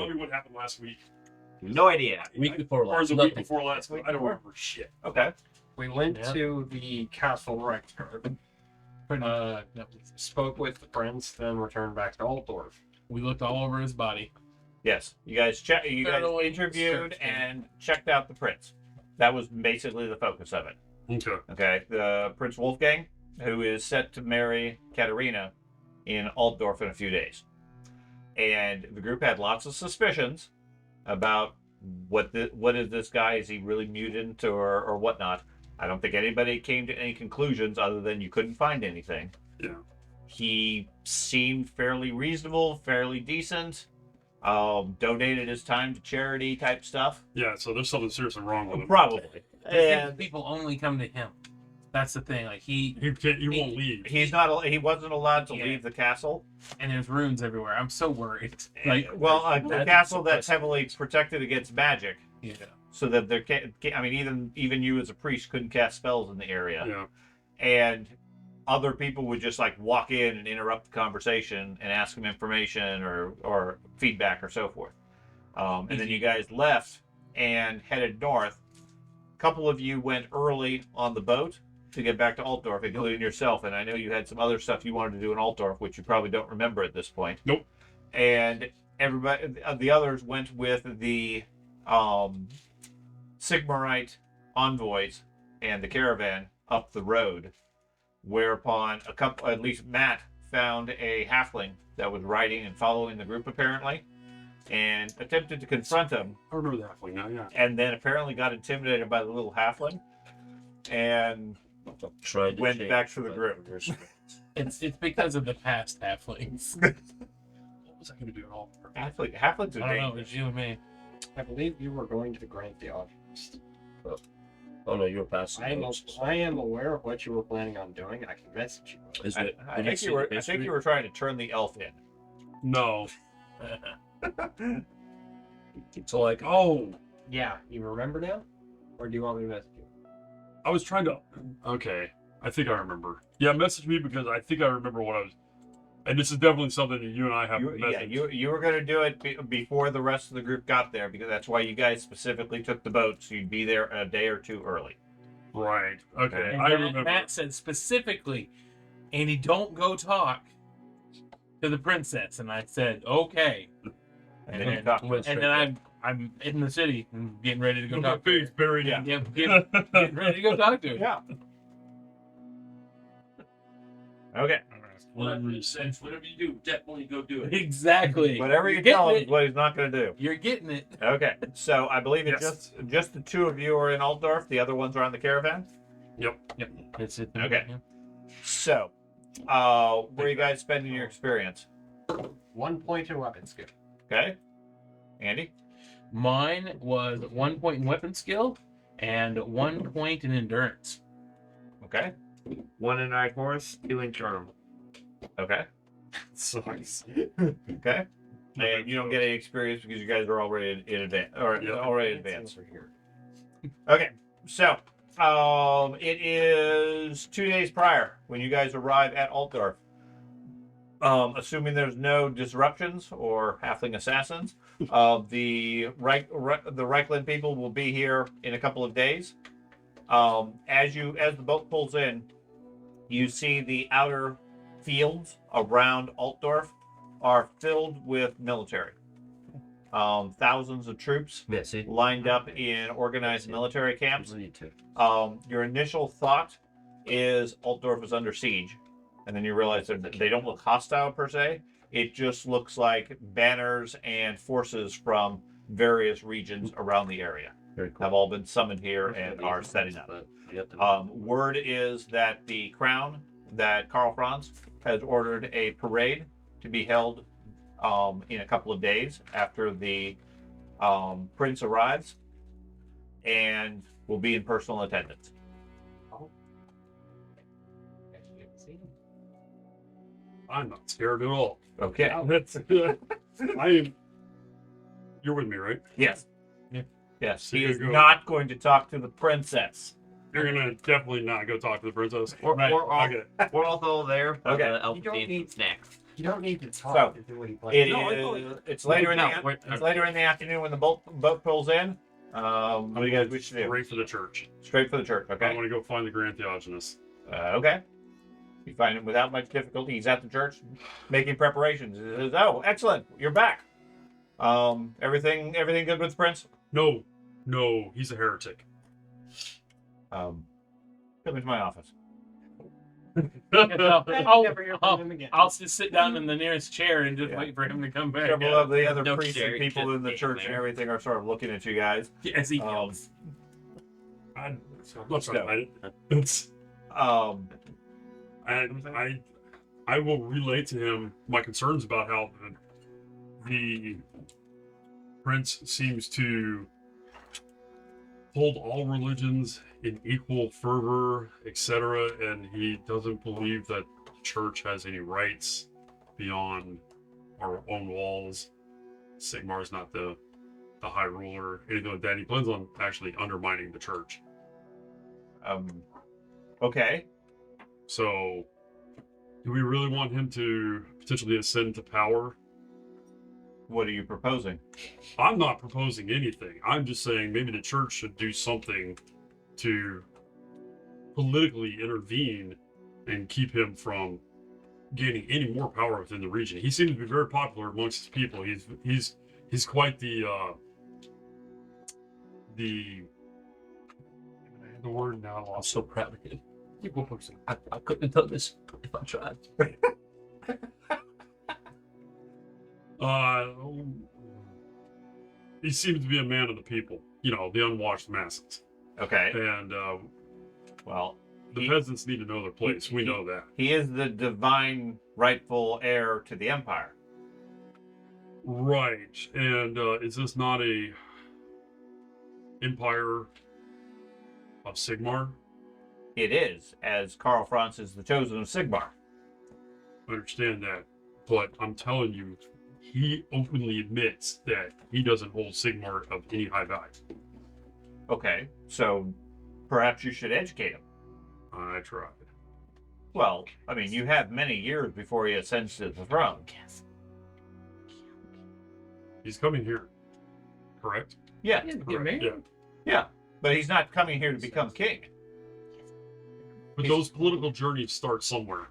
Remind me what happened last week. No idea. Week before Or last. the week before last week. I don't remember shit. Okay. We went to the castle rector. Spoke with the prince, then returned back to Altdorf. We looked all over his body. Yes, you guys Thoroughly interviewed searched him. and checked out the prince. That was basically the focus of it. Okay. Okay, the Prince Wolfgang, who is set to marry Katerina in Altdorf in a few days, and the group had lots of suspicions about what is this guy? Is he really mutant or whatnot? I don't think anybody came to any conclusions other than you couldn't find anything. Yeah. He seemed fairly reasonable, fairly decent. Donated his time to charity type stuff. Yeah, so there's something seriously wrong with him. Probably. And people only come to him. That's the thing. Like he won't leave. He wasn't allowed to leave the castle. And there's runes everywhere. I'm so worried. Like, the castle that's heavily protected against magic. Yeah. So that there can't. I mean, even you as a priest couldn't cast spells in the area. Yeah. And other people would just like walk in and interrupt the conversation and ask him information or feedback or so forth. And then you guys left and headed north. A couple of you went early on the boat to get back to Altdorf, including yourself. And I know you had some other stuff you wanted to do in Altdorf, which you probably don't remember at this point. Nope. And everybody, the others went with the Sigmarite envoys and the caravan up the road. Whereupon at least Matt found a halfling that was riding and following the group apparently, and attempted to confront him. I remember the halfling now, yeah. And then apparently got intimidated by the little halfling, and went back to the group. It's because of the past halflings. What was I going to do at all? Halflings I are don't know. dangerous. It's you and me. I believe you were going to grant the audience. Oh no, you were passing. I am aware of what you were planning on doing. I can message you. Is I think you were trying to turn the elf in. No. So like, Oh, Yeah, you remember now? Or do you want me to message you? I was trying to. Okay, I think I remember. Yeah, message me because I think I remember what I was. And this is definitely something that you and I have messaged. You were going to do it before the rest of the group got there, because that's why you guys specifically took the boat, so you'd be there a day or two early. Right. Okay. And I remember. Matt said specifically, Andy, don't go talk to the princess. And I said, okay. And then you talked to us. And then I'm in the city and getting ready to go With my talk to face her. buried Yeah. in. Yeah, getting ready to go talk to her. Yeah. Okay. whatever you do, definitely go do it. Exactly. Whatever you You're tell him getting is what he's not going to do. You're getting it. Okay. So I believe it's Yes. just the two of you are in Altdorf. The other ones are on the caravan. Yep. That's it. Okay. Yeah. So, where are you guys spending your experience? 1 point in weapon skill. Okay. Andy? Mine was 1 point in weapon skill and 1 point in endurance. Okay. 1 in eye horse, 2 in charm. Okay. Sucks. Okay. And you don't get any experience because you guys are already in advance, or Yeah. already advanced. Over here. Okay. So, it is 2 days prior when you guys arrive at Altdorf. Assuming there's no disruptions or halfling assassins, the Reichland people will be here in a couple of days. As the boat pulls in, you see the outer fields around Altdorf are filled with military. Thousands of troops lined up in organized military camps. Your initial thought is Altdorf is under siege, and then you realize that they don't look hostile per se. It just looks like banners and forces from various regions around the area have all been summoned here and are setting up. Word is that the crown, that Karl Franz has ordered a parade to be held in a couple of days after the prince arrives, and will be in personal attendance. I'm not scared at all. Okay. That's, I am. You're with me, right? Yes. Yeah. Yes. So He you is go- not going to talk to the princess. You're gonna definitely not go talk to the princess. We're all Okay. we're all there. Okay. Elf You don't needs need- snacks. You don't need to talk So, to do what he It plans. No, I is- thought- it's later in No, the wait, it's later in the afternoon when the boat pulls in. What do you guys wish to do? Straight for the church. Straight for the church. I Okay. want to go find the Grand Theogenist. Okay. You find him without much difficulty. He's at the church making preparations. He says, "Oh, excellent! You're back. Everything good with the prince?" No, he's a heretic. Come into my office. Never hear from him again. I'll just sit down in the nearest chair and just Yeah. wait for him to come back. Several of the other No priests and chair, people just in the being church and there. everything are sort of looking at you guys. As he Um, yells. I'm not trying to hide it. It's, Um, I will relay to him my concerns about how the prince seems to hold all religions in equal fervor, etc., and he doesn't believe that the church has any rights beyond our own walls. Sigmar is not the high ruler, anything like that. He plans on actually undermining the church. okay. So, do we really want him to potentially ascend to power? What are you proposing? I'm not proposing anything. I'm just saying maybe the church should do something to politically intervene and keep him from gaining any more power within the region. He seems to be very popular amongst his people. He's quite the word now. I I'm lost so proud of him. I couldn't have done this if I tried. He seems to be a man of the people, the unwashed masses. Okay. And Well, the peasants need to know their place. We know that. he is the divine rightful heir to the empire. Right. And is this not a empire of Sigmar? It is, as Karl Franz is the chosen of Sigmar. I understand that. But I'm telling you, he openly admits that he doesn't hold Sigmar of any high value. Okay, so perhaps you should educate him. I tried. Well, I mean, you have many years before he ascends to the throne. He's coming here, correct? Yeah, Correct. Yeah. yeah, but he's not coming here to become king. But those political journeys start somewhere.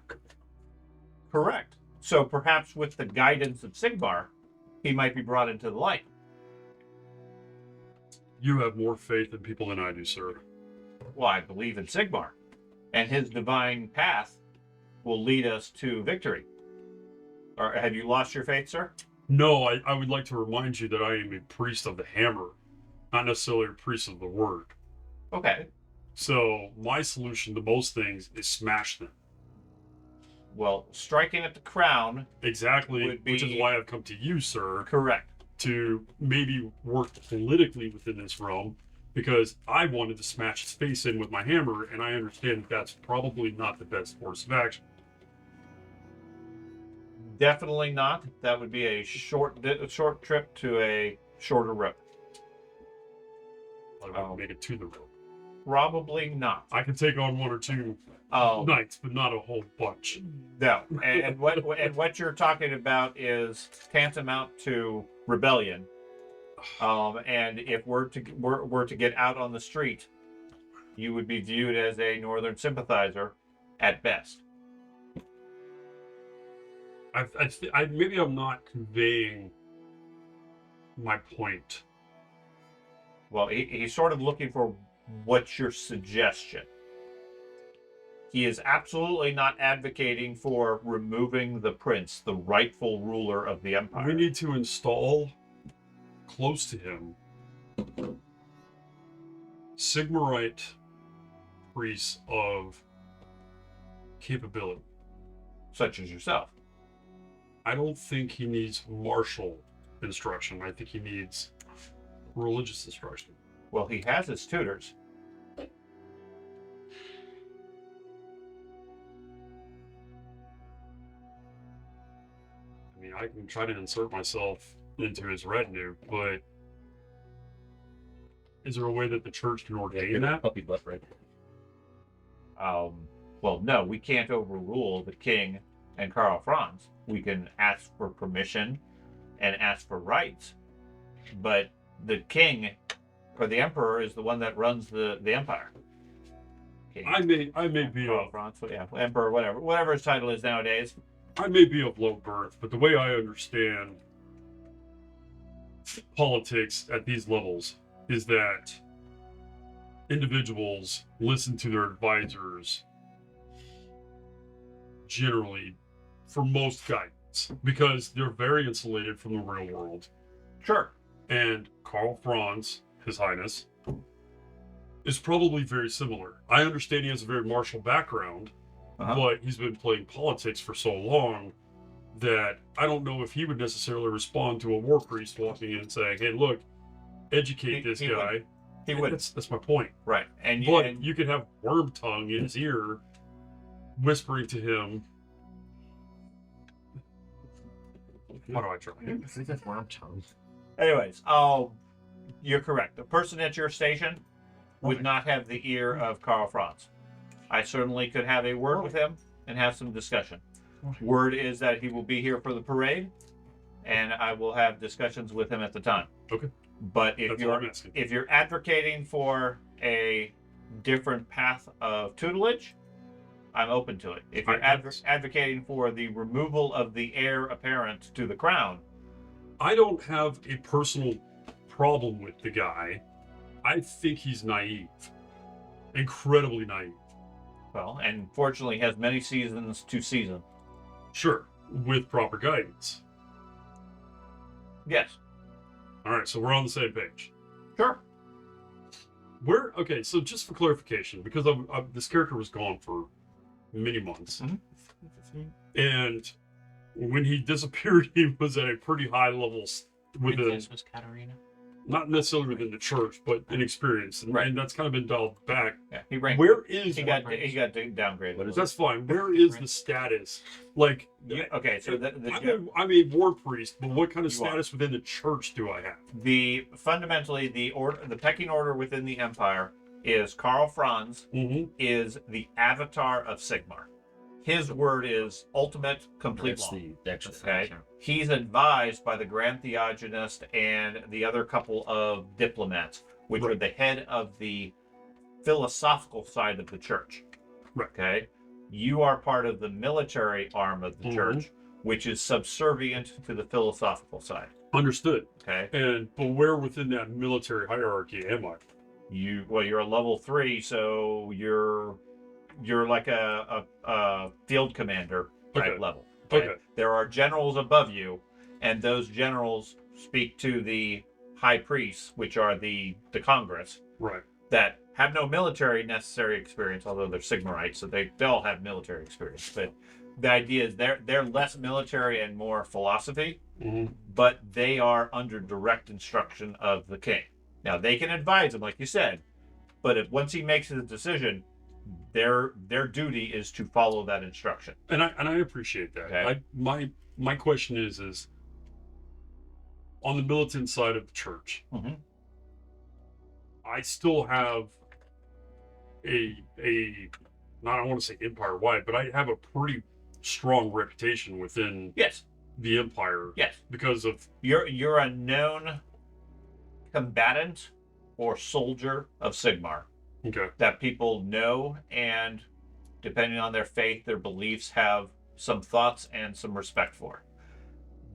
Correct. So perhaps with the guidance of Sigmar, he might be brought into the light. You have more faith in people than I do, sir. Well, I believe in Sigmar, and his divine path will lead us to victory. Or have you lost your faith, sir? No, I would like to remind you that I am a priest of the hammer, not necessarily a priest of the word. Okay. So my solution to most things is smash them. Well, striking at the crown, Exactly, Would which is be- why I've come to you, sir, correct. to maybe work politically within this realm, because I wanted to smash his face in with my hammer, and I understand that that's probably not the best course of action. Definitely not. That would be a short trip to a shorter road. I wouldn't make it to the road. Probably not. I can take on one or two Oh, knights, but not a whole bunch. no. And what you're talking about is tantamount to rebellion. And if we're to get out on the street, you would be viewed as a northern sympathizer at best. Maybe I'm not conveying my point. Well, he's sort of looking for what's your suggestion. He is absolutely not advocating for removing the prince, the rightful ruler of the empire. We need to install close to him Sigmarite priests of capability. Such as yourself. I don't think he needs martial instruction. I think he needs religious instruction. Well, he has his tutors. I mean, I can try to insert myself into his retinue, but is there a way that the church can ordain that? Puppy butt right. Well, no, we can't overrule the king and Karl Franz, we can ask for permission and ask for rights. But the king or the emperor is the one that runs the empire. King. I may be Karl Franz, yeah, emperor, whatever his title is nowadays. I may be of low birth, but the way I understand politics at these levels is that individuals listen to their advisors generally for most guidance because they're very insulated from the real world. Sure. And Karl Franz, His Highness, is probably very similar. I understand he has a very martial background, but he's been playing politics for so long that I don't know if he would necessarily respond to a war priest walking in and saying, "Hey, look, educate this guy." Wouldn't. He would. That's my point. Right. And you could have Worm Tongue in his ear, whispering to him. Why do I try? I think that's Worm Tongue. Anyways, you're correct. The person at your station would not have the ear of Karl Franz. I certainly could have a word with him and have some discussion. Word is that he will be here for the parade, and I will have discussions with him at the time. Okay. But if That's if you're advocating for a different path of tutelage, I'm open to it. If you're advocating for the removal of the heir apparent to the crown, I don't have a personal problem with the guy. I think he's naive, incredibly naive. well, and fortunately has many seasons to season. Sure, with proper guidance. Yes. All right, so we're on the same page. Sure. Okay, so just for clarification, because this character was gone for many months, and when he disappeared, he was at a pretty high level within, Princess was Katarina. not necessarily within the church, but in experience, and, Right. and that's kind of been dialed back. Yeah. He ranked. Where is he got downgraded. That's fine. Where is the status? Like, Okay, so I'm a war priest, but what kind of You are. status within the church do I have? fundamentally the pecking order within the empire is Karl Franz Mm-hmm. is the avatar of Sigmar. His word is ultimate, complete That's law. the extra Okay. thing. He's advised by the Grand Theogenist and the other couple of diplomats, which are Right. the head of the philosophical side of the church. Right. Okay. You are part of the military arm of the Mhm. church, which is subservient to the philosophical side. Understood. Okay. But where within that military hierarchy am I? You're a level 3, so you're like a field commander type Okay. level. Okay. There are generals above you, and those generals speak to the high priests, which are the Congress, Right. that have no military necessary experience, although they're Sigmarites, so they all have military experience. But the idea is they're less military and more philosophy, Mm-hmm. but they are under direct instruction of the king. Now they can advise him, like you said, but once he makes his decision, their duty is to follow that instruction. And I appreciate that. Okay. My question is on the militant side of the church, Mhm. I still have I don't want to say empire wide, but I have a pretty strong reputation within Yes, the empire yes. because of You're a known combatant or soldier of Sigmar okay. that people know, and depending on their faith, their beliefs, have some thoughts and some respect for.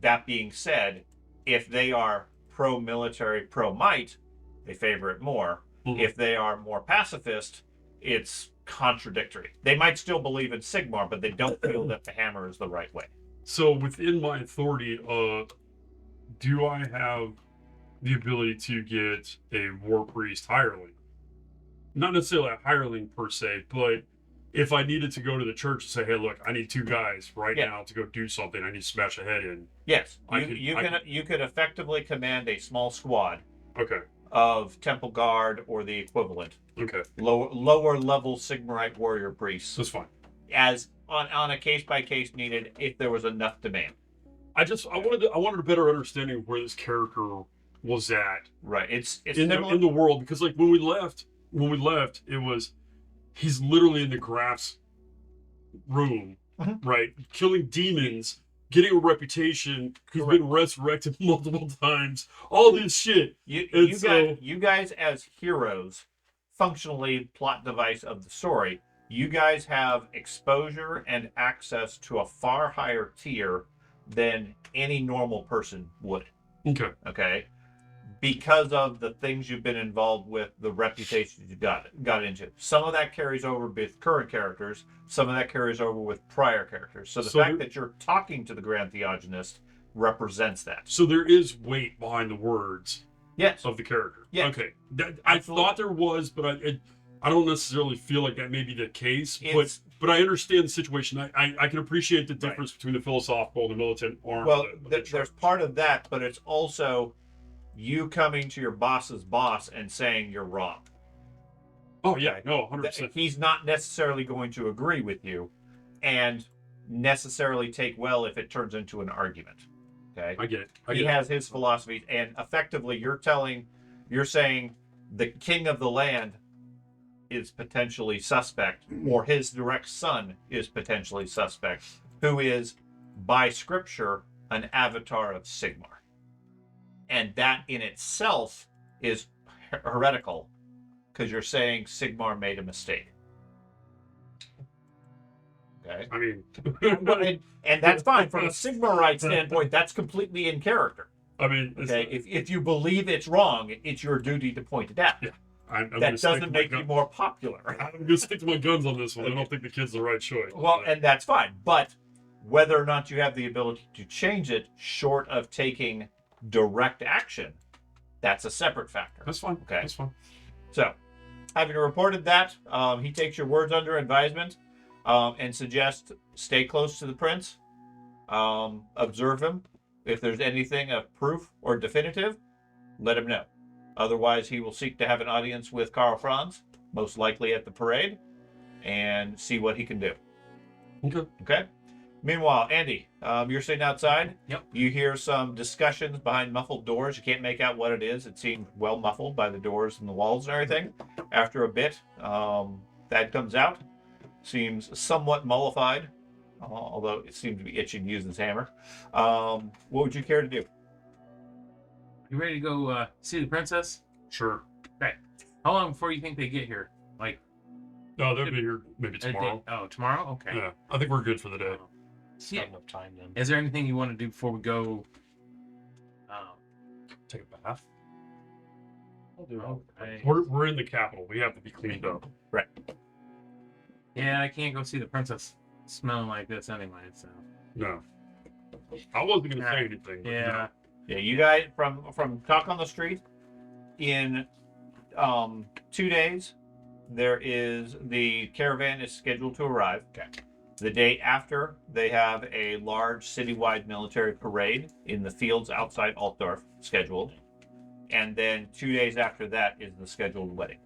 That being said, if they are pro-military, pro-might, they favor it more. Mhm. If they are more pacifist, it's contradictory. They might still believe in Sigmar, but they don't feel that the hammer is the right way. So within my authority, do I have the ability to get a war priest hireling? Not necessarily a hireling per se, but if I needed to go to the church and say, "Hey, look, I need 2 guys right Yeah. now to go do something. I need to smash a head in." Yes, I you could effectively command a small squad Okay. of Temple Guard or the equivalent, Okay. lower level Sigmarite warrior priests, That's fine. as on a case by case needed if there was enough demand. I wanted a better understanding of where this character was at Right. It's in similar. the world, because like when we left, it was he's literally in the Graf's room right? Killing demons, getting a reputation, who's been resurrected multiple times, all this shit. You guys as heroes, functionally plot device of the story, you guys have exposure and access to a far higher tier than any normal person would. Okay. Okay? Because of the things you've been involved with, the reputation you got into. Some of that carries over with current characters. Some of that carries over with prior characters. So the fact that you're talking to the Grand Theogonist represents that. So there is weight behind the words. Yes. Of the character. Yes. Okay. I thought there was, but I don't necessarily feel like that may be the case. But I understand the situation. I can appreciate the difference between the philosophical and the militant arm. Well, there's part of that, but it's also you coming to your boss's boss and saying you're wrong. Oh yeah, no, 100%. He's not necessarily going to agree with you, and necessarily take well if it turns into an argument. Okay, I get it. He has his philosophies, and effectively, you're saying the king of the land is potentially suspect, or his direct son is potentially suspect, who is by scripture an avatar of Sigmar. And that in itself is heretical, because you're saying Sigmar made a mistake. Okay. I mean, and that's fine from a Sigmarite standpoint. That's completely in character. I mean, okay. If you believe it's wrong, it's your duty to point it out. Yeah. I'm that doesn't make you more popular. I'm going to stick to my guns on this one. I don't think the kid's the right choice. Well, and that's fine. But whether or not you have the ability to change it, short of taking direct action, that's a separate factor. That's fine. Okay. That's fine. So, having reported that, he takes your words under advisement and suggests stay close to the prince, observe him. If there's anything of proof or definitive, let him know. Otherwise, he will seek to have an audience with Karl Franz, most likely at the parade, and see what he can do. Okay. Okay? Meanwhile, Andy, you're sitting outside. Yep. You hear some discussions behind muffled doors. You can't make out what it is. It seemed well muffled by the doors and the walls and everything. After a bit, Thad comes out. Seems somewhat mollified, although it seemed to be itching to use his hammer. What would you care to do? You ready to go see the princess? Sure. Okay. How long before you think they get here? Like, no, they'll be here maybe a day- tomorrow. Oh, tomorrow? Okay. Yeah, I think we're good for the day. Yeah. Not enough time then. Is there anything you want to do before we go? Take a bath. I'll do it. Okay. We're in the capital. We have to be cleaned up. Right. Yeah, I can't go see the princess smelling like this anyway. So. No. I wasn't going to say anything. But Yeah. Yeah, you guys from talk on the street in 2 days. The caravan is scheduled to arrive. Okay. The day after, they have a large citywide military parade in the fields outside Altdorf scheduled, and then 2 days after that is the scheduled wedding.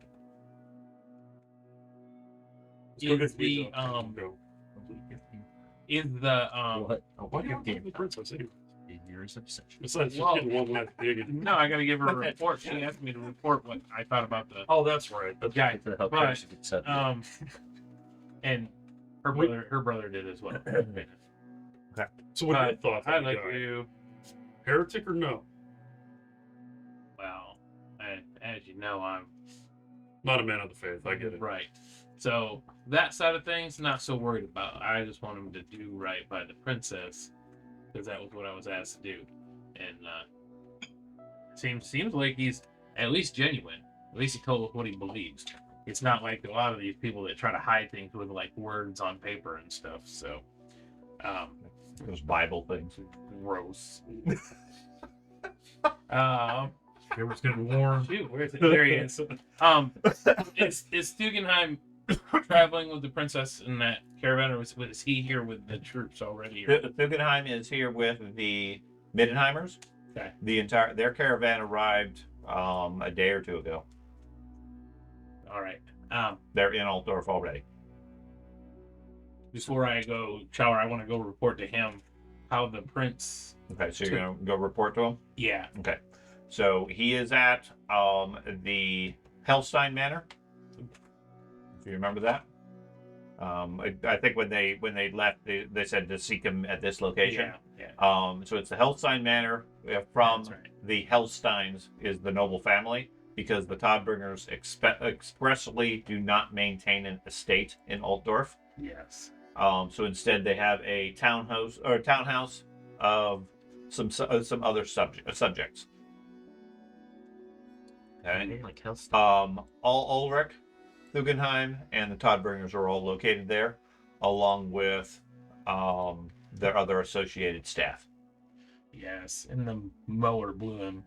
Is the What? Why do you have to give the princess anyway? Years of session. Besides, Well, just getting one last dig. no, I got to give her a report. She asked me to report what I thought about the Oh, that's right. guy. For the help But, she could set. and her brother did as well. So what are your thoughts? I'd on the like guy? to. Heretic or no? Well, as you know, I'm Not a man of the faith. I get it. right. So that side of things, not so worried about. I just want him to do right by the princess, because that was what I was asked to do, and seems like he's at least genuine. At least he told us what he believes. It's not like a lot of these people that try to hide things with like words on paper and stuff. So, Those Bible things. gross. Camera's getting warm. Shoot, where's it? There he is. Is Stugenheim traveling with the princess in that caravan, or is he here with the troops already? Guggenheim is here with the Middenheimers. Okay. Their caravan arrived a day or two ago. All right. They're in Altdorf already. Before I go shower, I want to go report to him how the prince. Okay, so you're gonna go report to him. Yeah. Okay, so he is at the Hellstein Manor. If you remember that. I think when they left, they said to seek him at this location. Yeah. So it's the Hellstein Manor. From That's right. the Hellsteins is the noble family, because the Toddbringers expressly do not maintain an estate in Altdorf. Yes. So instead, they have a townhouse of some other subjects. Okay. Like Hellstein. All Ulrich, Guggenheim, and the Toddbringers are all located there, along with their other associated staff. Yes. And the mower blew him.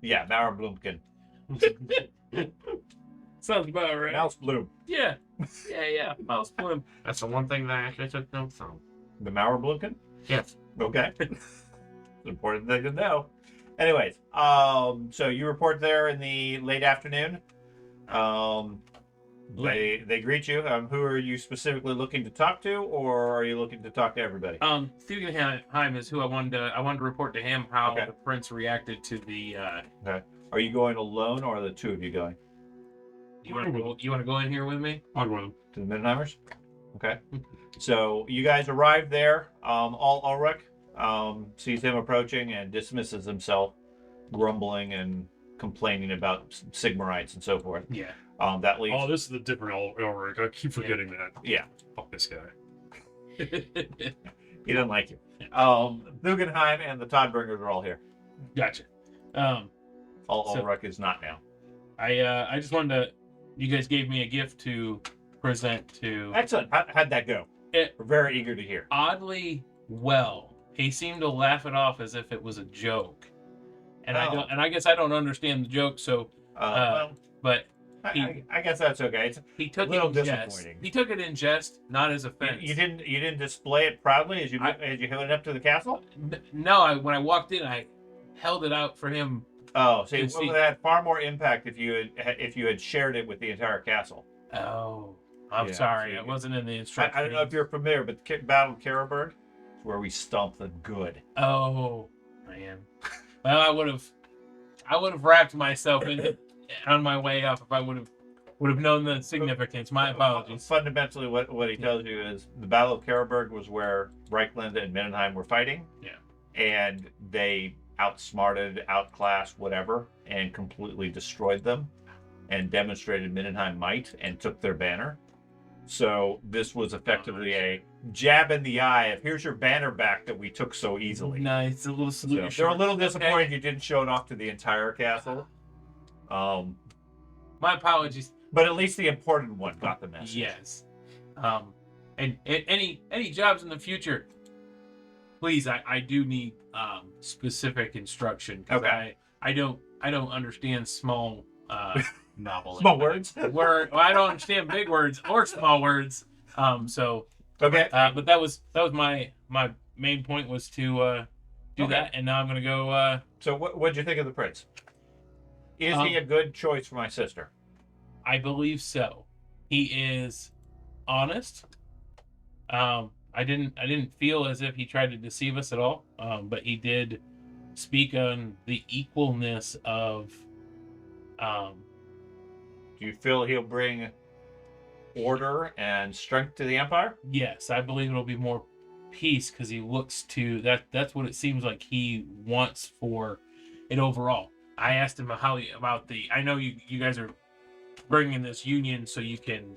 Yeah, Mara Blumkin. Sounds about right. Mouse Bloom. Yeah. Yeah. Mouse blew him. That's the one thing that I actually took notes on. The Mauer Blumkin? Yes. Okay. It's an important thing to know. Anyways, so you report there in the late afternoon. They greet you. Who are you specifically looking to talk to, or are you looking to talk to everybody? Thugenheim is who I wanted to report to him how Okay. the prince reacted to the Are you going alone, or are the two of you going you want to go in here with me? I'll go with him. to the Mindenheimers? Okay. So you guys arrive there. All Ulrich sees him approaching and dismisses himself, grumbling and complaining about Sigmarites and so forth. Yeah. That leaves. Oh, this is the different Elric. I keep forgetting that. Yeah, Fuck this guy. he doesn't like you. Guggenheim and the Toddbringers are all here. Gotcha. All So- Ulrich is not now. I just wanted to. You guys gave me a gift to present to. Excellent. How'd that go? We're very eager to hear. Oddly well. He seemed to laugh it off as if it was a joke, and I Oh. don't. And I guess I don't understand the joke. So, Well, but I guess that's okay. It's, he took Little it in jest. disappointing. He took it in jest, not as offense. you didn't display it proudly as you held it up to the castle. No, when I walked in, I held it out for him. Oh, see, You it see- would have had far more impact if you had shared it with the entire castle. Oh, I'm Yeah, sorry, so I you- wasn't in the instructions. I don't know if you're familiar, but Battle of Karaberg is where we stomped the good. Oh man. Well, I would have wrapped myself in it on my way up if I would have known the significance. My apologies. Fundamentally, what he tells you is the Battle of Karaberg was where Reichland and Mindenheim were fighting. Yeah. And they outsmarted, outclassed, whatever, and completely destroyed them and demonstrated Mindenheim might and took their banner. So this was effectively a jab in the eye of here's your banner back that we took so easily. Nice, a little So salute. they're a little Okay. disappointed you didn't show it off to the entire castle. My apologies. But at least the important one got the message. Yes. And any jobs in the future, please. I do need specific instruction. 'Cause Okay. I don't understand small novel. Small words. Well, I don't understand big words or small words. So. Okay. But that was my main point was to do Okay. that, and now I'm gonna go. So what'd you think of the prince? Is he a good choice for my sister? I believe so. He is honest. I didn't feel as if he tried to deceive us at all. But he did speak on the equalness of. Do you feel he'll bring order and strength to the empire? Yes, I believe it'll be more peace because he looks to that. That's what it seems like he wants for it overall. I asked him about the. I know you guys are bringing this union so you can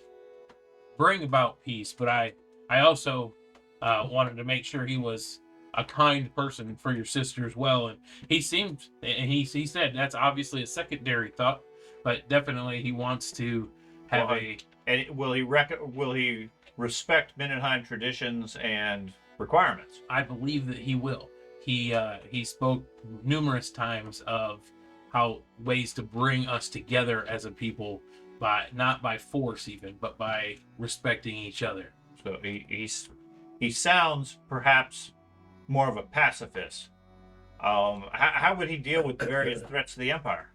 bring about peace, but I also wanted to make sure he was a kind person for your sister as well. And he seemed, and he said that's obviously a secondary thought, but definitely he wants to have Well, And will he respect Mindenheim traditions and requirements? I believe that he will. He spoke numerous times of how ways to bring us together as a people, by not by force even, but by respecting each other. So he sounds perhaps more of a pacifist. How would he deal with the various threats to the empire?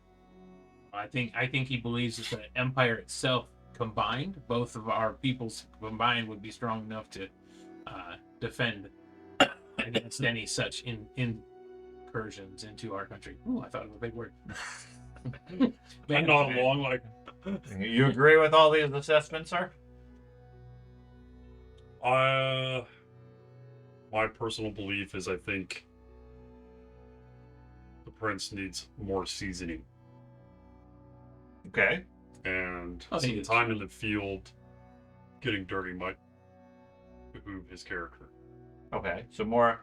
I think he believes that the empire itself combined, both of our peoples combined, would be strong enough to defend against any such incursions into our country. Ooh, I thought of a big word. I nod along like, You agree with all these assessments, sir? My personal belief is I think the prince needs more seasoning Okay. and I think some it's time in true. the field. Getting dirty might behoove his character. Okay. So more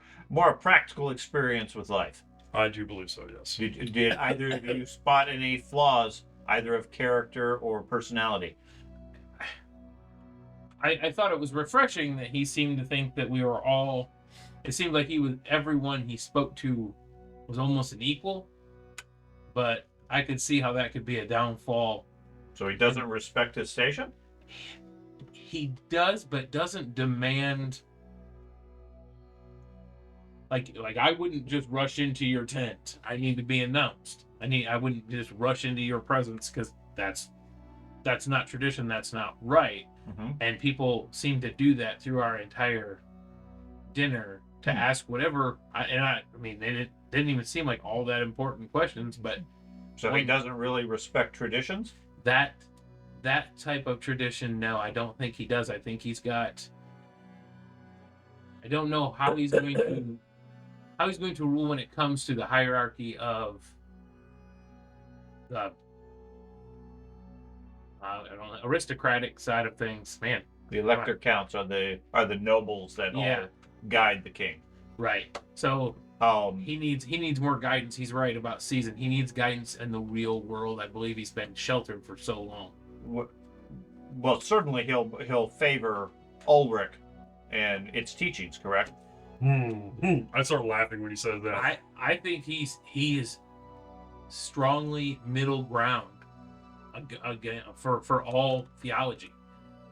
practical experience with life. I do believe so. Yes. Did either of you spot any flaws, either of character or personality? I thought it was refreshing that he seemed to think that we were all. It seemed like everyone he spoke to was almost an equal, but I could see how that could be a downfall. So he doesn't respect his station? He does, but doesn't demand. Like I wouldn't just rush into your tent. I need to be announced. I wouldn't just rush into your presence because that's not tradition. That's not right. Mm-hmm. And people seem to do that through our entire dinner to ask whatever. I mean, it didn't even seem like all that important questions, but So he doesn't really respect traditions? that type of tradition, no, I don't think he does. I think he's got. I don't know how he's going to rule when it comes to the hierarchy of the I don't know, aristocratic side of things. Man, The elector counts are the nobles that Yeah. all guide the king. right. So he needs more guidance. He's right about season. He needs guidance in the real world. I believe he's been sheltered for so long. Well, certainly he'll favor Ulrich and its teachings, correct? I start laughing when he says that. I think he is strongly middle ground again for all theology.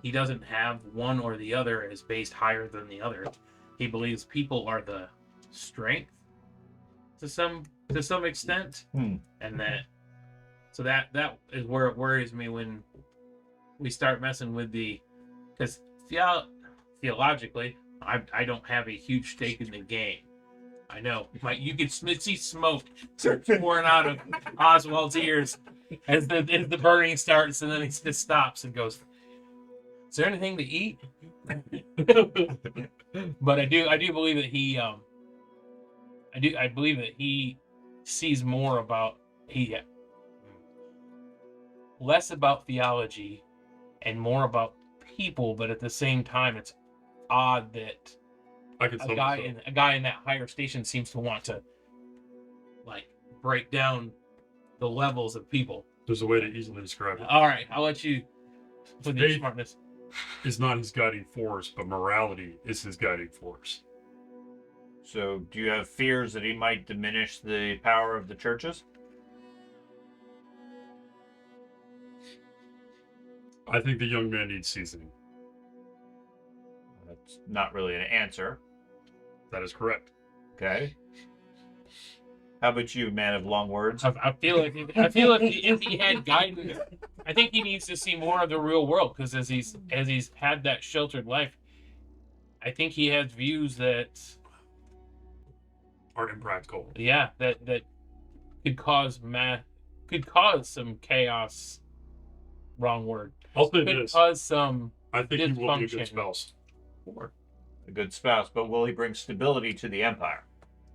He doesn't have one or the other as based higher than the other. He believes people are the strength to some extent, and that is where it worries me when we start messing with because theologically I don't have a huge stake in the game. I know, you could see smoke pouring out of Oswald's ears as the burning starts, and then he just stops and goes, "Is there anything to eat?" But I do believe that I believe that he sees more about less about theology and more about people, but at the same time it's odd that I can a guy in that higher station seems to want to break down the levels of people. There's a way to easily describe it. All right, I'll let you with your Faith smartness. is not his guiding force, but morality is his guiding force. So do you have fears that he might diminish the power of the churches? I think the young man needs seasoning. That's not really an answer. That is correct. Okay. How about you, man of long words? I feel like if he had guidance, I think he needs to see more of the real world, because as he's had that sheltered life, I think he has views that Aren't impractical. that could cause some chaos. Wrong word. I'll say Could this. cause some I think he will be a dysfunction. good spouse. A good spouse, but will he bring stability to the empire?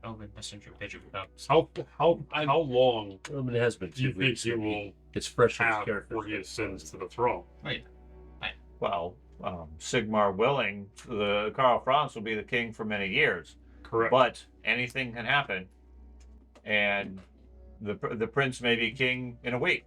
Oh, the messenger pigeon comes. How long It has been do you 2 think weeks. he will It's fresh in his have character. before he ascends to the throne? Well, Sigmar willing, the Karl Franz will be the king for many years. Correct. But anything can happen, and the prince may be king in a week.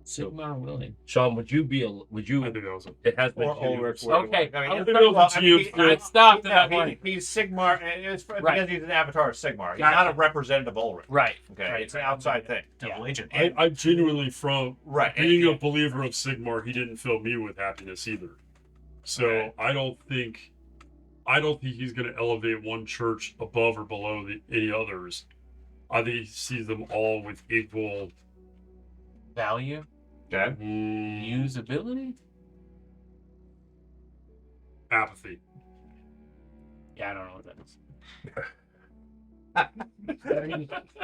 Sigmar willing. Sean, would you? I think that was It has been Or 2 Ulrich. weeks. Okay. I mean, I think it was a GM I stopped at that no, point. he's Sigmar, and it's because Right. he's an avatar of Sigmar. He's Gotcha. not a representative of Ulrich. Right. Okay, Right. it's an outside thing. Yeah. Agent. I genuinely, from Right. being a believer of Sigmar, he didn't fill me with happiness either. So Okay. I don't think he's going to elevate one church above or below any others. I think he sees them all with equal Value. Okay. Usability. apathy. Yeah, I don't know what that is.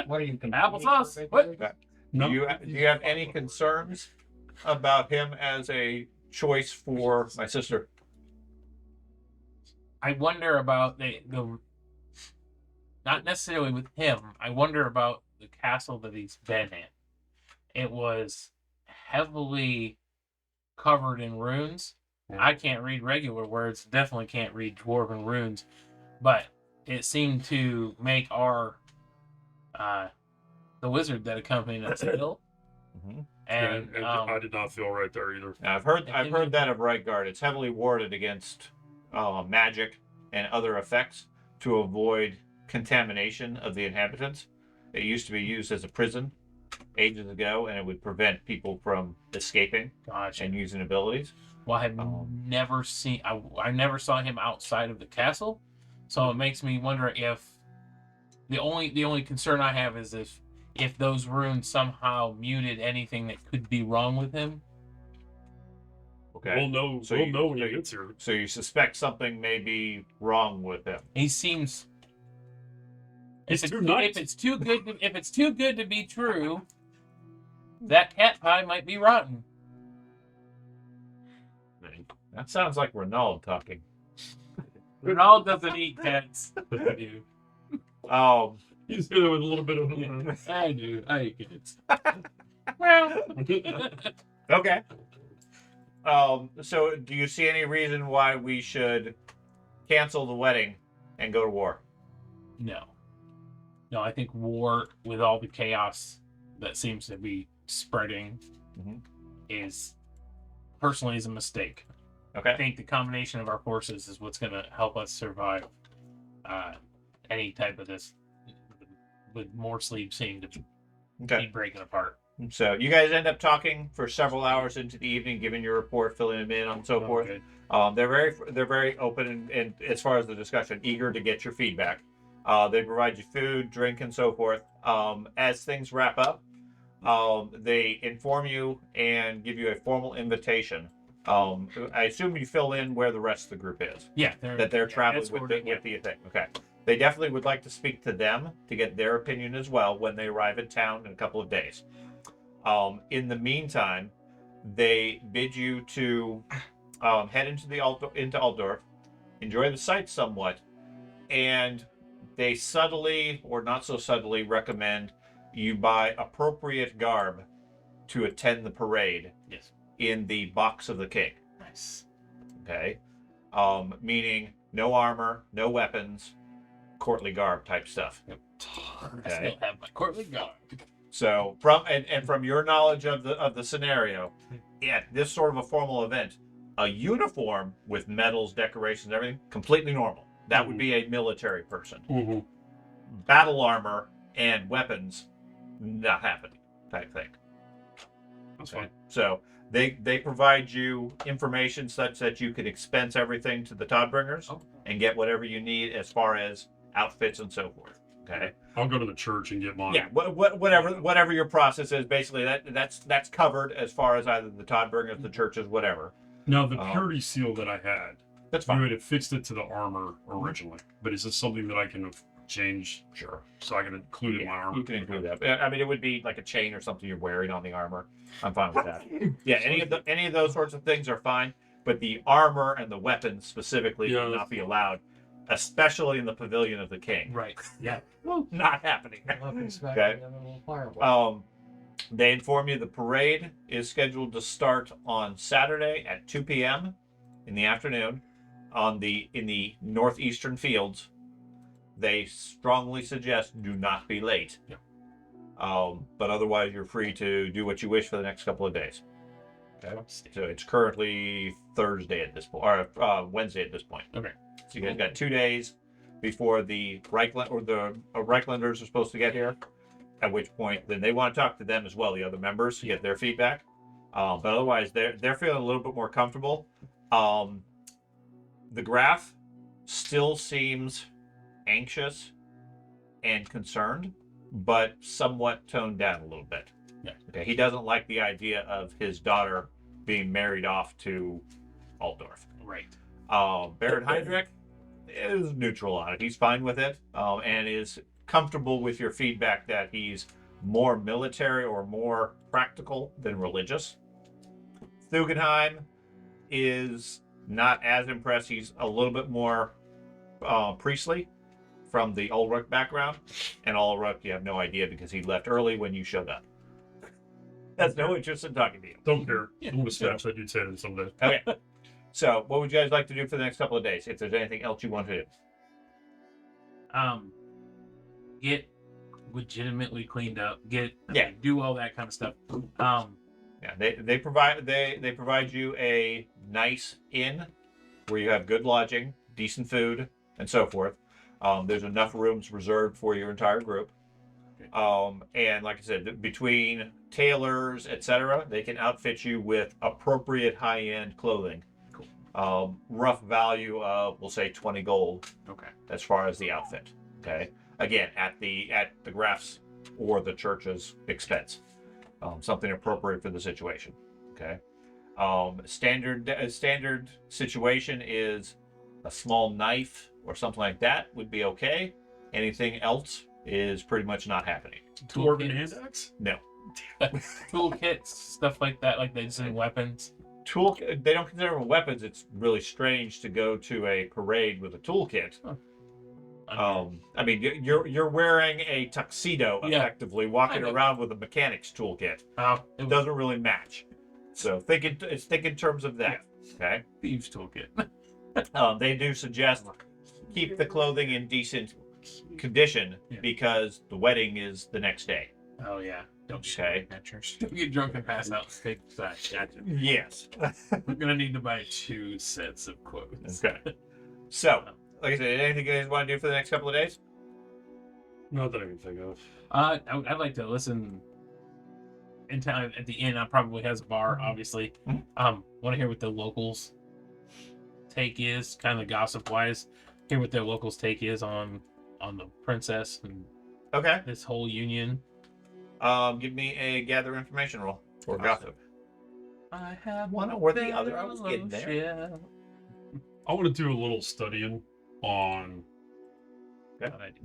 What are you Applesauce. What? No, Do you have any concerns about him as a choice for my sister. I wonder about the not necessarily with him. I wonder about the castle that he's been in. It was heavily covered in runes. I can't read regular words, definitely can't read dwarven runes, but it seemed to make our the wizard that accompanied us ill. Mm-hmm. And I did not feel right there either. Now, I've heard that of Rightguard. It's heavily warded against magic and other effects to avoid contamination of the inhabitants. It used to be used as a prison ages ago, and it would prevent people from escaping and using abilities. Well, I have never seen. I never saw him outside of the castle, so it makes me wonder if the only concern I have is if those runes somehow muted anything that could be wrong with him. Okay. We'll know. We'll know when he gets here. So you suspect something may be wrong with him. He seems. He's too nice. If it's too good to be true, that cat pie might be rotten. That sounds like Renaud talking. Ronald doesn't eat cats. I do. He's here with a little bit of. I do. I eat cats. Well. Okay. So do you see any reason why we should cancel the wedding and go to war? No. No, I think war, with all the chaos that seems to be spreading, is a mistake. Okay. I think the combination of our forces is what's going to help us survive any type of this, with more sleep seeming to be breaking apart. So you guys end up talking for several hours into the evening, giving your report, filling them in, and so forth. Good. They're very open and as far as the discussion, eager to get your feedback. They provide you food, drink, and so forth. As things wrap up, they inform you and give you a formal invitation. I assume you fill in where the rest of the group is. Yeah, They're traveling with the thing. Okay. They definitely would like to speak to them to get their opinion as well when they arrive in town in a couple of days. In the meantime, they bid you to head into Altdorf, enjoy the sights somewhat, and they subtly or not so subtly recommend you buy appropriate garb to attend the parade. Yes. In the box of the king. Nice. Okay. Meaning no armor, no weapons, courtly garb type stuff. Yep. Okay. I still have my courtly garb. So from your knowledge of the scenario, this sort of a formal event, a uniform with medals, decorations, everything, completely normal. That would be a military person. Battle armor and weapons, not happening type thing. That's fine. So they provide you information such that you could expense everything to the Toddbringers and get whatever you need as far as outfits and so forth. Okay. I'll go to the church and get mine. Yeah. Whatever your process is, basically that's covered as far as either the Toddbringers, the churches, whatever. Now the purity seal that I had, that's you fine. had affixed it to the armor originally, but is this something that I can change? Sure. So I can include it in my armor. You can include that. I mean, it would be like a chain or something you're wearing on the armor. I'm fine with that. Yeah, any of those sorts of things are fine, but the armor and the weapons specifically would not be allowed, especially in the pavilion of the king. Right. Yeah. Not happening. Okay. They inform you the parade is scheduled to start on Saturday at 2 p.m. in the afternoon in the northeastern fields. They strongly suggest do not be late. Yeah. But otherwise, you're free to do what you wish for the next couple of days. Okay. So it's currently Thursday at this point, or Wednesday at this point. Okay. So you guys got 2 days before the Reichlanders are supposed to get here. At which point, then they want to talk to them as well, the other members, to get their feedback. But otherwise, they're feeling a little bit more comfortable. The Graf still seems anxious and concerned, but somewhat toned down a little bit. Yeah. Okay. He doesn't like the idea of his daughter being married off to Altdorf. Right. Baron Heydrich is neutral on it. He's fine with it, and is comfortable with your feedback that he's more military or more practical than religious. Thugenheim is not as impressed. He's a little bit more priestly from the Ulrich background. And Ulrich, you have no idea because he left early when you showed up. Has no interest in talking to you. Don't care. I'm gonna smash that dude's head in someday. Okay. So, what would you guys like to do for the next couple of days? If there's anything else you want to do. Get legitimately cleaned up. Yeah. Do all that kind of stuff. Yeah, they provide you a nice inn where you have good lodging, decent food, and so forth. There's enough rooms reserved for your entire group. And like I said, between tailors, etc., they can outfit you with appropriate high-end clothing. Cool. Rough value of, we'll say, 20 gold. Okay. As far as the outfit. Okay. Again, at the Graf's or the church's expense. Something appropriate for the situation. Okay. Standard situation is a small knife or something like that would be okay. Anything else is pretty much not happening. Dwarven hand axe? No. Toolkits, stuff like that, like they say weapons. They don't consider them weapons. It's really strange to go to a parade with a toolkit. Huh. I mean, you're wearing a tuxedo effectively, walking Kind of. around with a mechanic's toolkit. It Doesn't really match. So think in terms of that. Okay. thieves toolkit. They do suggest keep the clothing in decent condition because the wedding is the next day. Oh yeah. Don't Okay. Don't get drunk and pass out. Take that. Gotcha. Yes. We're gonna need to buy 2 sets of quotes. Okay. So, like I said, anything you guys want to do for the next couple of days? Not that I can think of. I'd like to listen in town at the inn. I probably has a bar, obviously. Want to hear what the locals' take is, kind of gossip wise. Hear what their locals' take is on the princess and Okay. this whole union. Give me a gather information roll or gossip. I have one or the other. I was getting there. fellowship. I want to do a little studying on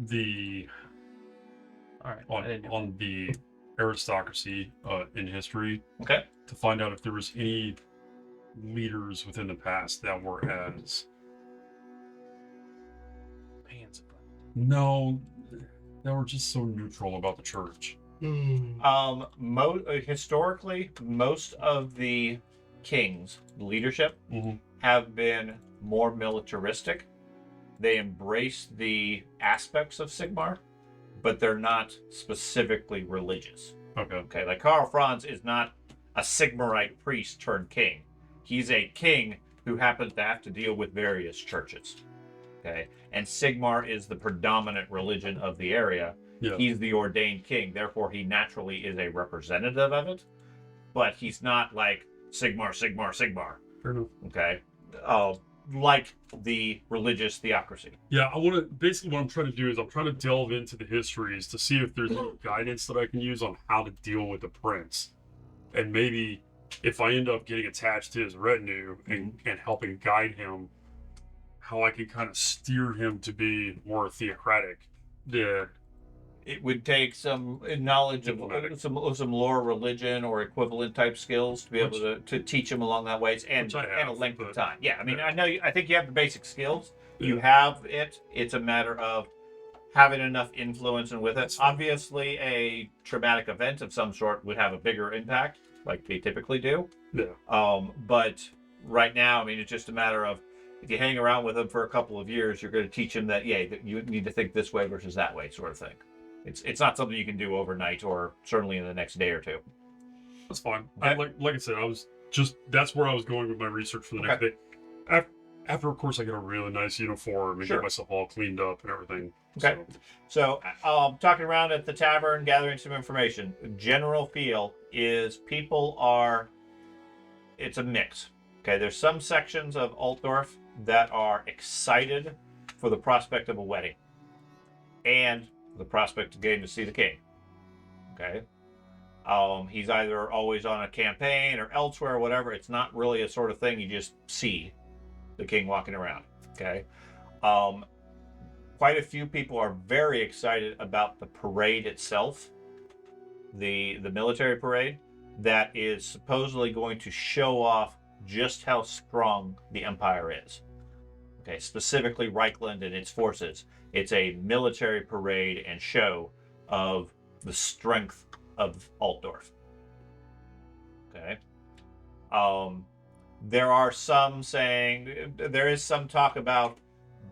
the All right. I didn't do on the aristocracy in history. Okay. To find out if there was any leaders within the past that were as pants. no, that were just so neutral about the church. Historically, most of the kings' leadership Mm-hmm. have been more militaristic. They embrace the aspects of Sigmar, but they're not specifically religious. Okay. Okay, like Karl Franz is not a Sigmarite priest turned king. He's a king who happens to have to deal with various churches. Okay, and Sigmar is the predominant religion of the area. Yeah. He's the ordained king, therefore he naturally is a representative of it, but he's not like Sigmar. Fair enough. Okay, like the religious theocracy. Yeah, I want to. Basically, what I'm trying to do is I'm trying to delve into the histories to see if there's any guidance that I can use on how to deal with the prince, and maybe if I end up getting attached to his retinue and helping guide him, how I can kind of steer him to be more theocratic. Yeah. It would take some knowledge of some lore, religion, or equivalent type skills to be able to teach him along that ways, and a length of time. Yeah, I mean, I think you have the basic skills. You have it. It's a matter of having enough influence and with it. Obviously, a traumatic event of some sort would have a bigger impact, like they typically do. Yeah. But right now, I mean, it's just a matter of if you hang around with him for a couple of years, you're going to teach him that that you need to think this way versus that way, sort of thing. It's not something you can do overnight, or certainly in the next day or two. That's fine. Okay. Like I said, that's where I was going with my research for the next day. After, of course, I get a really nice uniform and get myself all cleaned up and everything. Okay. So, talking around at the tavern, gathering some information. General feel is it's a mix. Okay, there's some sections of Altdorf that are excited for the prospect of a wedding and the prospect of getting to see the king. Okay. He's either always on a campaign or elsewhere or whatever. It's not really a sort of thing you just see the king walking around. Okay. Quite a few people are very excited about the parade itself, the military parade that is supposedly going to show off just how strong the Empire is. Okay, specifically Reichland and its forces. It's a military parade and show of the strength of Altdorf. Okay. There are some saying, there is some talk about,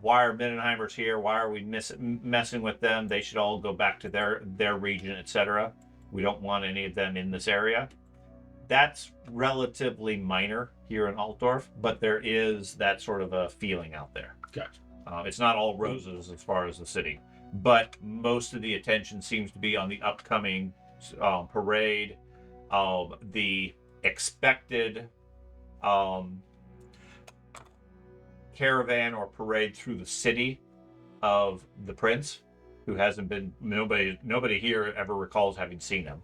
why are Mindenheimers here? Why are we messing with them? They should all go back to their region, etc. We don't want any of them in this area. That's relatively minor here in Altdorf, but there is that sort of a feeling out there. Gotcha. It's not all roses as far as the city, but most of the attention seems to be on the upcoming parade, the expected caravan or parade through the city of the prince, who hasn't been, nobody here ever recalls having seen him.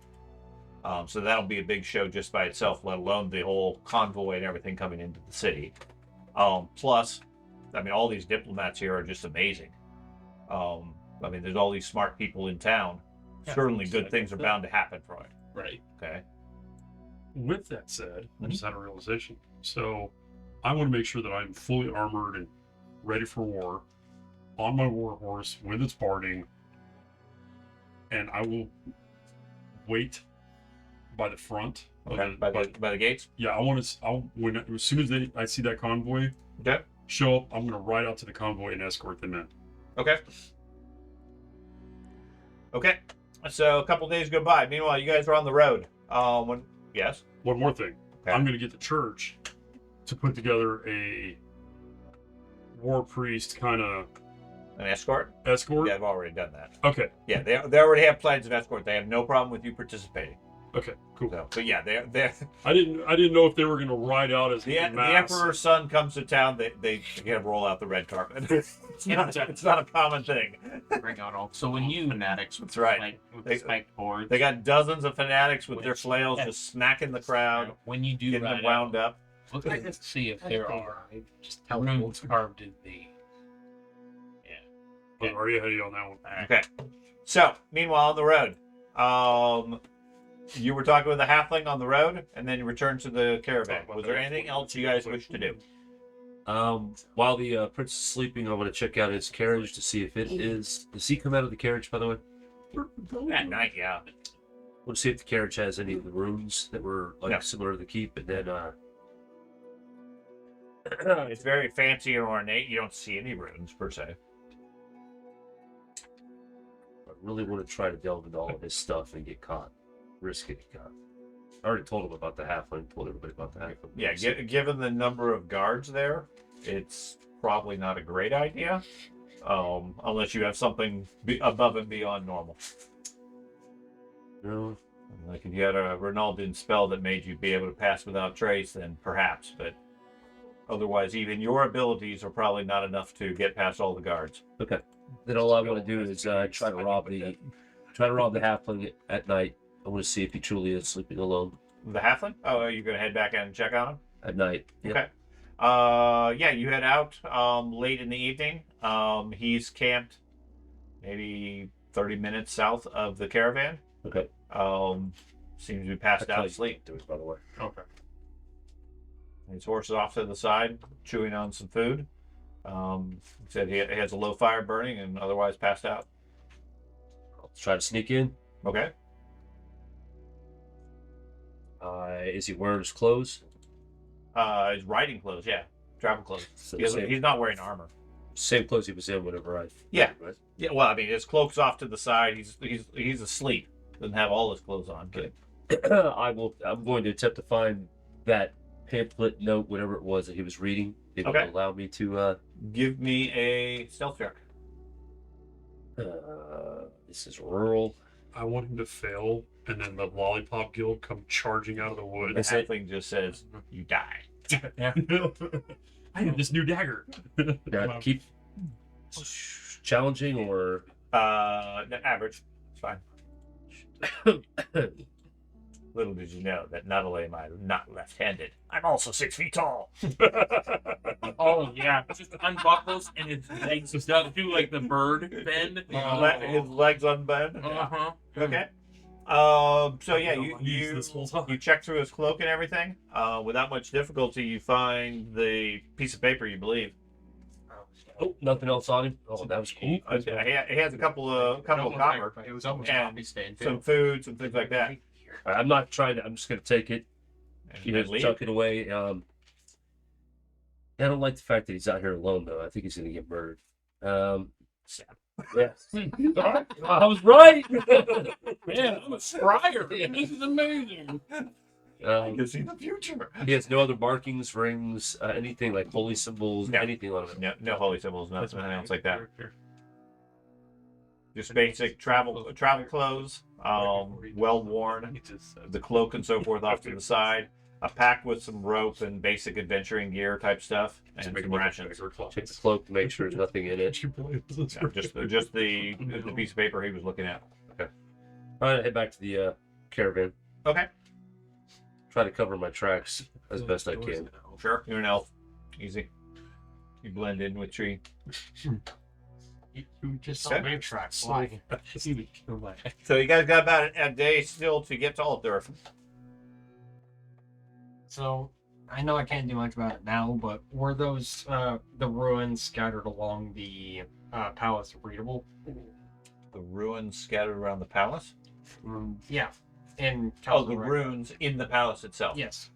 So that'll be a big show just by itself, let alone the whole convoy and everything coming into the city. Plus, I mean, all these diplomats here are just amazing. I mean, there's all these smart people in town. Yeah, Certainly good things are bound to happen from it. Right. Okay. With that said, I just had a realization. So I want to make sure that I'm fully armored and ready for war on my war horse with its barding, and I will wait by the front. Okay. By the gates. Yeah, I want to. As soon as I see that convoy Okay. show up, I'm going to ride out to the convoy and escort them in. Okay. Okay. So a couple days go by. Meanwhile, you guys are on the road. Yes. One more thing. Okay. I'm going to get the church to put together a war priest kind of An escort? escort. Yeah, I've already done that. Okay. Yeah, they already have plans of escort. They have no problem with you participating. Okay. Cool. So, but yeah, they're I didn't know if they were going to ride out as the mass. emperor's son comes to town. They kind of roll out the red carpet. it's not a common thing. Bring out all So when you- fanatics with That's right. with They- the spiked boards. They got dozens of fanatics with their Which- flails yeah. just smacking the crowd, When you do getting ride them wound out, up. look at this to see if there are Just tell runes carved in the. Oh, are you ahead on that one? Okay. So, meanwhile, on the road, you were talking with the halfling on the road, and then you returned to the caravan. Was there anything else you guys wish to do? While the prince is sleeping, I want to check out his carriage to see if it is. Does he come out of the carriage, by the way? At night, yeah. I want to see if the carriage has any of the runes that were like Yeah. similar to the keep, and then It's very fancy and ornate. You don't see any runes, per se. I really want to try to delve into all of his stuff and get caught. Risk getting caught. I already told him about the halfling, told everybody about the halfling. Yeah, given the number of guards there, it's probably not a great idea. Unless you have something above and beyond normal. No, Like if you had a Ronaldin spell that made you be able to pass without trace, then perhaps. But otherwise, even your abilities are probably not enough to get past all the guards. okay. Then all I want to do is try to rob the halfling at night. I want to see if he truly is sleeping alone The halfling? Oh, are you going to head back out and check on him? at night. Yep. Okay. Yeah, you head out late in the evening. He's camped maybe 30 minutes south of the caravan. Okay. Seems to be passed I out tell to you sleep. to it, by the way. Okay. His horse is off to the side, chewing on some food. Said he has a low fire burning and otherwise passed out. I'll try to sneak in. Okay. Is he wearing his clothes? His riding clothes, yeah. Travel clothes. So He's not wearing armor. same clothes he was in whenever I. Yeah. Right? Yeah, well, I mean, his cloak's off to the side. He's asleep. Doesn't have all his clothes on. Okay. I'm going to attempt to find that pamphlet note, whatever it was that he was reading. It Okay. will allow me to. Give me a stealth check. This is rural. I want him to fail, and then the Lollipop Guild come charging out of the The wood. halfling just says, "You die." I have this new dagger. Now, keep challenging or. Average. It's fine. Little did you know that not only am I not left-handed, I'm also 6 feet tall. Oh yeah, just unbuckles and his legs just do like the bird bend. His legs unbent. Uh huh. Okay. So yeah, I've been used this whole time. you check through his cloak and everything. Without much difficulty, you find the piece of paper you believe. Oh, nothing else on him. Oh, that was cool. He has a couple of copper, It was almost and coffee stand some too. food, some things like that. I'm not trying to. I'm just gonna take it. And leave. Chuck it away. I don't like the fact that he's out here alone, though. I think he's gonna get murdered. Yeah. I was right. Man, I'm a scryer. This is amazing. I can see the future. He has no other markings, rings, anything like holy symbols, No. anything on him. No holy symbols, nothing else like that. Character. Just basic travel clothes, well worn. The cloak and so forth off to the side. A pack with some rope and basic adventuring gear type stuff, and some rations. Check the cloak to make sure there's nothing in it. Yeah, just the piece of paper he was looking at. All right, head back to the caravan. Okay, Try to cover my tracks as best I can. sure. You're an elf. Easy. You blend in with tree. You just Okay. saw me track fly. So you guys got about a day still to get to Altdorf. So I know I can't do much about it now, but were those the ruins scattered along the palace readable? The ruins scattered around the palace. Yeah. In Oh, the Calderon. ruins in the palace itself. Yes.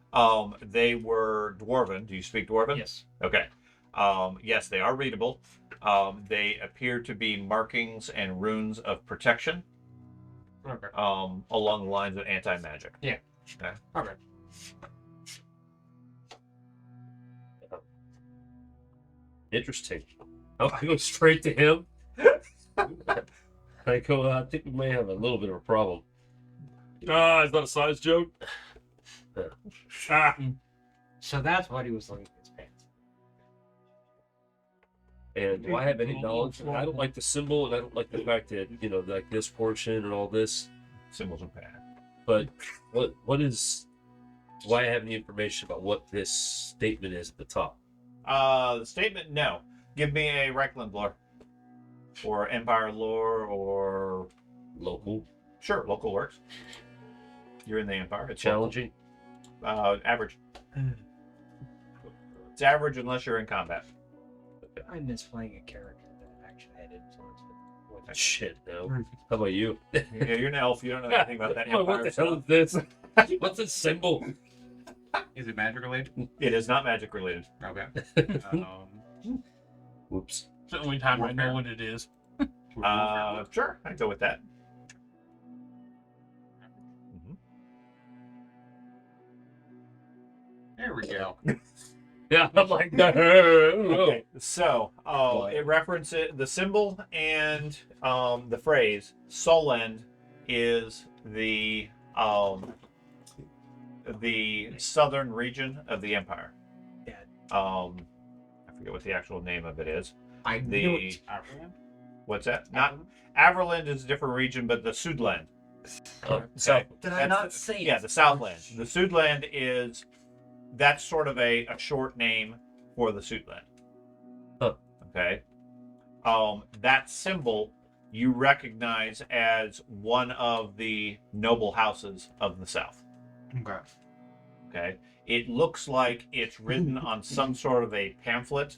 They were dwarven. Do you speak dwarven? Yes. Okay. Yes, they are readable. They appear to be markings and runes of protection. Okay. Along the lines of anti-magic. Yeah. Okay. Okay. Interesting. Oh, I go straight to him. I go. I think we may have a little bit of a problem. Is that a size joke? So that's what he was looking at his pants. And do I have any knowledge? I don't like the symbol, and I don't like the fact that like this portion and all this. Symbols are bad. But what is? Do I have any information about what this statement is at the top? The statement, no. Give me a Reichland lore. Or Empire lore, or... Local, Sure, local works. You're in the Empire. It's challenging. local. Average. It's average unless you're in combat. I miss playing a character that actually had influence with Shit, no. How about you? Yeah, you're an elf. You don't know anything about that What Empire the hell stuff. is this? What's a symbol? Is it magic related? It is not magic related. Okay. Whoops. It's the only time I know what it is. Sure, I'd go with that. There we go. Yeah, I'm like, no. Okay, so What? it references the symbol and the phrase Solend is the southern region of the empire. Yeah. I forget what the actual name of it is. I The- knew it. What's that? Not Averland is a different region, but the Sudland. So, Did That's I not say Yeah, it? the Southland. The Sudland is that's sort of a short name for the Sudland. Huh. Okay. That symbol you recognize as one of the noble houses of the South. Okay. Okay. It looks like it's written on some sort of a pamphlet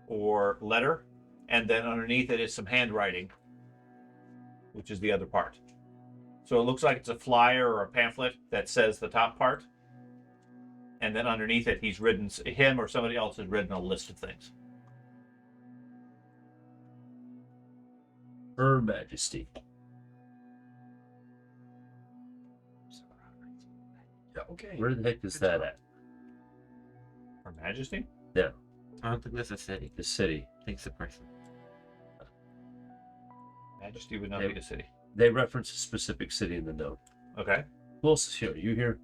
or letter, and then underneath it is some handwriting, which is the other part. So it looks like it's a flyer or a pamphlet that says the top part, and then underneath it, him or somebody else has written a list of things. Her Majesty. Okay. Where the heck is that at? Her Majesty? I don't think that's a city. The city. I think it's a person. Majesty would not be a city. They reference a specific city in the note. Okay. Who else is here? You here?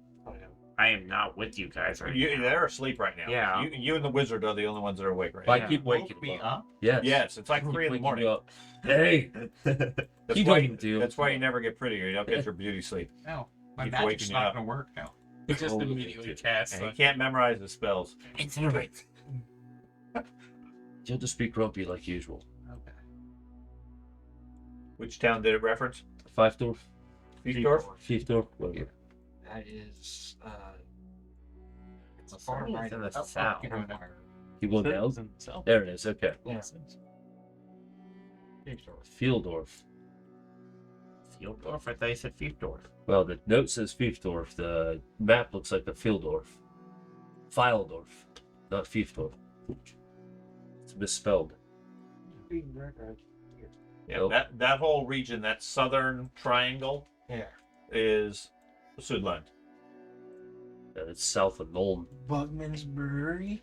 I am not with you guys right now. They're asleep right now. Yeah. You and the wizard are the only ones that are awake right I now. keep waking me them up. up. Yes. Yes, it's like 3 in the Waking morning. you up. Hey. That's You why don't do. That's why you never get prettier. You don't get your beauty sleep. No, my Keep magic's waking you not up. gonna work now. He just Oh, immediately casts. And he can't memorize the spells. Incinerate. You'll just be grumpy like usual. Okay. Which town did it reference? Five Dwarf. Fiefdorf? Fiefdorf. Okay. That is it's a It's far right in the up south. Empire. Keep going down. Citizens itself. There it is. Okay. Yeah. Fiefdorf. Fieldorf. Fieldorf? I thought you said Fiefdorf. Well, the note says Fiefdorf. The map looks like a Fieldorf. Filedorf, not Fiefdorf. It's misspelled. Yeah, Nope. that whole region, that southern triangle, Yeah. is Sudland. And it's south of Nuln. Bugman's Brewery.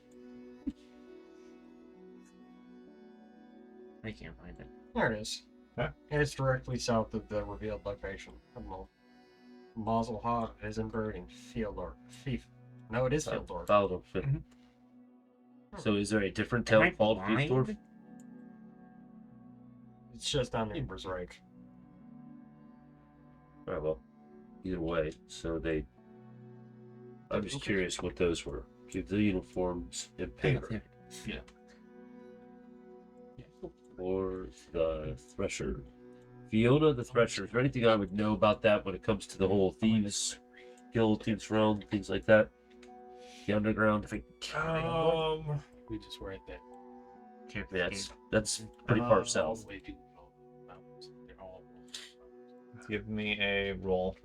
I can't find it. There it is. Yeah. And it's directly south of the revealed location. Mazelhof, Isenberg, and Fieldorf. No, it is Fieldorf. Filedorf. Mhm. So is there a different Am I town called blind? Fiefdorf? It's just on the Emperor's Reich. Alright, well, either way, so they. I'm just curious what those were. Give the uniforms and paper. Yeah. Or the Thresher. Fiona the Thresher. Is there anything I would know about that when it comes to the whole Thieves Guild, Thieves Realm, things like that? The Underground? We just were at that. That's pretty far Oh. south. Way people know mountains. They're all. Give me a roll.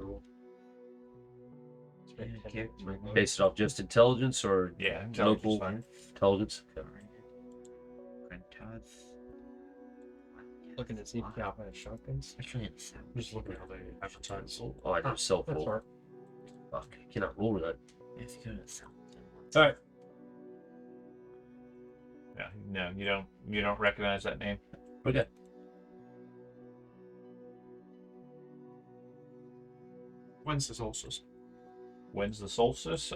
Based off just intelligence or Yeah, local intelligence fine. intelligence? Looking to see if you have shotguns. Actually, it's south. Just looking at how they advertise. Oh, I have cell That's phone. far. Fuck, I cannot roll with that. If you go to the south. Alright. Yeah, no, you don't recognize that name. Okay. When's the solstice? When's the solstice?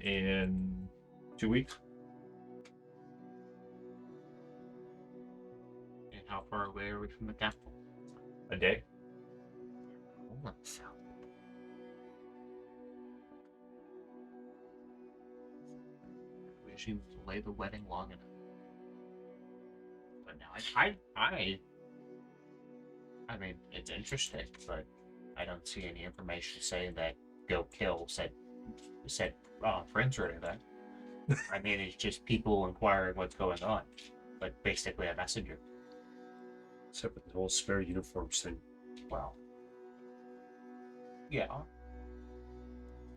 In 2 weeks. And how far away are we from the capital? A day. Oh, in the south. We should delay the wedding long enough. But now I mean, it's interesting, but I don't see any information saying that go kill said friends or anything. I mean, it's just people inquiring what's going on, like basically a messenger. Except for the whole spare uniforms thing. Well, yeah.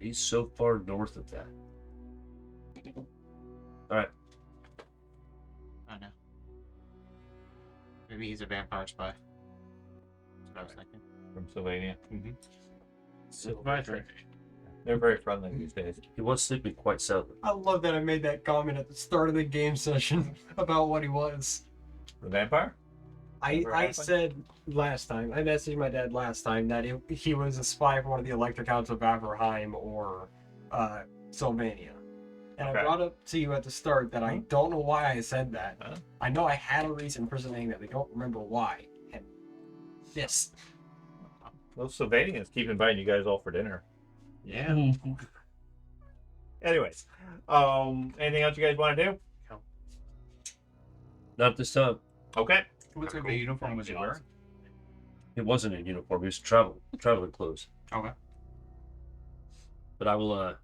He's so far north of that. Alright. I know. Maybe he's a vampire spy. That's what I was thinking. From Sylvania. Silver. They're very friendly these days. He was sleeping quite soundly. I love that I made that comment at the start of the game session about what he was. The vampire? I Remember said last time, I messaged my dad last time that he was a spy for one of the Elector Counts of Averheim or Sylvania. And Okay. I brought up to you at the start that I don't know why I said that. Huh? I know I had a reason for saying that, I don't remember why. And this. Those Sylvanians keep inviting you guys all for dinner. Yeah. Anyways, anything else you guys want to do? Not this time. Okay. What type of uniform was he wearing? It wasn't in uniform. He was traveling clothes. Okay. But I will.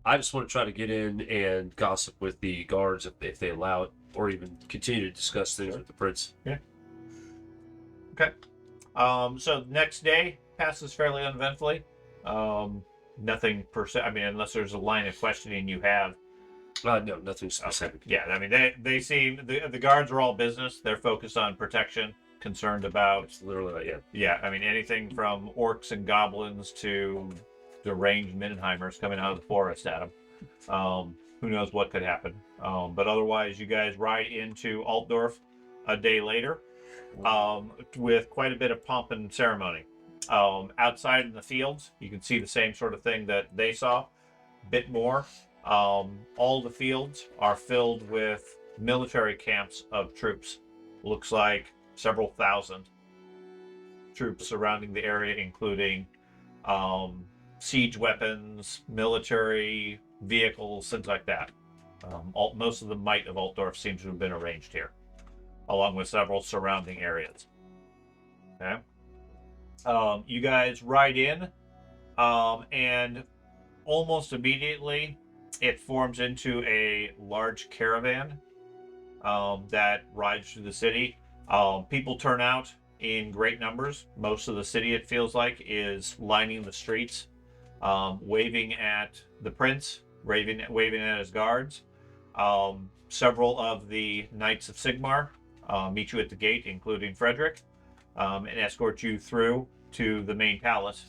I just want to try to get in and gossip with the guards if they allow it, or even continue to discuss things with the prince. Okay. So next day passes fairly uneventfully. Nothing per se. I mean, unless there's a line of questioning you have. No, nothing specific. Yeah, I mean, they seem the guards are all business. They're focused on protection, concerned about. It's literally like, yeah. Yeah, I mean, anything from orcs and goblins to deranged Mindenheimers coming out of the forest at them. Who knows what could happen? But otherwise, you guys ride into Altdorf a day later with quite a bit of pomp and ceremony. Outside in the fields, you can see the same sort of thing that they saw, bit more. All the fields are filled with military camps of troops. Looks like several thousand troops surrounding the area, including siege weapons, military vehicles, things like that. Most of the might of Altdorf seems to have been arranged here, along with several surrounding areas. Okay. You guys ride in, and almost immediately it forms into a large caravan that rides through the city. People turn out in great numbers. Most of the city, it feels like, is lining the streets, waving at the prince, waving at his guards. Several of the Knights of Sigmar meet you at the gate, including Frederick, and escort you through to the main palace,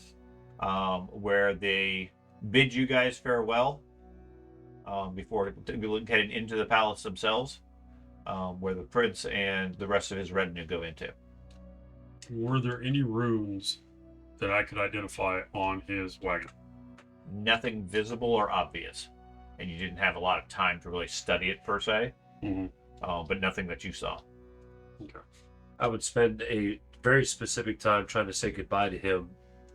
where they bid you guys farewell before heading into the palace themselves, where the prince and the rest of his retinue go into. Were there any runes that I could identify on his wagon? Nothing visible or obvious, and you didn't have a lot of time to really study it per se, but nothing that you saw. Okay. I would spend a very specific time trying to say goodbye to him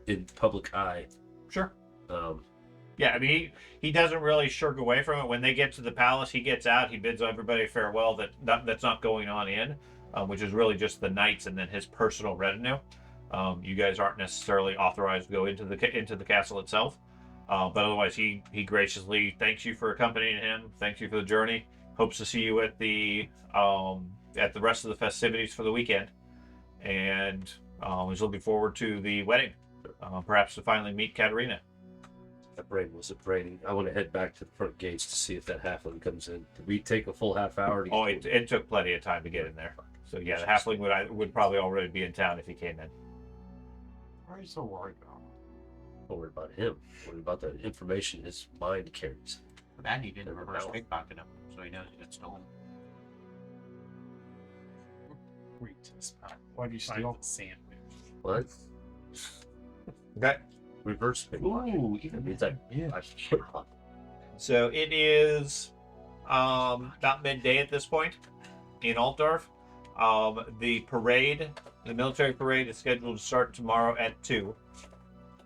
in public eye. Sure. Um, Yeah, I mean, he doesn't really shirk away from it. When they get to the palace, he gets out, he bids everybody farewell. That's not going on in, which is really just the knights and then his personal retinue. You guys aren't necessarily authorized to go into the castle itself, but otherwise, he graciously thanks you for accompanying him. Thanks you for the journey. Hopes to see you at the rest of the festivities for the weekend, and is looking forward to the wedding, perhaps to finally meet Katerina. That brain wasn't braining. I want to head back to the front gates to see if that halfling comes in. Did we take a full half hour to get It took plenty of time to get in there. So yeah, the halfling would probably already be in town if he came in. Why are you so worried about him? Don't worry about him. Worry about the information his mind carries. For that, he didn't reverse pickpocket him, so he knows he got stolen. Great to the spot. Why'd you Find steal? the sandwich. What? Okay. Reverse pickpocket. Ooh, That means I put it on. So it is about midday at this point in Altdorf. The military parade, is scheduled to start tomorrow at 2.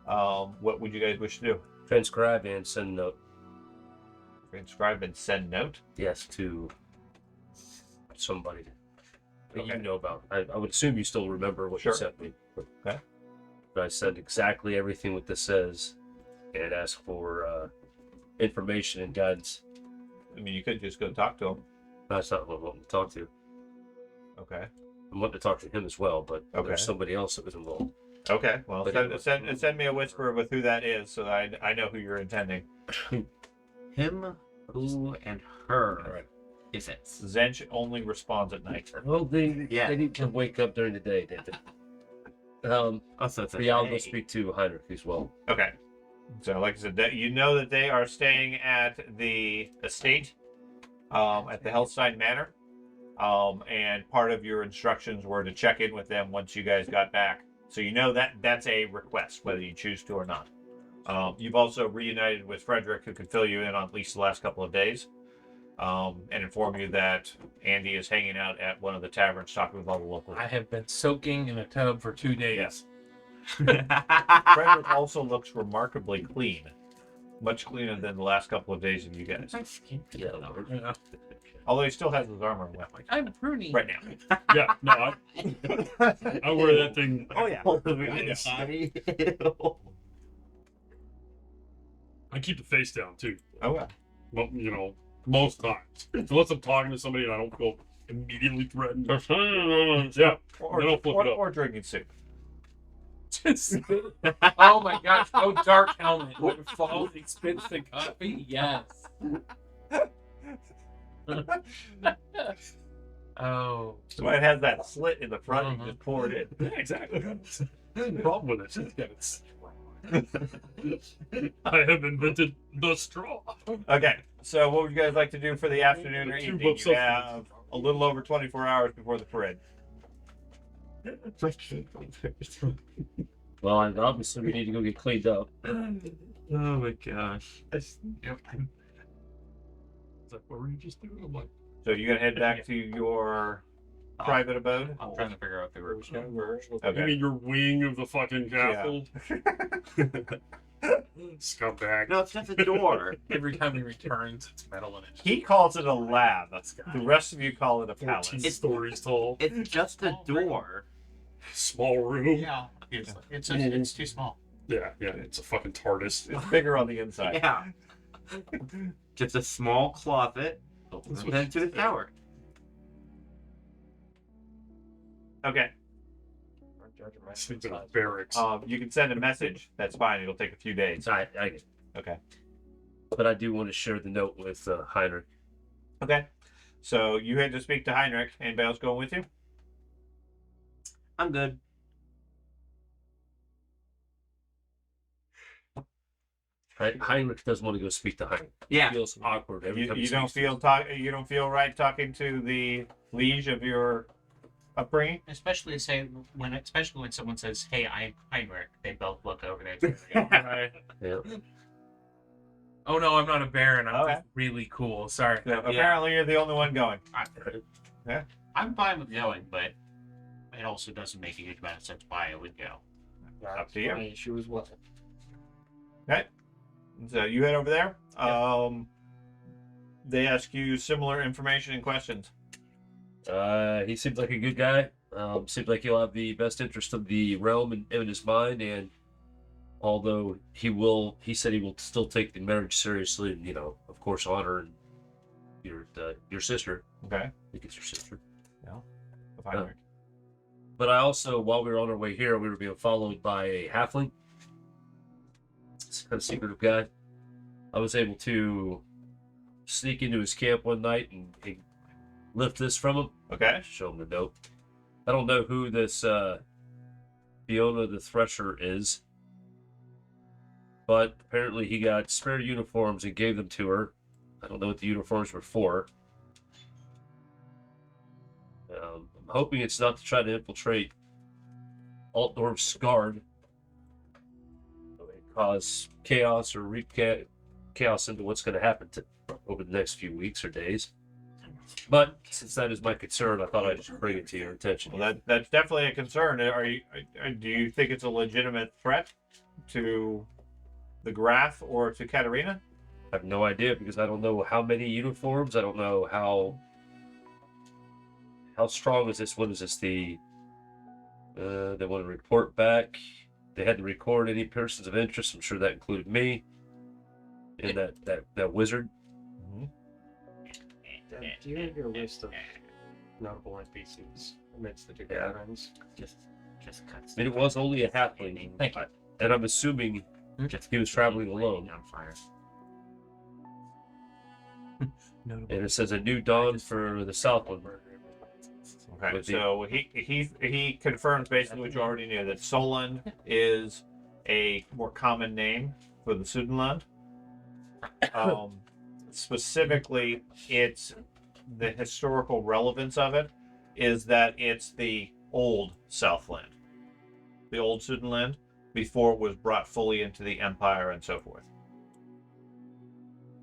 What would you guys wish to do? Transcribe and send a note. Transcribe and send note. Yes, to somebody that Okay. you know about. I would assume you still remember what Sure. you sent me. Okay. But I send exactly everything what this says and ask for information and guidance. I mean, you could just go talk to him. That's not what I want to talk to. Okay. I want to talk to him as well, but Okay. there's somebody else that was involved. Okay. Well, But send me a whisper with who that is, so that I know who you're intending. Him, who, and her. All right. Is it? Zench only responds at night. Well, they need to wake up during the day, David. Also, it's a Yeah, I'll go they. speak to Heinrich as well. Okay. So, like I said, you know that they are staying at the estate, at the Hellstein Manor, and part of your instructions were to check in with them once you guys got back. So you know that that's a request, whether you choose to or not. You've also reunited with Frederick, who can fill you in on at least the last couple of days, and inform you that Andy is hanging out at one of the taverns talking with all the locals. I have been soaking in a tub for 2 days. Yes. Frederick also looks remarkably clean. Much cleaner than the last couple of days of you guys. My skin Yeah, color. Lord. Yeah. Although he still has his armor on I'm pruny. right now. Yeah, no, I wear that thing. Oh yeah. I keep the face down too. Oh yeah. Well, most times. Unless I'm talking to somebody and I don't feel immediately threatened. Yeah. Or, Then I'll flip it up. or drinking soup. Just oh my gosh, no dark helmet. When it falls, he spits the coffee. Yes. Oh. So it has that slit in the front. You Uh-huh. just pour it in. Yeah, exactly. No problem with it. I have invented the straw. Okay. So what would you guys like to do for the afternoon or Two evening? books You of- have a little over 24 hours before the parade. Well, and obviously we need to go get cleaned up. Oh my gosh. Yep. It's like, what were you just doing? I'm like, So you're gonna head back to your private abode. I'm trying to figure out if they were. you Okay. mean your wing of the fucking castle? Scumbag. No, it's just a door. Every time he returns, it's metal in it. He calls it a lab. The rest of you call it a 14 palace. stories tall. It's just a door. Small room. Yeah. It's too small. Yeah, it's a fucking TARDIS. It's bigger on the inside. Yeah. Just a small closet opens what into the she said. tower. Okay. Sleep in a barracks. You can send a message. That's fine. It'll take a few days. I Okay. but I do want to share the note with Heinrich. Okay. So you had to speak to Heinrich, and Bale's going with you? I'm good. Heinrich doesn't want to go speak to Heinrich. Yeah. He feels awkward every time he You don't speaks. you don't feel right talking to the liege of your upbringing? Especially when someone says, "Hey, I'm Heinrich," they both look over there. Right. Yeah. Oh no, I'm not a baron. I'm Okay. just really cool. Sorry. So apparently you're the only one going. I'm fine with going, but it also doesn't make a huge amount of sense why I would go. Up to you. My issue as well. So you head over there. They ask you similar information and questions. He seems like a good guy. Seems like he'll have the best interest of the realm in his mind, and although he said he will still take the marriage seriously, and of course, honor your sister. Okay. I think it's your sister. With Heinrich. But I also, while we were on our way here, we were being followed by a halfling. It's kind of secretive guy. I was able to sneak into his camp one night and lift this from him. Okay. Show him the note. I don't know who this Fiona the Thresher is, but apparently he got spare uniforms and gave them to her. I don't know what the uniforms were for. I'm hoping it's not to try to infiltrate Altdorf's guard, cause chaos or reap chaos into what's going to happen over the next few weeks or days. But since that is my concern, I thought I'd just bring it to your attention. Well, that's definitely a concern. Do you think it's a legitimate threat to the Graph or to Katarina? I have no idea because I don't know how many uniforms. I don't know how strong is this. What is this? They want to report back. They had to record any persons of interest. I'm sure that included me and that wizard. Do you have your list of notable NPCs amidst the two Yeah. veterans? Just cut. I mean, it was only a halfling. Thank you. And I'm assuming Just he was traveling alone. On fire. And it says a new dawn for the Southland. Okay. With the- So he confirms basically what you already knew, that Solund is a more common name for the Sudenland. Specifically, it's the historical relevance of it is that it's the old Southland, the old Sudenland, before it was brought fully into the Empire and so forth.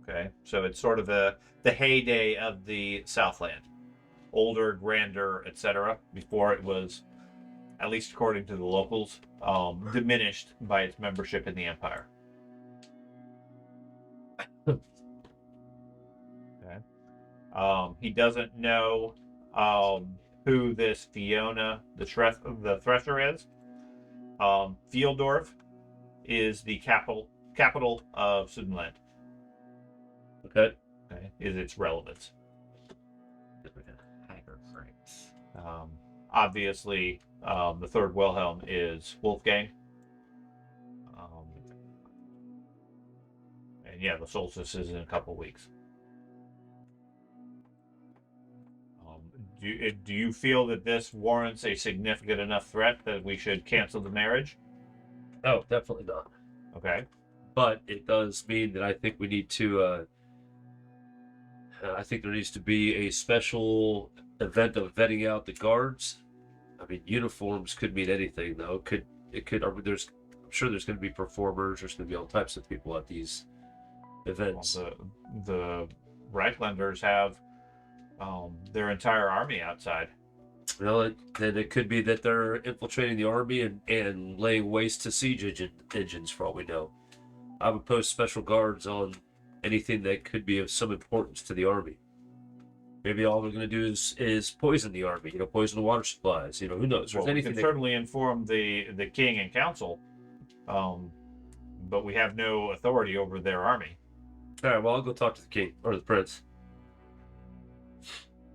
Okay, so it's sort of the heyday of the Southland, older, grander, etc. Before it was, at least according to the locals, diminished by its membership in the Empire. He doesn't know who this Fiona the Thresher is. Fieldorf is the capital of Sudenland. Okay. Okay, is its relevance. Obviously, the third Wilhelm is Wolfgang. And yeah, the solstice is in a couple weeks. Do you feel that this warrants a significant enough threat that we should cancel the marriage? Oh, definitely not. Okay. But it does mean that I think we need to. I think there needs to be a special event of vetting out the guards. I mean, uniforms could mean anything, though. I'm sure there's going to be performers. There's going to be all types of people at these events. Well, the Reichlanders have their entire army outside. Well, then it could be that they're infiltrating the army and laying waste to siege engines, for all we know. I would post special guards on anything that could be of some importance to the army. Maybe all they're going to do is poison the army, poison the water supplies. Who knows? Well, There's we can anything. certainly inform the king and council, but we have no authority over their army. All right, well, I'll go talk to the king or the prince.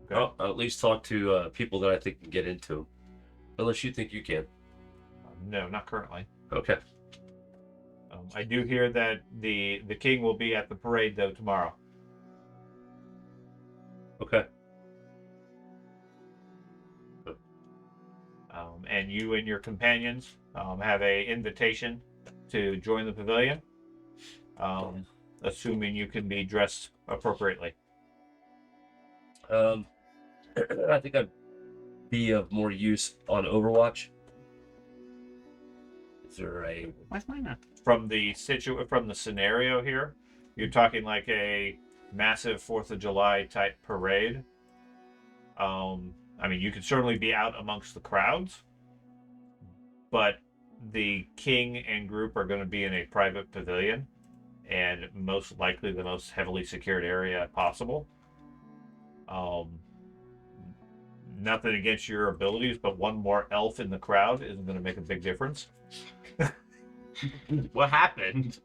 Okay. I'll at least talk to people that I think can get into 'em. Unless you think you can. No, not currently. Okay. I do hear that the king will be at the parade though tomorrow. Okay. And you and your companions have a invitation to join the pavilion, assuming you can be dressed appropriately. I think I'd be of more use on Overwatch. Is there a... Why's mine not? From the scenario here, you're talking like a massive 4th of July type parade. I mean, you could certainly be out amongst the crowds, but the king and group are going to be in a private pavilion, and most likely the most heavily secured area possible. Nothing against your abilities, but one more elf in the crowd isn't going to make a big difference. What happened?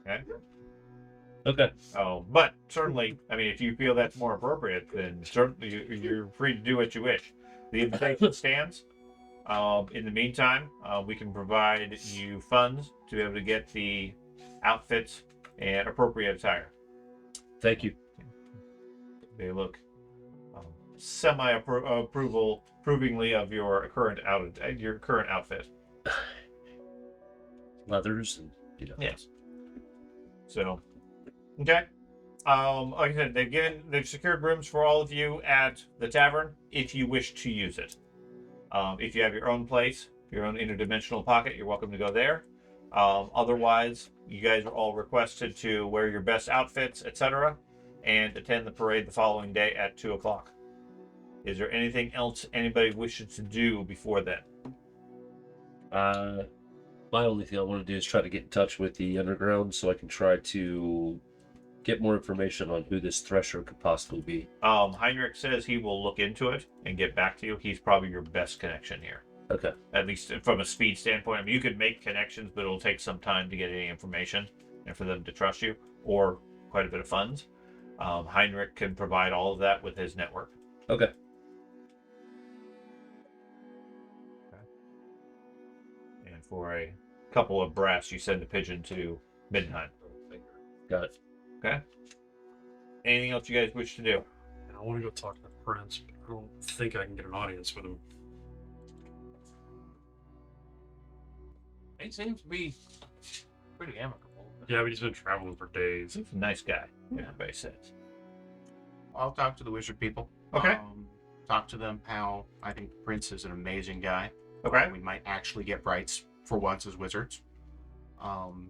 Okay. Okay. But certainly, I mean, if you feel that's more appropriate, then certainly you're free to do what you wish. The invitation stands. In the meantime, we can provide you funds to be able to get the outfits and appropriate attire. Thank you. They look approvingly of your current outfit. Leathers and Yes. So, okay. Like I said, they've secured rooms for all of you at the tavern if you wish to use it. If you have your own place, your own interdimensional pocket, you're welcome to go there. Otherwise, you guys are all requested to wear your best outfits, etc., and attend the parade the following day at 2 o'clock. Is there anything else anybody wishes to do before then? My only thing I want to do is try to get in touch with the underground so I can try to get more information on who this Thresher could possibly be. Heinrich says he will look into it and get back to you. He's probably your best connection here. Okay. At least from a speed standpoint. I mean, you could make connections, but it'll take some time to get any information and for them to trust you, or quite a bit of funds. Heinrich can provide all of that with his network. Okay. And for a couple of brass, you send a pigeon to Midnight. Got it. Okay. Anything else you guys wish to do? I want to go talk to the prince, but I don't think I can get an audience with him. He seems to be pretty amicable. Yeah, but he's been traveling for days. He's a nice guy, everybody says. I'll talk to the wizard people. Okay. Talk to them how I think the prince is an amazing guy. Okay. We might actually get rights for once as wizards,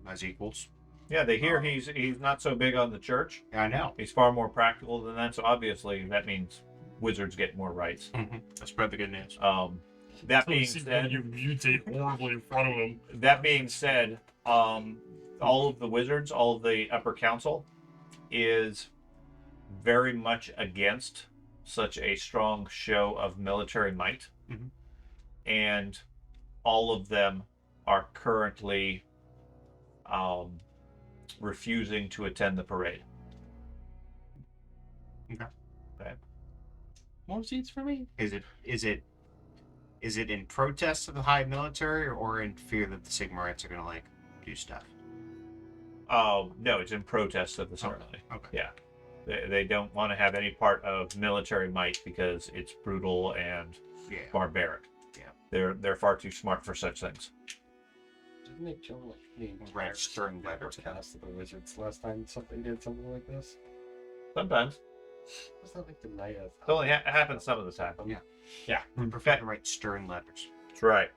as equals. Yeah, they hear he's not so big on the church. Yeah, I know. He's far more practical than that, so obviously that means wizards get more rights. Let's spread the good news. That So being see said, you mutate horribly in front of him. that being said, all of the wizards, all of the upper council, is very much against such a strong show of military might, and all of them are currently refusing to attend the parade. Okay. More seats for me? Is it in protest of the high military or in fear that the Sigmarites are gonna do stuff? No, it's in protest of the ceremony. Okay. Yeah. They don't want to have any part of military might because it's brutal and barbaric. Yeah. They're far too smart for such things. Didn't they kill the Write stern letters. cast of the wizards last time something did something like this? Sometimes. Was that like the night of? It only happens some of the time. Yeah. We prefer to write stern letters. That's right.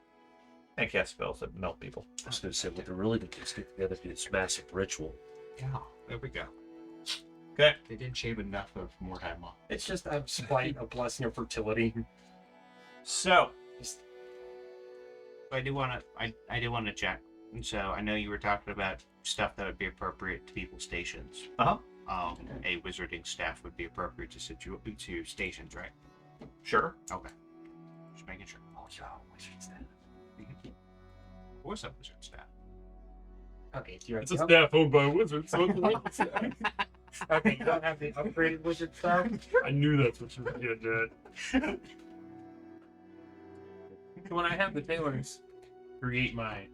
And cast spells that melt people. I was going to say, what they're really going to do is get together to do this massive ritual. Yeah. There we go. Okay. They didn't shave enough of Warhammer. It's just a spite, a blessing of fertility. So, I do want to check. And so I know you were talking about stuff that would be appropriate to people's stations. a wizarding staff would be appropriate to stations, right? Sure. Okay. Just making sure. Oh, yeah, wizard staff. What was that wizard staff? Okay, do you have It's a the staff owned by a wizard, so it's okay, you don't have the upgraded wizard staff? I knew that's what you were getting at. When I have the tailors create my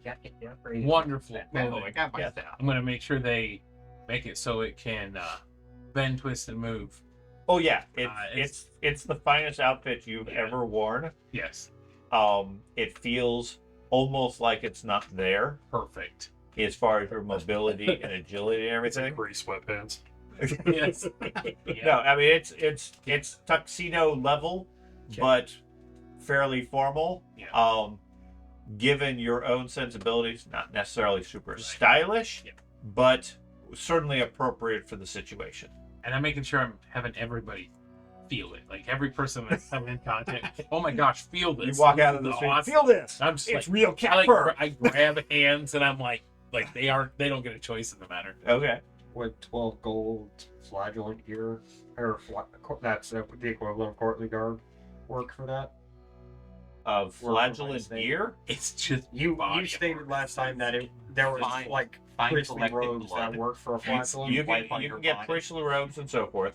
Yeah, the upgraded wonderful Oh, clothing, I got my Yeah. staff. I'm gonna make sure they make it so it can bend, twist, and move. Oh yeah, it's- it's the finest outfit you've Yeah. ever worn. Yes, It feels almost like it's not there perfect. as far as your mobility and agility and It's like everything. gray sweatpants. Yes. No, I mean it's tuxedo level, Okay. but fairly formal. Yeah. Given your own sensibilities, not necessarily super Right. stylish, Yeah. but certainly appropriate for the situation. And I'm making sure I'm having everybody feel it. Like every person that's coming in contact. Oh my gosh, feel this. You walk out of This the is street, awesome. feel this. I'm just It's like, real I, cat fur. I grab hands and I'm like they don't get a choice in the matter. Okay. With 12 gold flagellant gear, or that's the equivalent of courtly guard work for that. Of Work for flagellant my gear. It's just You body stated last time that there was Fine. like Fine priestly collected robes blood. that work for a flagellant. You wipe can on you your can get body. priestly robes and so forth.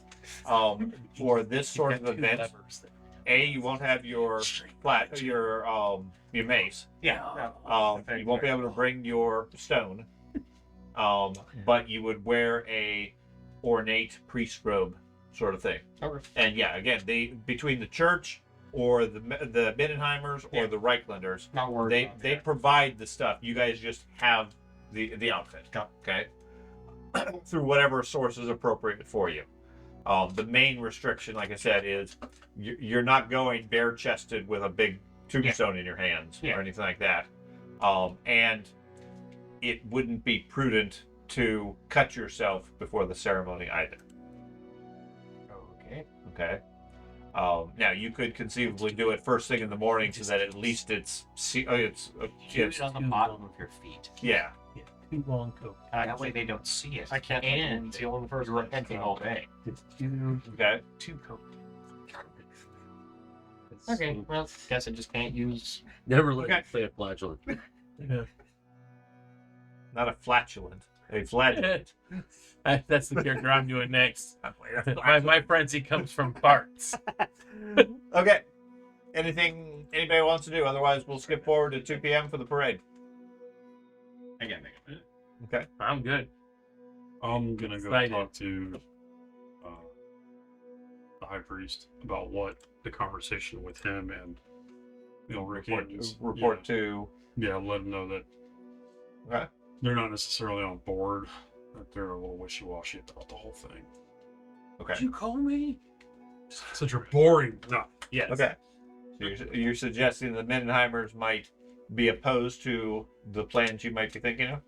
For this sort of event, you won't have your your mace. Yeah. You won't be able to bring your stone. But you would wear a ornate priest robe sort of thing. Okay. And yeah, again, between the church or the Mindenheimers or Yeah. the Reichlanders, Not worried. they about they that. provide the stuff. You guys just have the outfit. Got Okay. Through whatever source is appropriate for you. The main restriction, like I said, is you're not going bare chested with a big tombstone in your hands Yeah. or anything like that. And it wouldn't be prudent to cut yourself before the ceremony either. Okay. Okay. Now you could conceivably do it first thing in the morning so that at least it's Shoot it on the bottom of your feet. yeah. Too long coat. That way they don't see it. I can't And conceal in the first you're place, repenting so- all day. Okay. Two coat. Okay, well, guess I just can't use. Never let Okay. me play a flagellant. Not a flatulent. A flagellant. That's the character I'm doing next. my frenzy comes from farts. Okay. Anything anybody wants to do? Otherwise, we'll skip forward to 2 p.m. for the parade. I gotta make a minute. Okay. I'm good. I'm gonna go Excited. talk to the high priest about what the conversation with him and Rick Haynes. Report to. Yeah, let him know that Okay. they're not necessarily on board. That they're a little wishy-washy about the whole thing. Okay. Did you call me? Such a boring. No. Yes. Okay. So you're suggesting the Mindenheimers might be opposed to the plans you might be thinking of?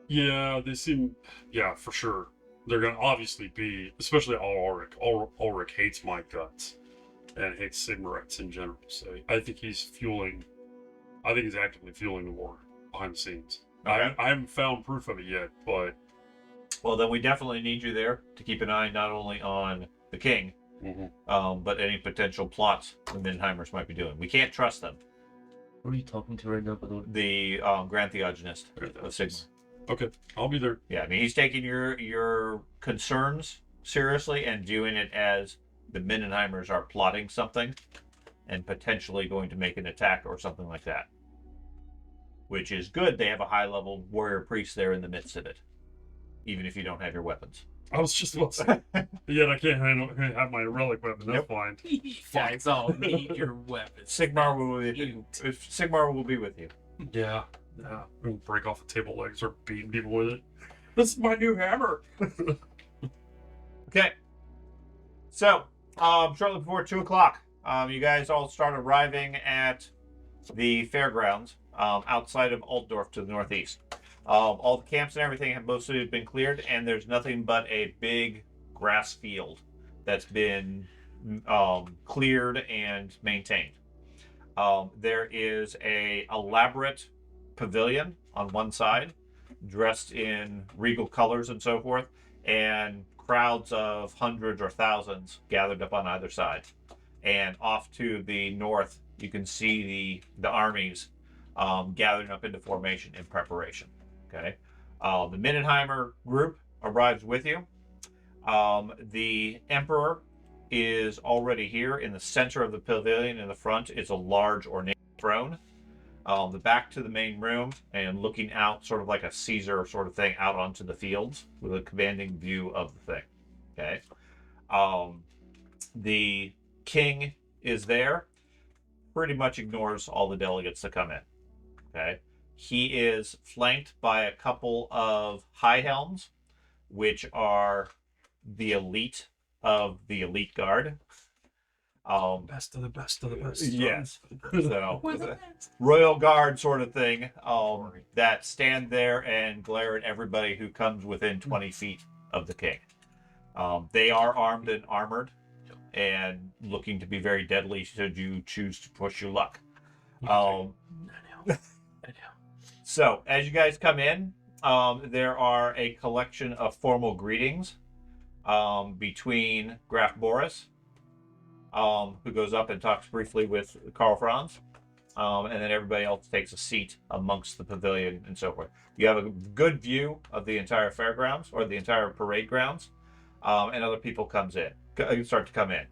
Yeah, they seem. Yeah, for sure. They're gonna obviously be, especially Ulrich. Ulrich hates my guts, and hates Sigmarits in general. So I think he's actively fueling the war behind the scenes. Okay. I haven't found proof of it yet, but Well, then we definitely need you there to keep an eye not only on the king, but any potential plots the Mindenheimers might be doing. We can't trust them. What are you talking to right now, by the way? The Grand Theogenist of Sigmar. okay, I'll be there. Yeah, I mean, he's taking your concerns seriously and viewing it as the Mindenheimers are plotting something and potentially going to make an attack or something like that. Which is good. They have a high-level warrior priest there in the midst of it, even if you don't have your weapons. I was just about to say, yet I can't have my relic weapon. That's Yep. fine. You guys all need your weapons. Sigmar will be Cute. Sigmar will be with you. Yeah. Yeah. We'll break off the table legs or beating people with it. This is my new hammer. Okay. So, shortly before 2 o'clock, you guys all start arriving at the fairgrounds outside of Altdorf to the northeast. All the camps and everything have mostly been cleared, and there's nothing but a big grass field that's been cleared and maintained. There is a elaborate pavilion on one side, dressed in regal colors and so forth, and crowds of hundreds or thousands gathered up on either side. And off to the north, you can see the armies gathering up into formation in preparation. Okay, the Mindenheimer group arrives with you. The Emperor is already here in the center of the pavilion. In the front is a large ornate throne. The back to the main room and looking out, sort of like a Caesar sort of thing, out onto the fields with a commanding view of the thing. Okay. The king is there, pretty much ignores all the delegates that come in. Okay. He is flanked by a couple of high helms, which are the elite of the elite guard. Best of the best of the best. Yes. So royal guard sort of thing, that stand there and glare at everybody who comes within 20 feet of the king. They are armed and armored and looking to be very deadly should you choose to push your luck. So as you guys come in, there are a collection of formal greetings between Graf Boris, who goes up and talks briefly with Karl Franz, and then everybody else takes a seat amongst the pavilion and so forth. You have a good view of the entire fairgrounds or the entire parade grounds, and other people start to come in.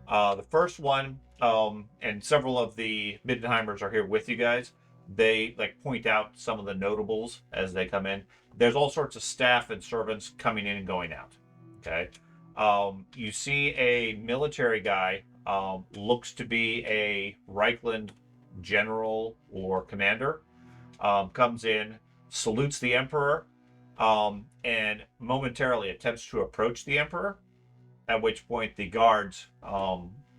The first one, and several of the Mindenheimers are here with you guys. They point out some of the notables as they come in. There's all sorts of staff and servants coming in and going out. Okay. You see a military guy, looks to be a Reichland general or commander, comes in, salutes the emperor, and momentarily attempts to approach the emperor, at which point the guards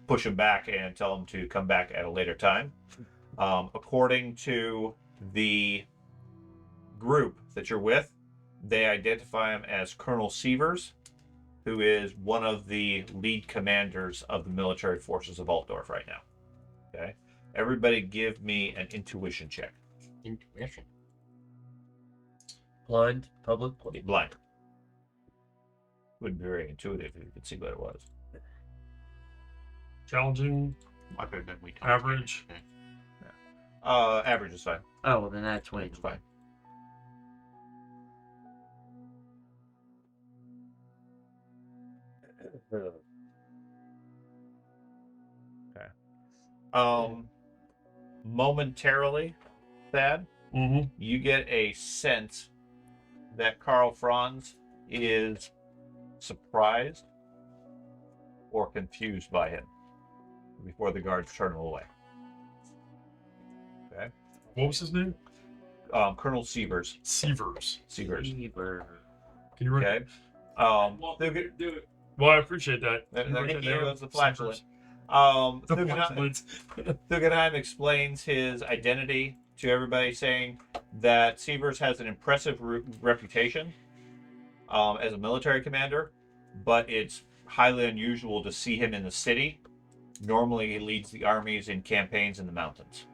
push him back and tell him to come back at a later time. According to the group that you're with, they identify him as Colonel Sievers, who is one of the lead commanders of the military forces of Altdorf right now. Okay. Everybody give me an intuition check. Intuition. Blind, public, Blind. Wouldn't be very intuitive if you could see what it was. Challenging, Other than we talked average. Average is fine. Oh, well, then that's 20. It's fine. Momentarily, Thad, Mm-hmm. you get a sense that Karl Franz is surprised or confused by him before the guards turn him away. Okay. What was his name? Colonel Sievers. Sievers. Sievers. Can you write? Okay. Do it. Well, I appreciate that. The Can you write that nickname down? was the flatulent. The Thuggenheim flatulence. Thuggenheim explains his identity to everybody, saying that Sievers has an impressive reputation as a military commander, but it's highly unusual to see him in the city. Normally, he leads the armies in campaigns in the mountains,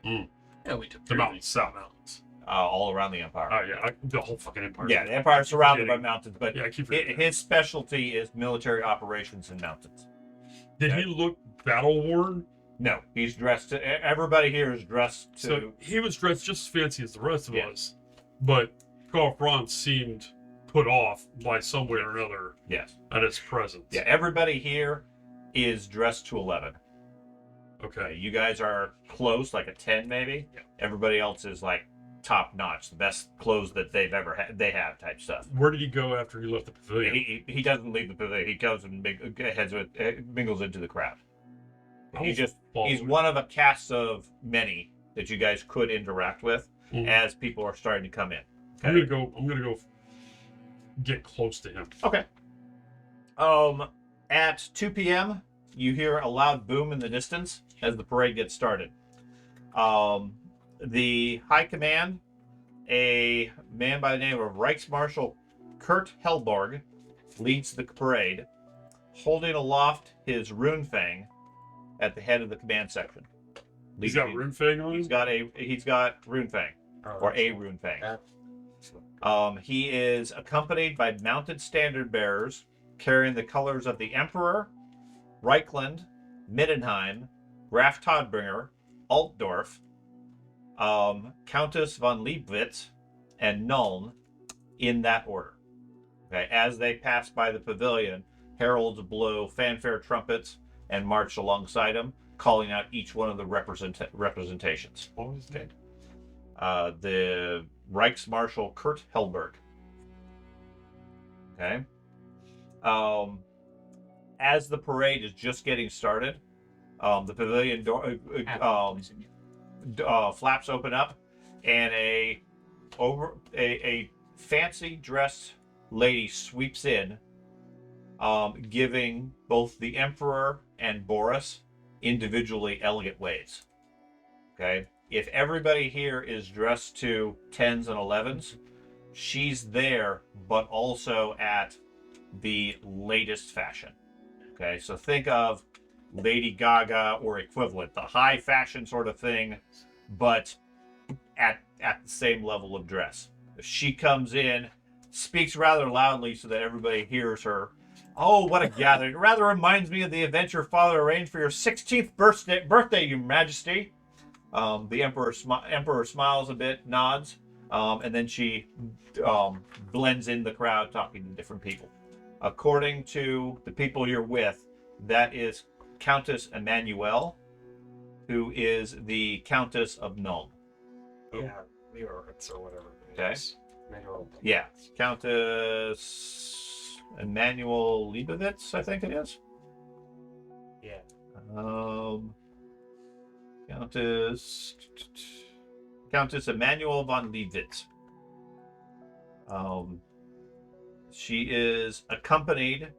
Yeah, we took The mountains, South Mountains. all around the empire. Oh yeah, the whole fucking empire. Yeah, the empire is surrounded by forgetting. mountains, but Yeah, I keep forgetting that. his specialty is military operations in mountains. Did he look battle worn? No, he's dressed. Everybody here is dressed to. So he was dressed just as fancy as the rest of Yeah. us, but Karl Franz seemed put off by some way or another Yes. at his presence. Yeah, everybody here is dressed to 11. Okay. You guys are close, like a 10 maybe. Yeah. Everybody else is like top notch, the best clothes that they've ever had. They have type stuff. Where did he go after he left the pavilion? He doesn't leave the pavilion. He goes and mingles into the crowd. He's one of a cast of many that you guys could interact with Mhm. as people are starting to come in. I'm gonna go get close to him. Okay. At 2 p.m., you hear a loud boom in the distance as the parade gets started. The High Command, a man by the name of Reichsmarschall Kurt Hellborg, leads the parade, holding aloft his rune fang at the head of the command section. He's got rune fang on him. He's got rune fang, or a rune fang. He is accompanied by mounted standard bearers carrying the colors of the Emperor, Reichland, Middenheim, Graf Todbringer, Altdorf, Countess von Liebwitz, and Nuln, in that order. Okay, as they pass by the pavilion, heralds blow fanfare trumpets and march alongside him, calling out each one of the representations. What was that? The Reichsmarshal Kurt Helberg. Okay. As the parade is just getting started, the pavilion door flaps open up, and a fancy dressed lady sweeps in, giving both the Emperor and Boris individually elegant ways. Okay, if everybody here is dressed to 10s and 11s, she's there, but also at the latest fashion. Okay, so think of Lady Gaga or equivalent, the high fashion sort of thing, but at the same level of dress. She comes in, speaks rather loudly so that everybody hears her. Oh, what a gathering. It rather reminds me of the event your father arranged for your 16th birthday, Your Majesty. The Emperor smiles a bit, nods, and then she blends in the crowd talking to different people. According to the people you're with, that is Countess Emmanuel, who is the Countess of Nuln. Yeah, Leoritz or whatever. Okay. Manuel. Yeah, Countess Emmanuel Leibovitz, I think it is. Yeah. Countess Emmanuel von Leibovitz. She is accompanied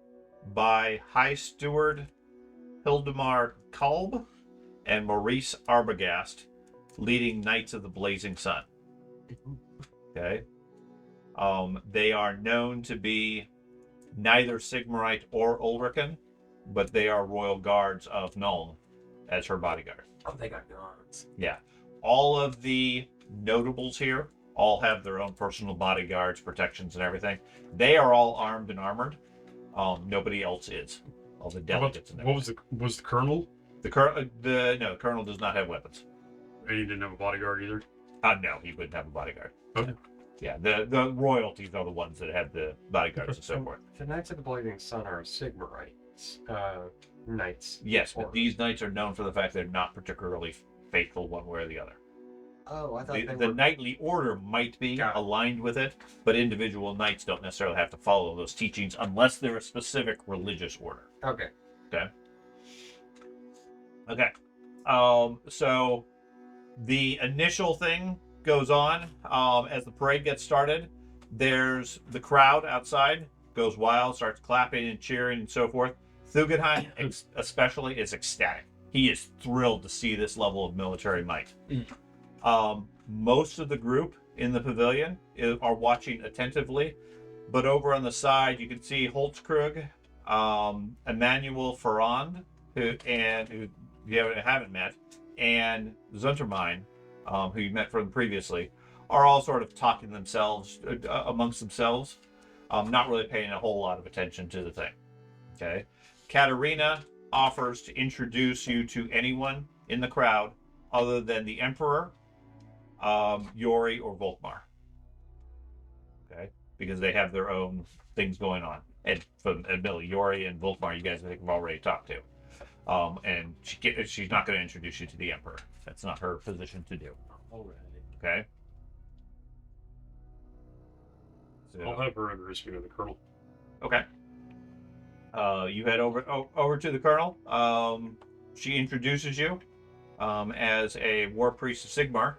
by High Steward Hildemar Kalb and Maurice Arbogast, leading Knights of the Blazing Sun. Okay. They are known to be neither Sigmarite or Ulrican, but they are royal guards of Nuln as her bodyguard. Oh, they got guns. Yeah. All of the notables here all have their own personal bodyguards, protections, and everything. They are all armed and armored. Nobody else is. All the delegates. And What was the colonel? the colonel does not have weapons. And he didn't have a bodyguard either. No, he wouldn't have a bodyguard. Okay. Yeah, the royalties are the ones that have the bodyguards and so forth. The Knights of the Blazing Sun are Sigmarites. Knights. Yes, but Or- these knights are known for the fact they're not particularly faithful one way or the other. Oh, I thought The, they the were. knightly order might be Got it. aligned with it, but individual knights don't necessarily have to follow those teachings unless they're a specific religious order. Okay. Okay. So the initial thing goes on as the parade gets started. There's the crowd outside goes wild, starts clapping and cheering and so forth. Thugenheim especially is ecstatic. He is thrilled to see this level of military might. Most of the group in the pavilion are watching attentively, but over on the side you can see Holtzkrug, Emmanuel Ferrand, who you haven't met, and Zuntermine, who you met from previously, are all sort of talking amongst themselves, not really paying a whole lot of attention to the thing. Okay, Katerina offers to introduce you to anyone in the crowd other than the Emperor, Yori, or Volkmar. Okay, because they have their own things going on. And from Billy, Yori and Volkmar, you guys I think have already talked to. And she's not going to introduce you to the Emperor. That's not her position to do. Already. Okay. I'll have her introduce me to the colonel. Okay. You head over to the colonel. She introduces you as a war priest of Sigmar.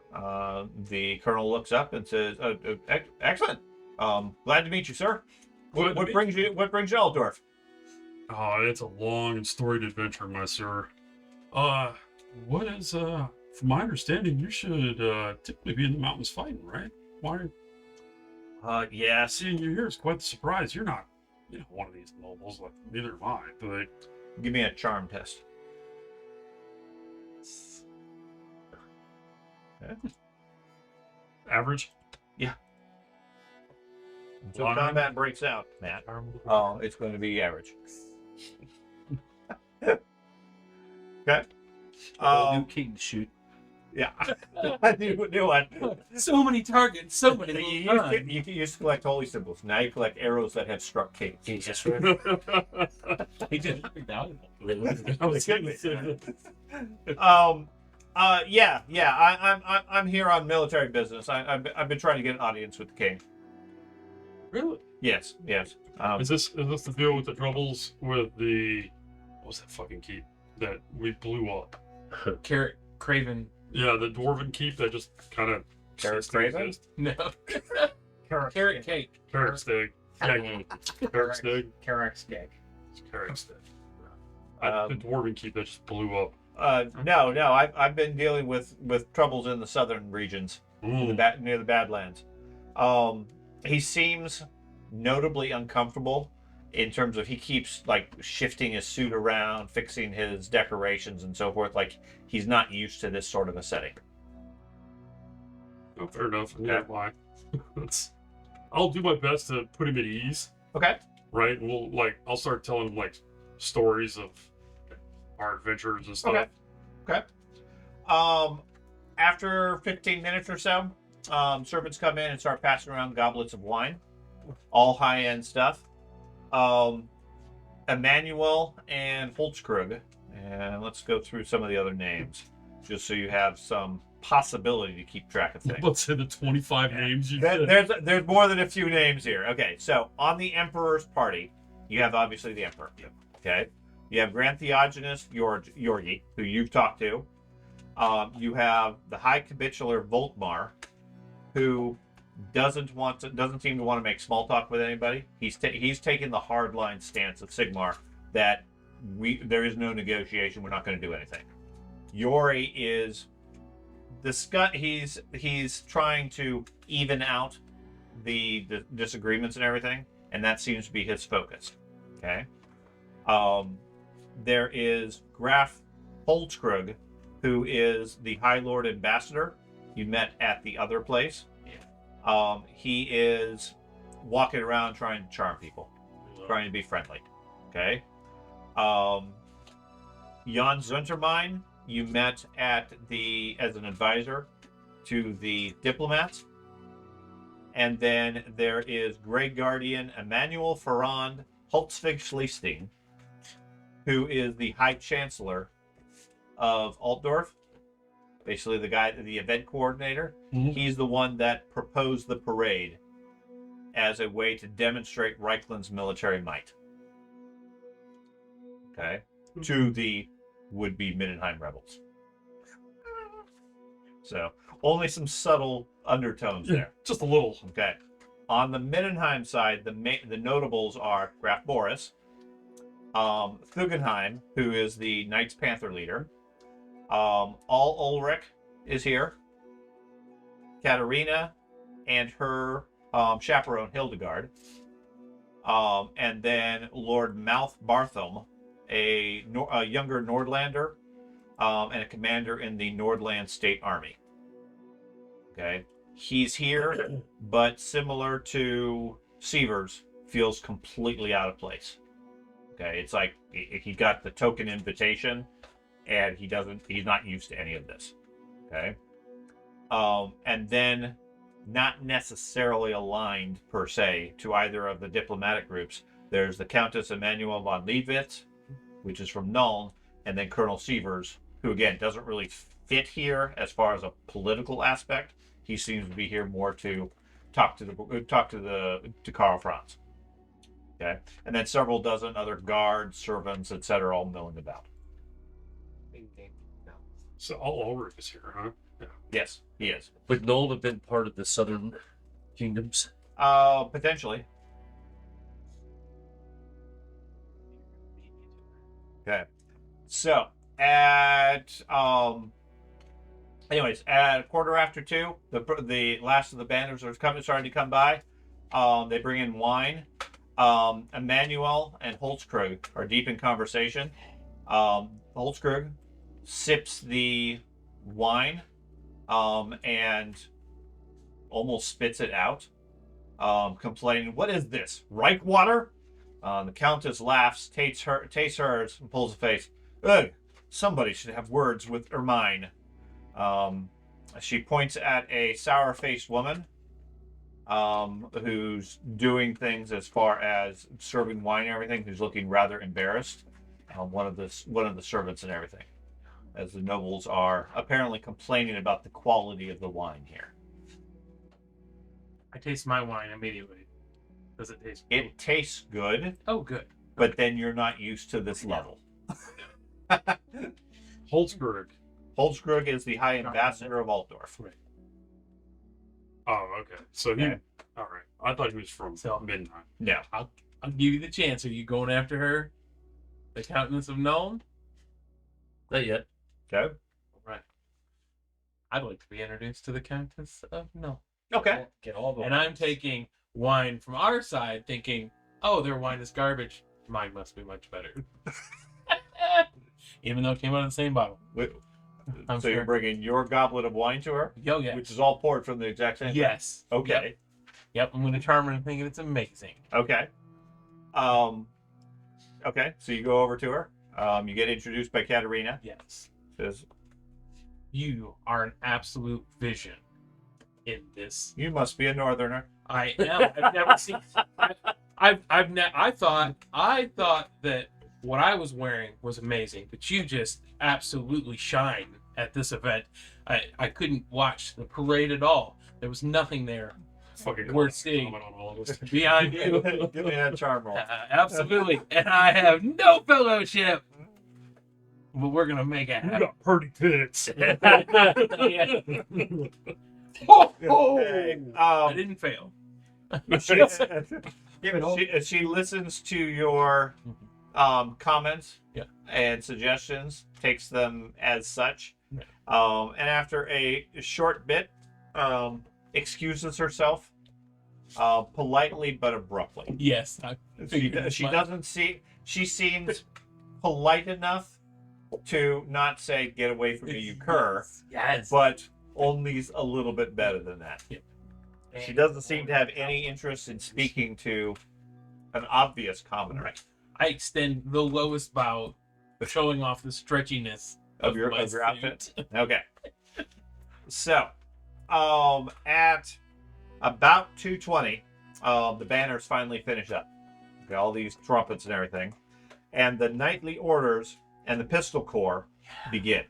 The colonel looks up and says, "Excellent. Glad to meet you, sir. What brings you to Altdorf?" Oh, it's a long and storied adventure, my sir. What is, from my understanding, you should typically be in the mountains fighting, right? Why? Yeah. Seeing you here is quite the surprise. You're not, one of these nobles. Like, neither am I. But Give me a charm test. average. Yeah. So Fine. combat breaks out, Matt. It's going to be average. Okay. New king to shoot. Yeah. I knew one. So many targets, so many. You used to collect holy symbols. Now you collect arrows that have struck kings. Jesus. He did valuable. I'm here on military business. I've been trying to get an audience with the king. Really? Yes. Is this the deal with the troubles with the what was that fucking keep that we blew up? Carrot Craven. Yeah, the dwarven keep that just kind of Carrot Craven? No. Carrot cake. Carrot stick. Yeah, carrot stick. Carrot stick. Carrot stick. The dwarven keep that just blew up. No. I've been dealing with troubles in the southern regions, in the near the Badlands. He seems notably uncomfortable in terms of he keeps like shifting his suit around, fixing his decorations and so forth. Like he's not used to this sort of a setting. Oh, fair enough. Yeah, why? I'll do my best to put him at ease. Okay. Right, and I'll start telling him like stories of our adventures and stuff. Okay. After 15 minutes or so, servants come in and start passing around goblets of wine, all high-end stuff. Emmanuel and Holtzkrug, and let's go through some of the other names, just so you have some possibility to keep track of things. Let's say the 25 names you said. There's more than a few names here. Okay, so on the Emperor's party, you have obviously the Emperor. Yep. Okay, you have Grand Theogenes Yorgi, who you've talked to. You have the High Capitular Voltmar, who doesn't seem to want to make small talk with anybody. He's taken the hardline stance of Sigmar that there is no negotiation. We're not going to do anything. Yori is he's trying to even out the disagreements and everything, and that seems to be his focus. Okay. There is Graf Holtzkrug, who is the High Lord Ambassador you met at the other place. He is walking around trying to charm people, trying to be friendly. Okay. Jan Zuntermine, you met as an advisor to the diplomats. And then there is Grey Guardian Emmanuel Ferrand Holtzvig Schlesting, who is the High Chancellor of Altdorf. Basically the event coordinator. Mhm. He's the one that proposed the parade as a way to demonstrate Reichland's military might. Okay. To the would-be Mindenheim rebels. So, only some subtle undertones there. Just a little. Okay. On the Mindenheim side, the notables are Graf Boris, Thugenheim, who is the Knights Panther leader, All Ulrich is here, Katarina and her chaperone Hildegard, and then Lord Mouth Bartham, a younger Nordlander, and a commander in the Nordland State Army. Okay, he's here, but similar to Sievers, feels completely out of place. Okay, it's like he got the token invitation, and he's not used to any of this. Okay, and then not necessarily aligned per se to either of the diplomatic groups. There's the Countess Emanuel von Leibwitz, which is from Nuln, and then Colonel Sievers, who again doesn't really fit here as far as a political aspect. He seems to be here more to talk to Karl Franz. Okay, and then several dozen other guards, servants, etc., all milling about. So all Ulrich is here, huh? Yeah. Yes, he is. Would Nolan have been part of the southern kingdoms? Potentially. Okay. So at anyways, at 2:15, the last of the banners are starting to come by. They bring in wine. Emmanuel and Holtzkrug are deep in conversation. Holtzkrug sips the wine and almost spits it out. complaining, "What is this? Reich water?" The Countess laughs, tastes hers, and pulls a face. "Ugh, somebody should have words with Ermine." She points at a sour-faced woman who's doing things as far as serving wine and everything, who's looking rather embarrassed. One of the servants and everything, as the nobles are apparently complaining about the quality of the wine here. I taste my wine immediately. Does it taste good? It tastes good, Oh, good. but then you're not used to this level. Holzberg. Holzkrug is the High Ambassador of Altdorf. Right. Oh, okay. So he. Okay. All right. I thought he was from So- Midnight. No. I'll give you the chance. Are you going after her? The Countess of Nuln? Not yet. Okay. Right. I'd like to be introduced to the Countess of Nuln. Okay. Get all the And I'm taking wine from our side, thinking, oh, their wine is garbage. Mine must be much better. Even though it came out of the same bottle. I'm So you're sure. bringing your goblet of wine to her, Yo, yeah. which is all poured from the exact same thing? Yes. Okay. Yep. I'm going to charm her and think it's amazing. Okay. Okay. So you go over to her. You get introduced by Katerina. Yes. Says, You are an absolute vision in this. "You must be a northerner." I am. I've never seen. I thought that what I was wearing was amazing, but you just absolutely shine at this event. I couldn't watch the parade at all. There was nothing there Fucking worth seeing comment on all of this. beyond you. Give me that charm roll. Absolutely, and I have no fellowship. But we're gonna make it You happen. got pretty tits. Yeah. Ho, ho! Okay. I didn't fail. Give it all. She listens to your comments Yeah. and suggestions, takes them as such, Yeah. and after a short bit, excuses herself politely but abruptly. Yes. She doesn't see. She seems polite enough to not say "get away from me, you cur," Yes. but only a little bit better than that. Yeah. She doesn't seem to have any interest in speaking to an obvious commoner. Right. I extend the lowest bow, showing off the stretchiness Of your my outfit? suit. Okay. So, at about 2:20, the banners finally finish up. Okay, all these trumpets and everything, and the knightly orders and the pistol corps begin.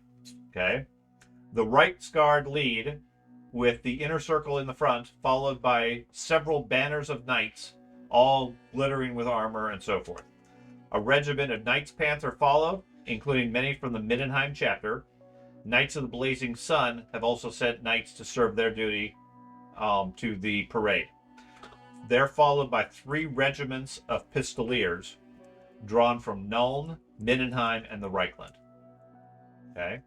Okay, the Right Guard lead with the inner circle in the front, followed by several banners of knights, all glittering with armor and so forth. A regiment of Knights Panther follow, including many from the Middenheim chapter. Knights of the Blazing Sun have also sent knights to serve their duty to the parade. They're followed by 3 regiments of Pistoliers drawn from Nuln, Middenheim, and the Reichland. Okay.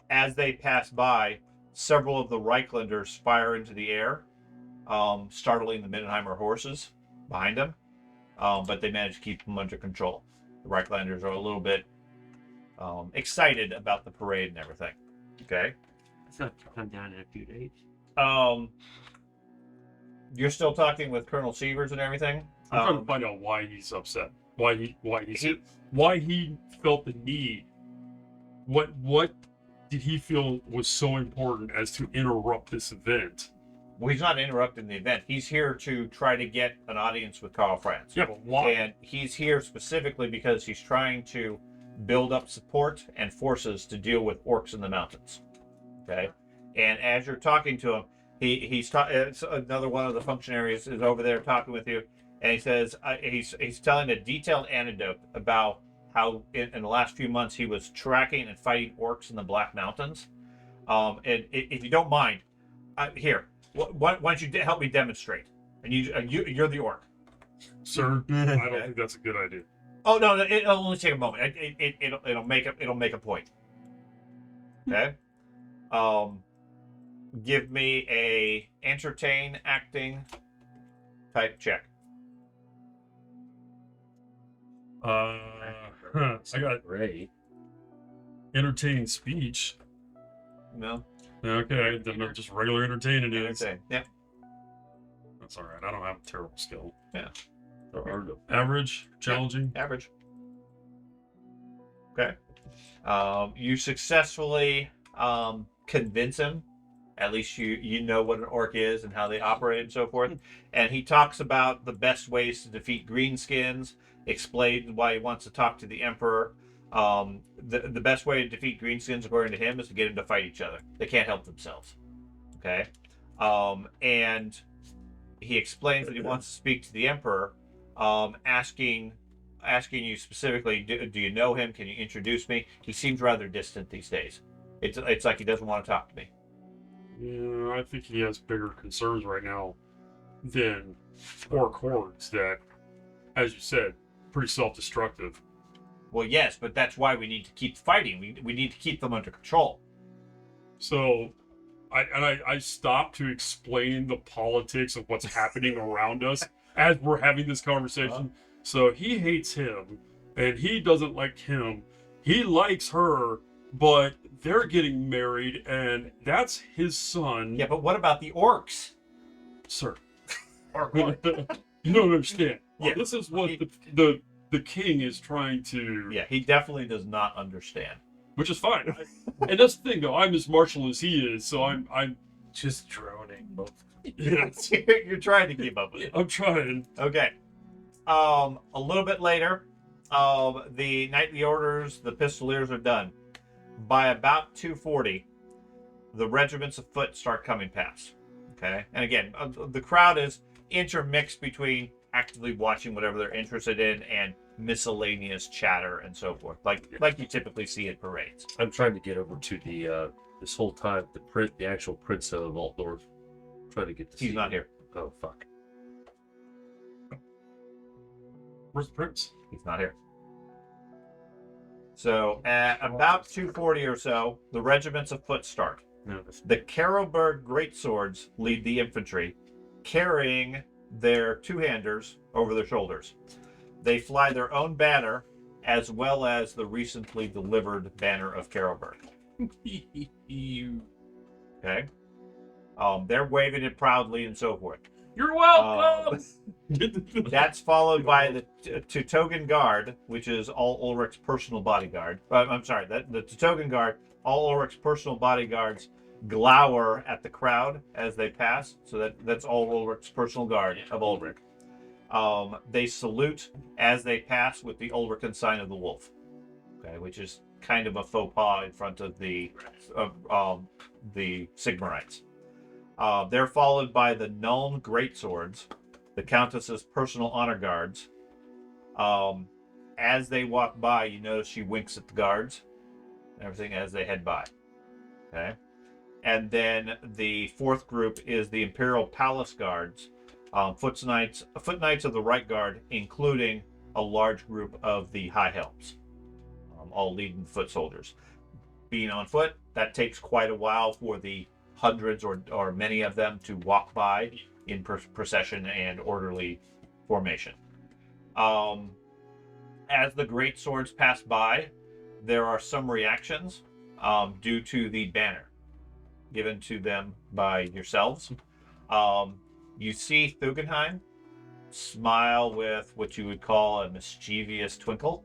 As they pass by, several of the Reichlanders fire into the air, startling the Middenheimer horses behind them, but they manage to keep them under control. The Reichlanders are a little bit excited about the parade and everything. Okay. It's not to come down in a few days. You're still talking with Colonel Sievers and everything. I'm trying to find out why he's upset. Why he felt the need. What did he feel was so important as to interrupt this event? Well, he's not interrupting the event. He's here to try to get an audience with Karl Franz. Yeah, but why? And he's here specifically because he's trying to build up support and forces to deal with orcs in the mountains. Okay? And as you're talking to him, he's another one of the functionaries is over there talking with you, and he says he's telling a detailed anecdote about how in the last few months he was tracking and fighting orcs in the Black Mountains. And if you don't mind, here, why don't you help me demonstrate? And you're the orc. Sir, I don't think that's a good idea. Oh no, it'll only take a moment. It'll make a point. Okay. Give me a entertain acting type check. I got Great. entertaining speech. No. Okay, then just regular entertaining is. Entertain. Yeah. That's all right. I don't have a terrible skill. There are no- Average, challenging. Average. Okay. You successfully convince him. At least you know what an orc is and how they operate and so forth. And he talks about the best ways to defeat greenskins. Explains why he wants to talk to the emperor. The best way to defeat greenskins, according to him, is to get them to fight each other. They can't help themselves. Okay. And he explains that he wants to speak to the emperor, asking you specifically, do you know him? Can you introduce me? He seems rather distant these days. It's like he doesn't want to talk to me. Yeah, I think he has bigger concerns right now than orc hordes that, as you said, pretty self-destructive. Well, yes, but that's why we need to keep fighting. We need to keep them under control. So, I stopped to explain the politics of what's happening around us as we're having this conversation. So he hates him, and he doesn't like him. He likes her, but they're getting married, and that's his son. Yeah, but what about the orcs? Sir. You don't understand. Yeah. This is what the king is trying to... Yeah, he definitely does not understand. Which is fine. And that's the thing, though. I'm as martial as he is, so I'm Just droning both. yeah, You're trying to keep up with it. I'm trying. Okay. A little bit later, the knightly orders, the pistoliers are done. By about 2:40, the regiments of foot start coming past. Okay, and again, the crowd is intermixed between actively watching whatever they're interested in and miscellaneous chatter and so forth, like you typically see at parades. I'm trying to get over to the this whole time the actual Prince of Altdorf. Trying to get to He's see not him. here. Oh fuck. Where's the prince? He's not here. So at about 2:40 or so, the regiments of foot start. No. The Carroburg greatswords lead the infantry, carrying their two-handers over their shoulders. They fly their own banner, as well as the recently delivered banner of Carroburg. Okay? They're waving it proudly and so forth. You're welcome. That's followed by the Teutogen Guard, which is all Ulrich's personal bodyguard. I'm sorry, the Teutogen Guard, all Ulrich's personal bodyguards, glower at the crowd as they pass. So that's all Ulrich's personal guard of Ulrich. They salute as they pass with the Ulrican sign of the wolf, okay, which is kind of a faux pas in front of the Sigmarites. They're followed by the Nuln greatswords, the Countess's personal honor guards. As they walk by, you notice she winks at the guards and everything as they head by. Okay. And then the fourth group is the Imperial Palace Guards, foot knights of the Right Guard, including a large group of the High Helms, all leading foot soldiers. Being on foot, that takes quite a while for the hundreds or many of them to walk by in procession and orderly formation. As the great swords pass by, there are some reactions due to the banner given to them by yourselves. You see Thugenheim smile with what you would call a mischievous twinkle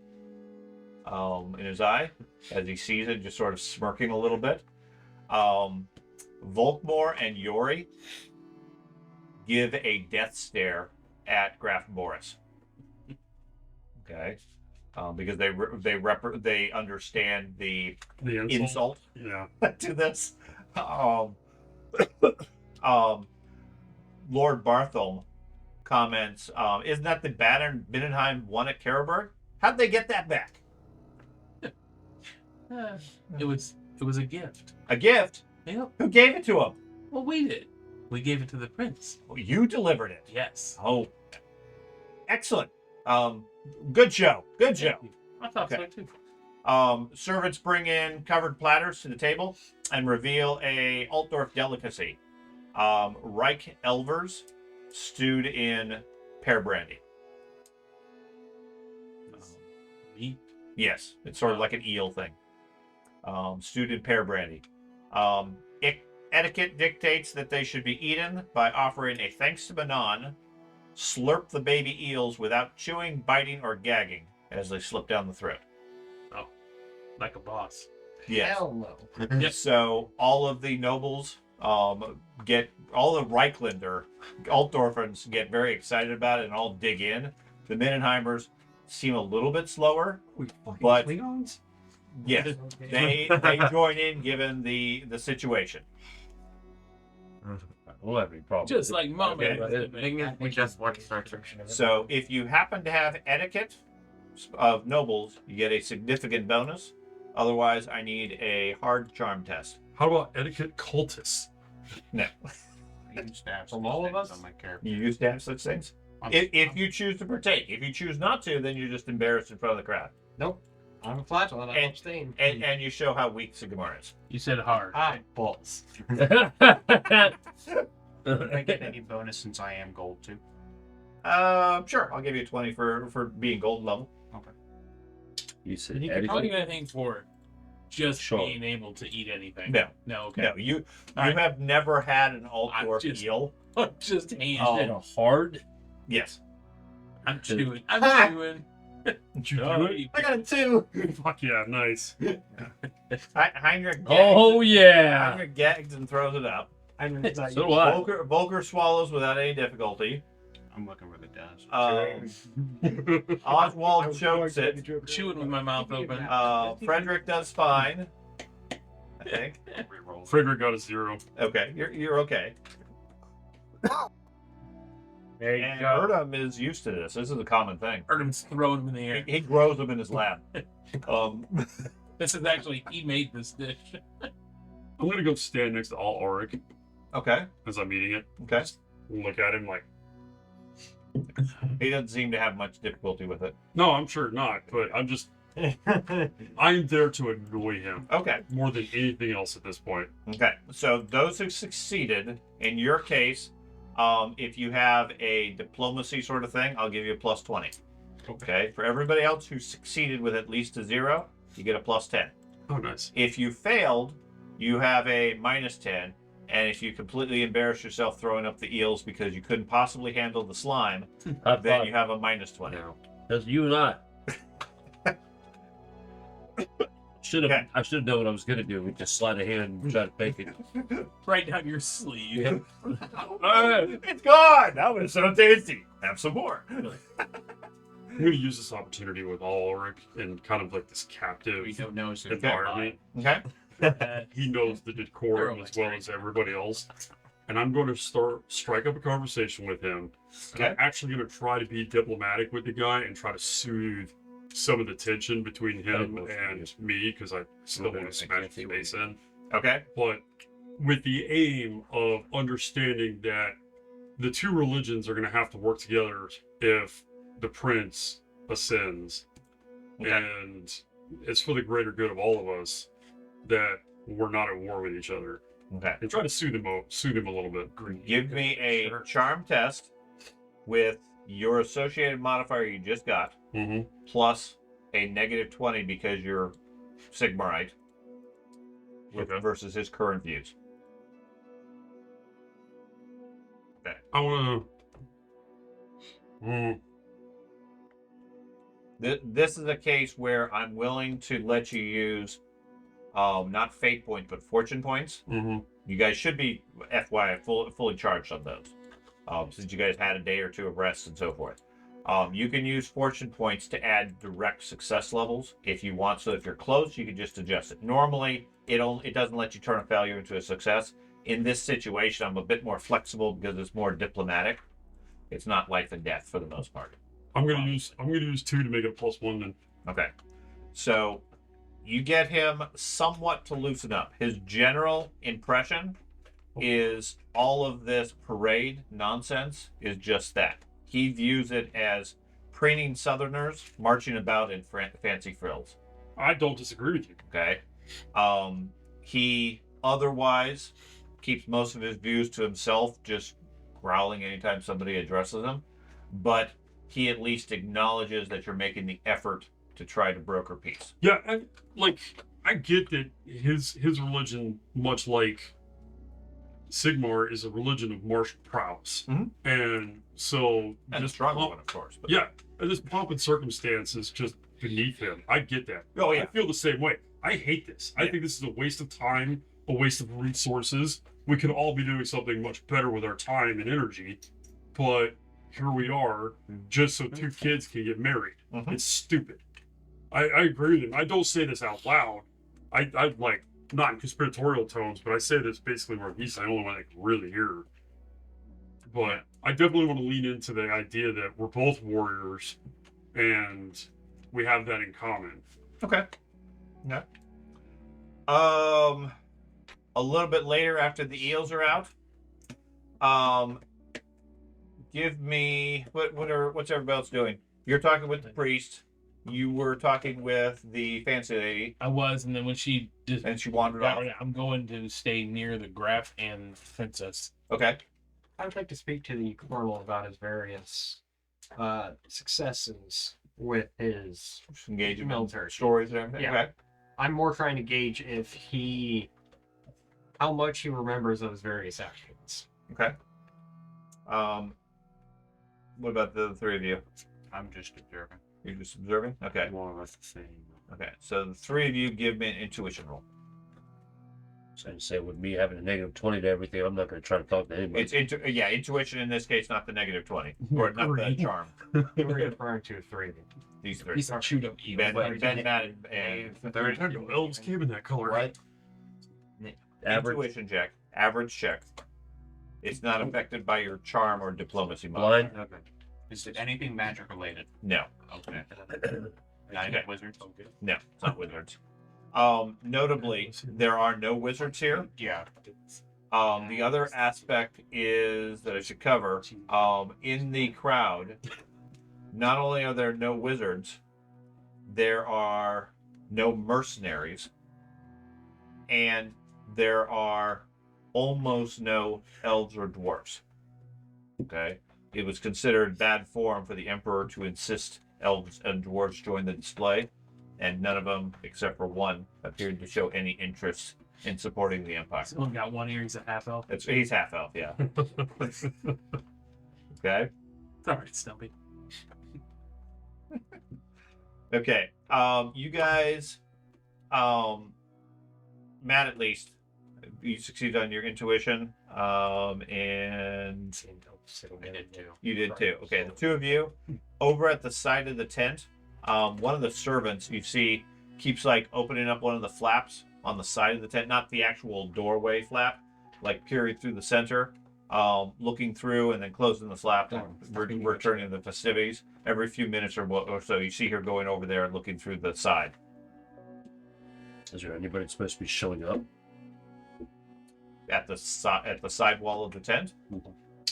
in his eye as he sees it, just sort of smirking a little bit. Volkmar and Yori give a death stare at Graf Boris. Okay, because they understand the insult Yeah. to this. Lord Bartholomew comments, isn't that the banner Binnenheim won at Carroburg? How'd they get that back? It was a gift. A gift? Yep. Who gave it to him? Well, we did. We gave it to the prince. Well, you delivered it. Yes. Oh, excellent. Good show. Good show. I thought Okay. so too. Servants bring in covered platters to the table and reveal a Altdorf delicacy. Reich Elvers stewed in pear brandy. Meat. Yes, it's sort of like an eel thing. Stewed in pear brandy. etiquette dictates that they should be eaten by offering a thanks to Manon. Slurp the baby eels without chewing, biting, or gagging as they slip down the throat. Like a boss. Yes. Hell no. Yep. So all of the nobles get, all the Reichländer, Altdorfers get very excited about it and all dig in. The Mindenheimers seem a little bit slower. But- Klingons? Yes, they join in given the situation. We'll have any problem. Just like Mama. Okay. We just watched Star Trek. So if you happen to have etiquette of nobles, you get a significant bonus. Otherwise, I need a hard charm test. How about etiquette cultists? No. I used to have From some all of things us? on my character. You used to have such things? If you choose to partake. If you choose not to, then you're just embarrassed in front of the crowd. Nope. I'm a flatulent. I And- abstain. And you show how weak Sigmar is. You said hard. Ah, balls. Do I get any bonus since I am gold too? Sure. I'll give you 20 for being golden level. You said You can probably etiquette. get anything for just Sure. being able to eat anything. No. No, okay. No, you Alright. have never had an I'm Altdorf just- eel. Just hand. Oh. Is it a hard? Yes. I'm chewing. I'm chewing. Did you No, do you- I got a 2. it? Fuck yeah, nice. Heinrich gags, Oh yeah. Heinrich gags and throws it up. I'm not So do I. Volker swallows without any difficulty. I'm looking for the desk. Oswald chokes it. chewing with my mouth open. Frederick does fine. I think. Reroll. Frederick got a 0. Okay, you're okay. There you And go. Erdem is used to this. This is a common thing. Erdem's throwing them in the air. He grows them in his lab. This is actually, he made this dish. I'm gonna go stand next to All Auric Okay. as I'm eating it. Okay. Just look at him like, He doesn't seem to have much difficulty with it. no, I'm sure not, but I'm there to annoy him Okay. more than anything else at this point. Okay. So those who succeeded, in your case, if you have a diplomacy sort of thing, I'll give you a plus 20. Okay. For everybody else who succeeded with at least a 0, you get a plus 10. Oh, nice. If you failed, you have a minus 10. And if you completely embarrass yourself throwing up the eels because you couldn't possibly handle the slime, High then five you have a minus 20. now. That's you and I. Okay. I should have known what I was gonna do. We just slide a hand and try to fake it. Right down your sleeve. It's gone! That was so tasty. Have some more. I'm gonna use this opportunity with All Auric and kind of like this captive We don't know. So environment. Okay. He knows the decorum as well as everybody else. And I'm going to strike up a conversation with him. And I'm Okay. actually going to try to be diplomatic with the guy and try to soothe some of the tension between him and me, because I still want to smash the face in. Okay. But with the aim of understanding that the two religions are going to have to work together if the prince ascends. Okay. And it's for the greater good of all of us that we're not at war with each other. Okay. And try to soothe him a little bit. Give me a charm test with your associated modifier you just got, Mm-hmm. plus a negative 20 because you're Sigmarite Okay. versus his current views. I want to. This is a case where I'm willing to let you use not fate points, but fortune points. Mm-hmm. You guys should be, FYI, fully charged on those, since you guys had a day or two of rest and so forth. You can use fortune points to add direct success levels if you want. So if you're close, you can just adjust it. Normally, it doesn't let you turn a failure into a success. In this situation, I'm a bit more flexible because it's more diplomatic. It's not life and death for the most part. I'm gonna use 2 to make it +1 then. Okay. So you get him somewhat to loosen up. His general impression is all of this parade nonsense is just that. He views it as preening Southerners marching about in fancy frills. I don't disagree with you. Okay. He otherwise keeps most of his views to himself, just growling anytime somebody addresses him. But he at least acknowledges that you're making the effort to try to broker peace. Yeah, I get that his religion, much like Sigmar is a religion of martial prowess, Mhm. and so And a just struggle pomp- one, of course. But... yeah, and this pomp and circumstance is just beneath him. I get that. Oh, yeah. I feel the same way. I hate this. I Yeah. think this is a waste of time, a waste of resources. We could all be doing something much better with our time and energy, but here we are, just so two kids can get married. Mhm. It's stupid. I agree with him. I don't say this out loud. I like, not in conspiratorial tones, but I say this basically where he's the only one that can really hear. But I definitely want to lean into the idea that we're both warriors and we have that in common. Okay. Yeah. A little bit later, after the eels are out, give me what's everybody else doing? You're talking with the priest. You were talking with the fancy lady, I was, and then when she just and she wandered got off. rid of- I'm going to stay near the Graf and Princess. Okay. I would like to speak to the colonel about his various successes with his Just engage in military stories and everything. Yeah. Okay. I'm more trying to gauge how much he remembers of his various actions. Okay. What about the three of you? I'm just observing. You're just observing? Okay. More or less the same. Okay. So the three of you give me an intuition roll. So I say with me having a -20 to everything, I'm not going to try to talk to anybody. It's intuition in this case, not the -20 or not the Agreed. charm. You were referring to three. These three. He's a chewed up eel. Ben, Wait, Matt, and I didn't know elves came in that color. What? Average, intuition check. Average check. It's not affected by your charm or diplomacy mod. blind. Okay. Is it anything magic related? No. Okay. Not even wizards? No, it's not wizards. Notably, there are no wizards here. Yeah. The other aspect is that I should cover. In the crowd, not only are there no wizards, there are no mercenaries, and there are almost no elves or dwarves. Okay, it was considered bad form for the emperor to insist elves and dwarves join the display, and none of them, except for one, appeared to show any interest in supporting the empire. He's only got one ear. He's a half elf. He's half elf, yeah. Okay. It's all right, Stumpy. Okay. You guys, Matt, at least, you succeeded on your intuition, and I did too. you did too. Okay, the two of you, over at the side of the tent, one of the servants you see keeps like opening up one of the flaps on the side of the tent, not the actual doorway flap, like peering through the center, looking through and then closing the flap and returning to the festivities. Every few minutes or so, you see her going over there and looking through the side. Is there anybody supposed to be showing up? At the side wall of the tent.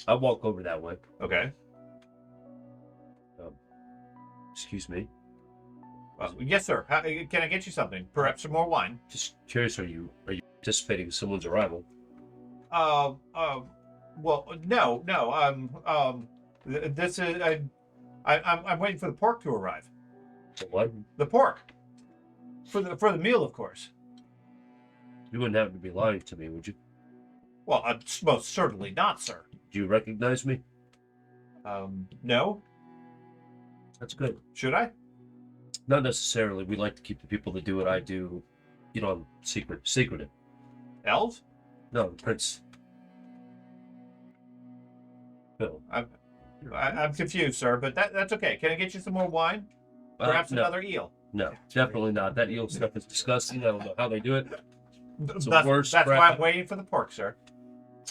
I'll walk over that way. Okay. Excuse me. Yes, sir. Can I get you something? Perhaps some more wine. Just curious, are you anticipating someone's arrival? Well, no. This is I'm waiting for the pork to arrive. So what? The pork for the meal, of course. You wouldn't happen to be lying to me, would you? Well, most certainly not, sir. Do you recognize me? No. That's good. Should I? Not necessarily. We like to keep the people that do what I do, secretive. Elves? No, the prince. Bill. I'm confused, sir, but that's okay. Can I get you some more wine? Perhaps no, another eel. No, definitely not. That eel stuff is disgusting. I don't know how they do it. It's the That's worst why crap. I'm waiting for the pork, sir.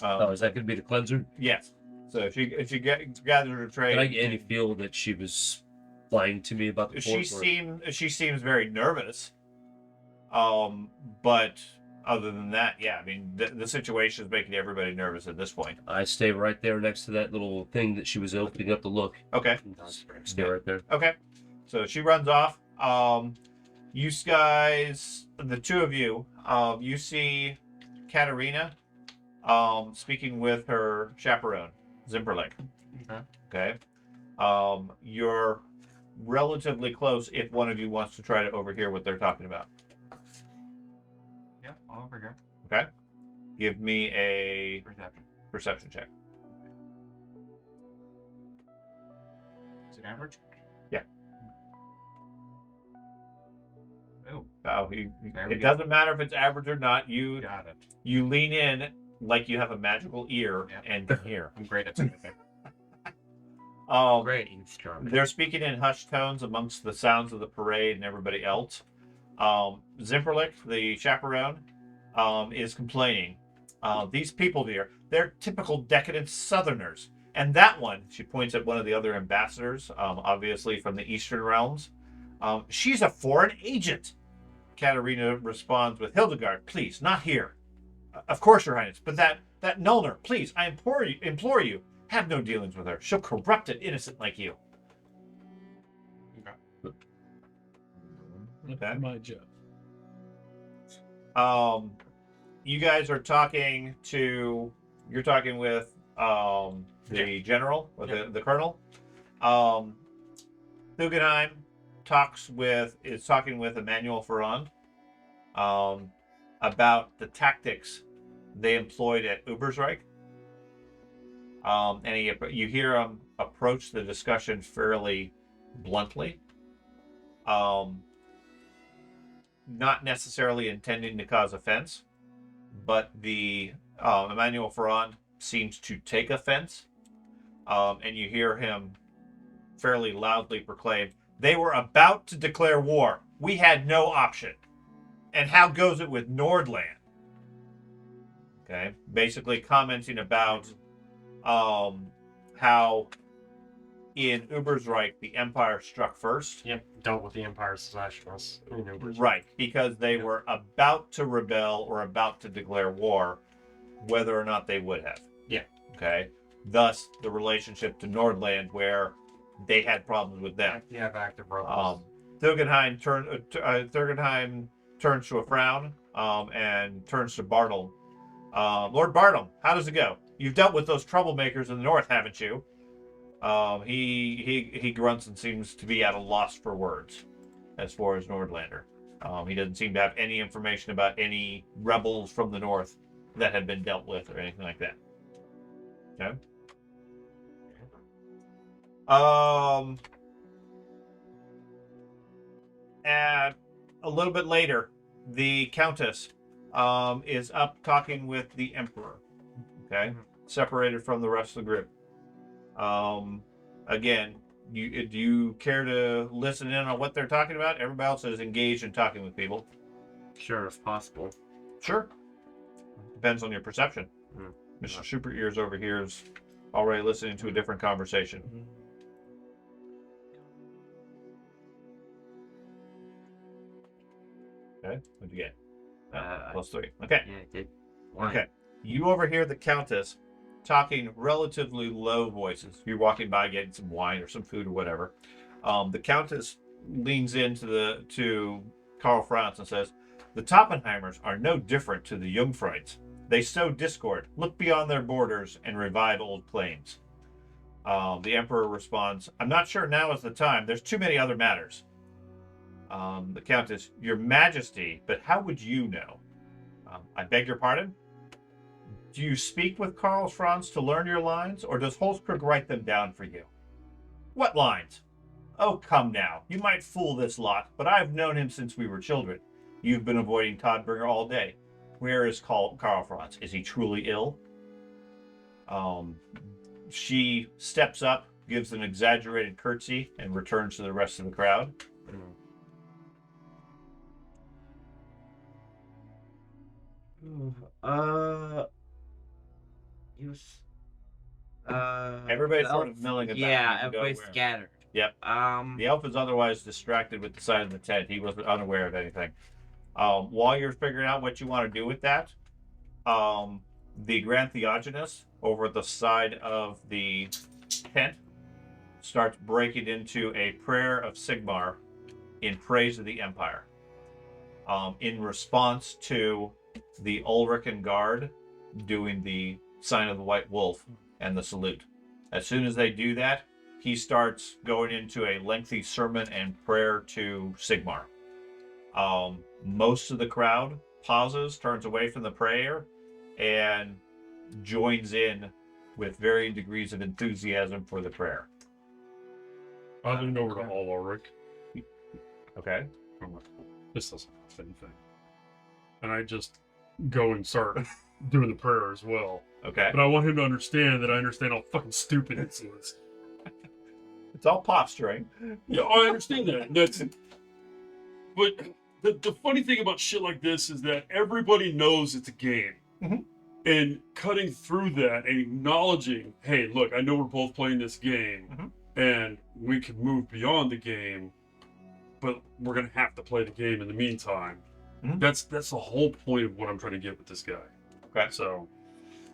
Oh, is that going to be the cleanser? Yes. So if you gather her trade, Did I get any feel that she was lying to me about the pork? she seems very nervous. But other than that, yeah, I mean the situation is making everybody nervous at this point. I stay right there next to that little thing that she was opening up to look. Okay. Stay right there. Okay. So she runs off. You guys, the two of you, you see Katerina speaking with her chaperone, Zimperlich. Okay. You're relatively close if one of you wants to try to overhear what they're talking about. Yeah, all over here. Okay. Give me a Perception. perception check. Is it average? Yeah. Oh, Oh, There we it go. doesn't matter if it's average or not. got it. You lean in like you have a magical ear Yep. and can hear. I'm great at sniffing. Great. eavesdropping. They're speaking in hushed tones amongst the sounds of the parade and everybody else. Zimperlich, the chaperone, is complaining. These people here, they're typical decadent Southerners. And that one, she points at one of the other ambassadors, obviously from the Eastern realms. She's a foreign agent. Katerina responds with, Hildegard, please, not here. Of course, Your Highness, but that Nullner, please, I implore you, have no dealings with her. She'll corrupt an innocent like you. Okay. My job. You guys are talking to. You're talking with the general, or the colonel. Guggenheim is talking with Emmanuel Ferrand about the tactics they employed at Ubersreich. And you hear him approach the discussion fairly bluntly. Not necessarily intending to cause offense, but the Emmanuel Ferrand seems to take offense, and you hear him fairly loudly proclaim, they were about to declare war. We had no option. And how goes it with Nordland? Okay, basically commenting about how in Ubersreich the Empire struck first. Yep, dealt with the Empire slash us. Right, because they were about to rebel or about to declare war, whether or not they would have. Yeah. Okay. Thus, the relationship to Nordland, where they had problems with them. Yeah, back to rebels. Thurgenheim turns to a frown and turns to Bartle. Lord Bartle, how does it go? You've dealt with those troublemakers in the north, haven't you? He grunts and seems to be at a loss for words as far as Nordlander. He doesn't seem to have any information about any rebels from the north that have been dealt with or anything like that. Okay. And a little bit later, the Countess is up talking with the Emperor. Okay, separated from the rest of the group. Again, do you care to listen in on what they're talking about? Everybody else is engaged in talking with people. Sure, if possible. Sure. Depends on your perception. Mr. Super Ears over here is already listening to a different conversation. Okay, what'd you get? +3. Okay. Yeah, it did. Okay. You overhear the Countess talking relatively low voices. You're walking by getting some wine or some food or whatever. The Countess leans to Karl Franz and says, the Toppenheimers are no different to the Jungfrieds. They sow discord, look beyond their borders, and revive old claims. The Emperor responds, I'm not sure now is the time. There's too many other matters. The Countess, Your Majesty, but how would you know? I beg your pardon? Do you speak with Karl Franz to learn your lines, or does Holzkrug write them down for you? What lines? Oh, come now. You might fool this lot, but I've known him since we were children. You've been avoiding Todbringer all day. Where is Karl Franz? Is he truly ill? She steps up, gives an exaggerated curtsy, and returns to the rest of the crowd. He was. Everybody's the sort elf- of milling about. Yeah, You can go everybody's where. scattered. Yep. The elf is otherwise distracted with the side of the tent. He was unaware of anything. While you're figuring out what you want to do with that, the Grand Theogenes over at the side of the tent starts breaking into a prayer of Sigmar in praise of the Empire. In response to the Ulrican Guard doing the sign of the White Wolf and the salute. As soon as they do that, he starts going into a lengthy sermon and prayer to Sigmar. Most of the crowd pauses, turns away from the prayer, and joins in with varying degrees of enthusiasm for the prayer. I lean over to Ulrich. Okay. I'm like, this doesn't cost anything. And I just go and start doing the prayer as well. Okay. But I want him to understand that I understand how fucking stupid it is. It's all posturing. Yeah, I understand that. But the funny thing about shit like this is that everybody knows it's a game. Mhm. And cutting through that and acknowledging, hey, look, I know we're both playing this game, and we can move beyond the game, but we're gonna have to play the game in the meantime. Mhm. That's the whole point of what I'm trying to get with this guy. Okay. So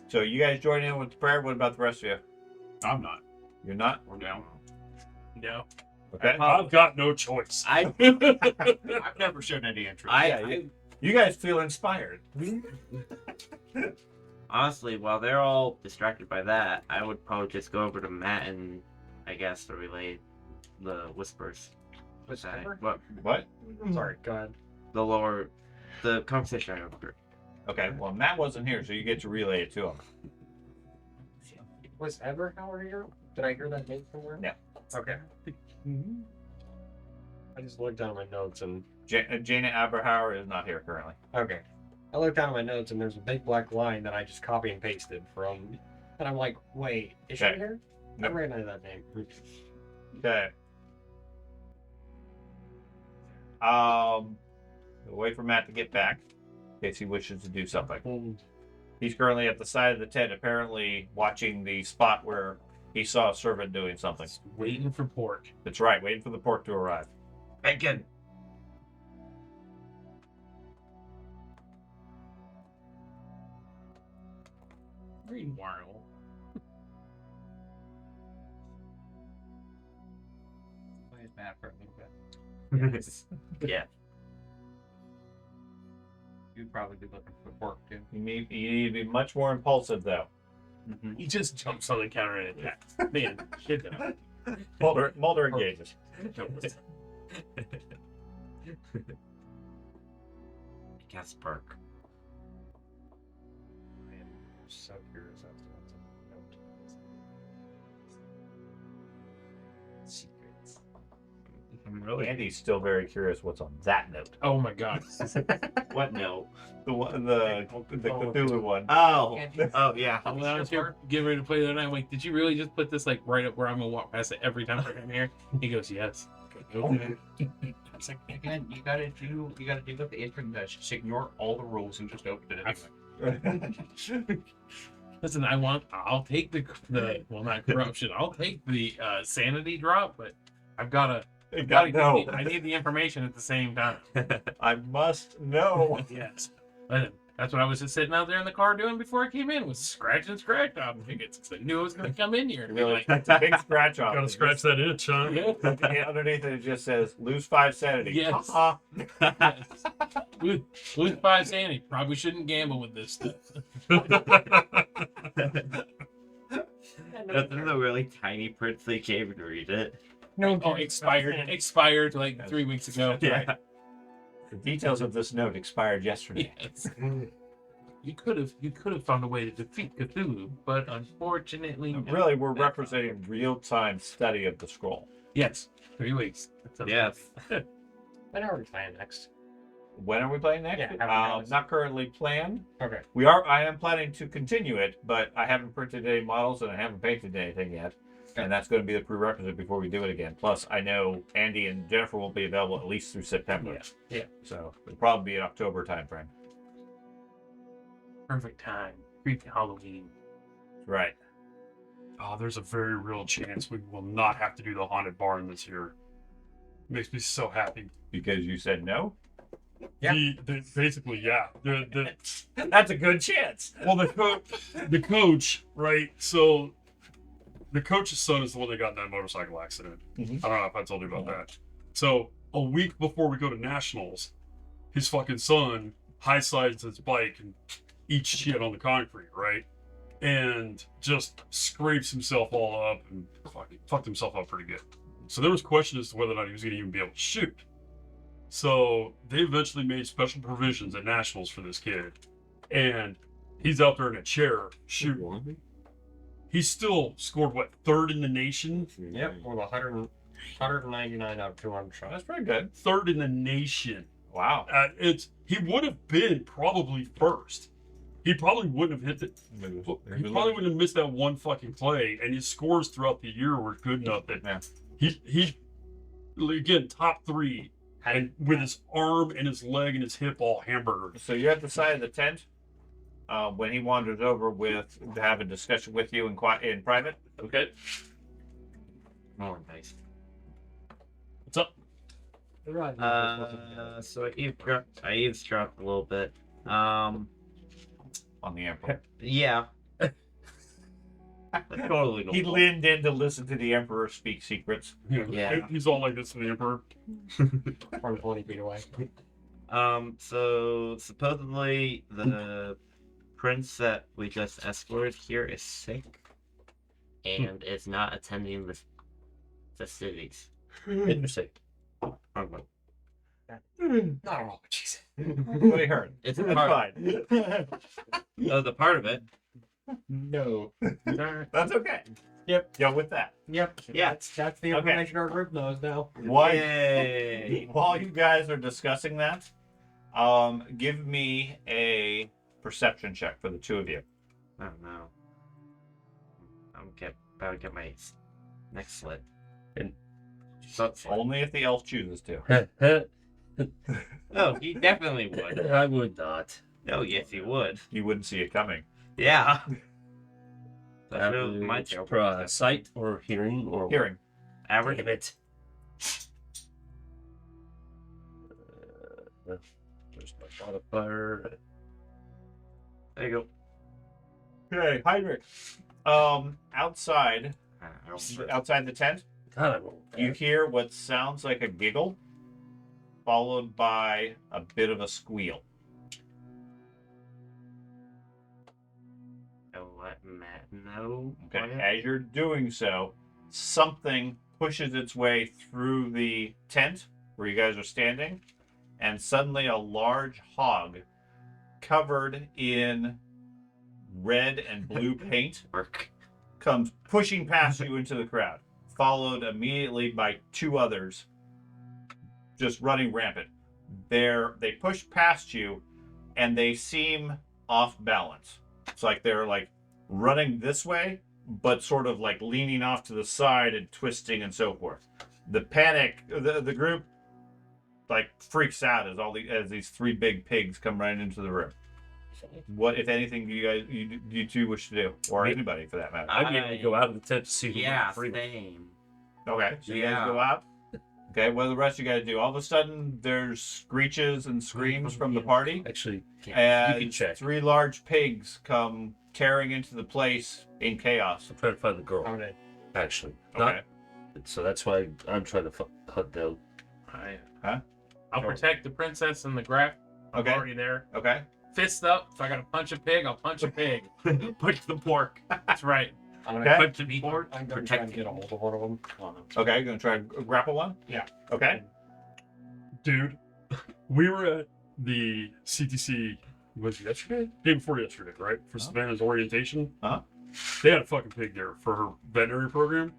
So you guys join in with the prayer. What about the rest of you? I'm not. You're not? We're down. No. Okay. I've got no choice. I've never shown any interest. You guys feel inspired. Honestly, while they're all distracted by that, I would probably just go over to Matt and, I guess, relay the whispers. Whisper? What? Sorry, go ahead. The conversation I overheard. Okay. Well, Matt wasn't here, so you get to relay it to him. Was Everhauer here? Did I hear that name somewhere? No. Okay. I just looked down at my notes and Jaina Aberhauer is not here currently. okay. I looked down at my notes and there's a big black line that I just copy and pasted from, and I'm like, wait, is she Okay. here? Nope. I recognize that name. Okay. We'll wait for Matt to get back in case he wishes to do something. He's currently at the side of the tent, apparently watching the spot where he saw a servant doing something. Waiting for pork. That's right, waiting for the pork to arrive. Bacon! Meanwhile, Plays Matt for a little bit. Yes. Yeah. You'd probably be looking for pork too. You need to be much more impulsive, though. he just jumps on the counter and attacks. Man, shit down. Mulder engages. Casper. I am so curious as to what's in the note. Secrets. Andy's still very curious what's on that note. Oh my god. What no? The one, the Cthulhu one. Oh! Oh, yeah. When I was here getting ready to play the other night, I'm like, did you really just put this like right up where I'm gonna walk past it every time I come here? He goes, yes. Okay. It's like, again, you gotta do what the intern does. Just ignore all the rules and just open it anyway. Listen, I'll take the well, not corruption. I'll take the sanity drop, but I've gotta No. I need the information at the same time. I must know. Yes. Listen, that's what I was just sitting out there in the car doing before I came in, was scratching scratch off tickets because I knew I was gonna come in here and be like, It's a big scratch off. Gotta scratch that itch, huh? yeah. Underneath it, it just says lose 5 sanity. Yes. Ha-ha. Lose 5 sanity. Probably shouldn't gamble with this stuff. That's the really tiny print so you can't even read it. No, oh, expired like 3 weeks ago. Yeah. The details of this note expired yesterday. Yes. You could have found a way to defeat Cthulhu, but unfortunately, no. Really, we're representing real-time study of the scroll. Yes, 3 weeks. Yes. When are we playing next? When are we playing next? Yeah, have we not currently planned. Okay. I am planning to continue it, but I haven't printed any models and I haven't painted anything yet. And that's going to be the prerequisite before we do it again. Plus, I know Andy and Jennifer will be available at least through September. Yeah. So it'll probably be an October timeframe. Perfect time. Creepy Halloween. Right. Oh, there's a very real chance we will not have to do the haunted barn this year. Makes me so happy. Because you said no? Yeah. Basically, yeah. That's a good chance. Well, the coach, right? So the coach's son is the one that got in that motorcycle accident. Mhm. I don't know if I told you about that. So a week before we go to nationals, his fucking son high-sides his bike and eats shit on the concrete, right? And just scrapes himself all up and fucked himself up pretty good. So there was question as to whether or not he was going to even be able to shoot. So they eventually made special provisions at nationals for this kid. And He's out there in a chair shooting. He still scored what, 3rd in the nation? Yep, with 199 out of 200 shots. That's pretty good. 3rd in the nation. Wow. He would have been probably 1st. He probably wouldn't have hit it. He probably wouldn't have missed that one fucking play, and his scores throughout the year were good enough that he again top 3, and with his arm and his leg and his hip all hamburger. So you're at the side of the tent when he wanders over to have a discussion with you in private. Okay. More nice. What's up? So I eavesdropped a little bit. On the Emperor. Yeah. Totally He normal. leaned in to listen to the Emperor speak secrets. Yeah. He's all like this to the Emperor. From 20 feet away. So supposedly the prince that we just escorted here is sick and is not attending the festivities. Interesting. Wrong. Not at all, Jesus. What he heard. It's That's part. fine. The part of it. No. That's okay. Yep. Yeah, with that. Yep. Yeah. That's the Okay. information our group knows now. Yay! While you guys are discussing that, give me a perception check for the two of you. I don't know. About to get my next slit. And- Only if the elf chooses to. Oh, he definitely would. I would not. Oh, yes, he would. You wouldn't see it coming. Yeah. That That's my was for sight or hearing or Hearing. average. Damn it. There's my modifier. There you Okay, Heinrich. Outside the tent, God, I'm old. you hear what sounds like a giggle, followed by a bit of a squeal. I'll let Matt know. Okay, as you're doing so, something pushes its way through the tent where you guys are standing, and suddenly a large hog covered in red and blue paint Work. comes pushing past you into the crowd, followed immediately by 2 others just running rampant. They push past you and they seem off balance. It's like they're like running this way, but sort of like leaning off to the side and twisting and so forth. The panic, the group like freaks out as these 3 big pigs come running into the room. What, if anything, do you two wish to do, or anybody for that matter? I'm going to go out of the tent to see who Yeah, free. same. Okay, so you guys Yeah. go out. Okay, what do the rest of you guys do? All of a sudden, there's screeches and screams from the party, Actually, you and can check. 3 large pigs come tearing into the place in chaos. I'm trying to find the girl. Okay. Actually, Okay. So that's why I'm trying to hunt down. I'll protect the princess and the graph. I'm Okay. already there. Okay. Fist up. If I gotta punch a pig, I'll punch a pig. Punch the pork. That's right. I'm gonna, Okay. Punch the pork. I'm gonna try and get a hold of one of them. Okay, you're gonna try and grapple one? Yeah. Okay. Dude, we were at the CTC, was it yesterday? Day before yesterday, right? For Savannah's orientation. Uh-huh. They had a fucking pig there for her veterinary program.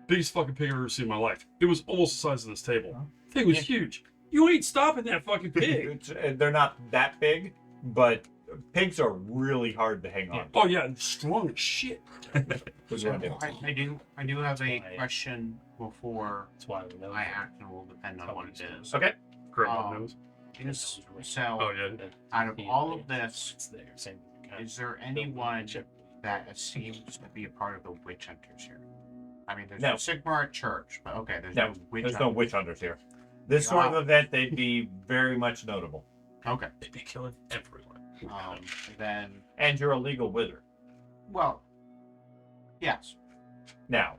Biggest fucking pig I've ever seen in my life. It was almost the size of this table. Thing was huge. You ain't stopping that fucking pig. They're not that big, but pigs are really hard to hang on. Oh yeah, and strong as shit. What do you wanna do? I do have a Why? question before That's why we know. I act, and it will depend on what it is. Okay. Great Um, nose. So, Oh yeah. out of all of this, It's there. Same. is there anyone that seems to be a part of the witch hunters here? I mean, there's No. no Sigmar Church, but okay, there's No, no witch There's no hunters. witch hunters here. This sort of event, they'd be very much notable. Okay. They'd be killing everyone. Then, And you're a legal wizard. well, yes. Now,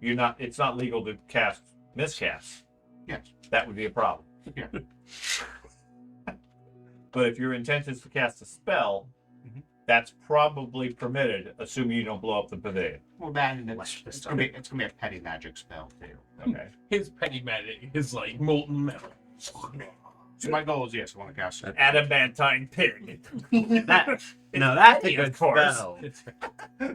it's not legal to cast miscasts. Yes. That would be a problem. Yeah. But if your intent is to cast a spell, that's probably permitted, assuming you don't blow up the pavilion. Well, then it's gonna be a petty magic spell too. Okay. His petty magic is like molten metal. So my goal is yes, I want to cast it. Adamantine pig. That's a Yeah, good of course. spell.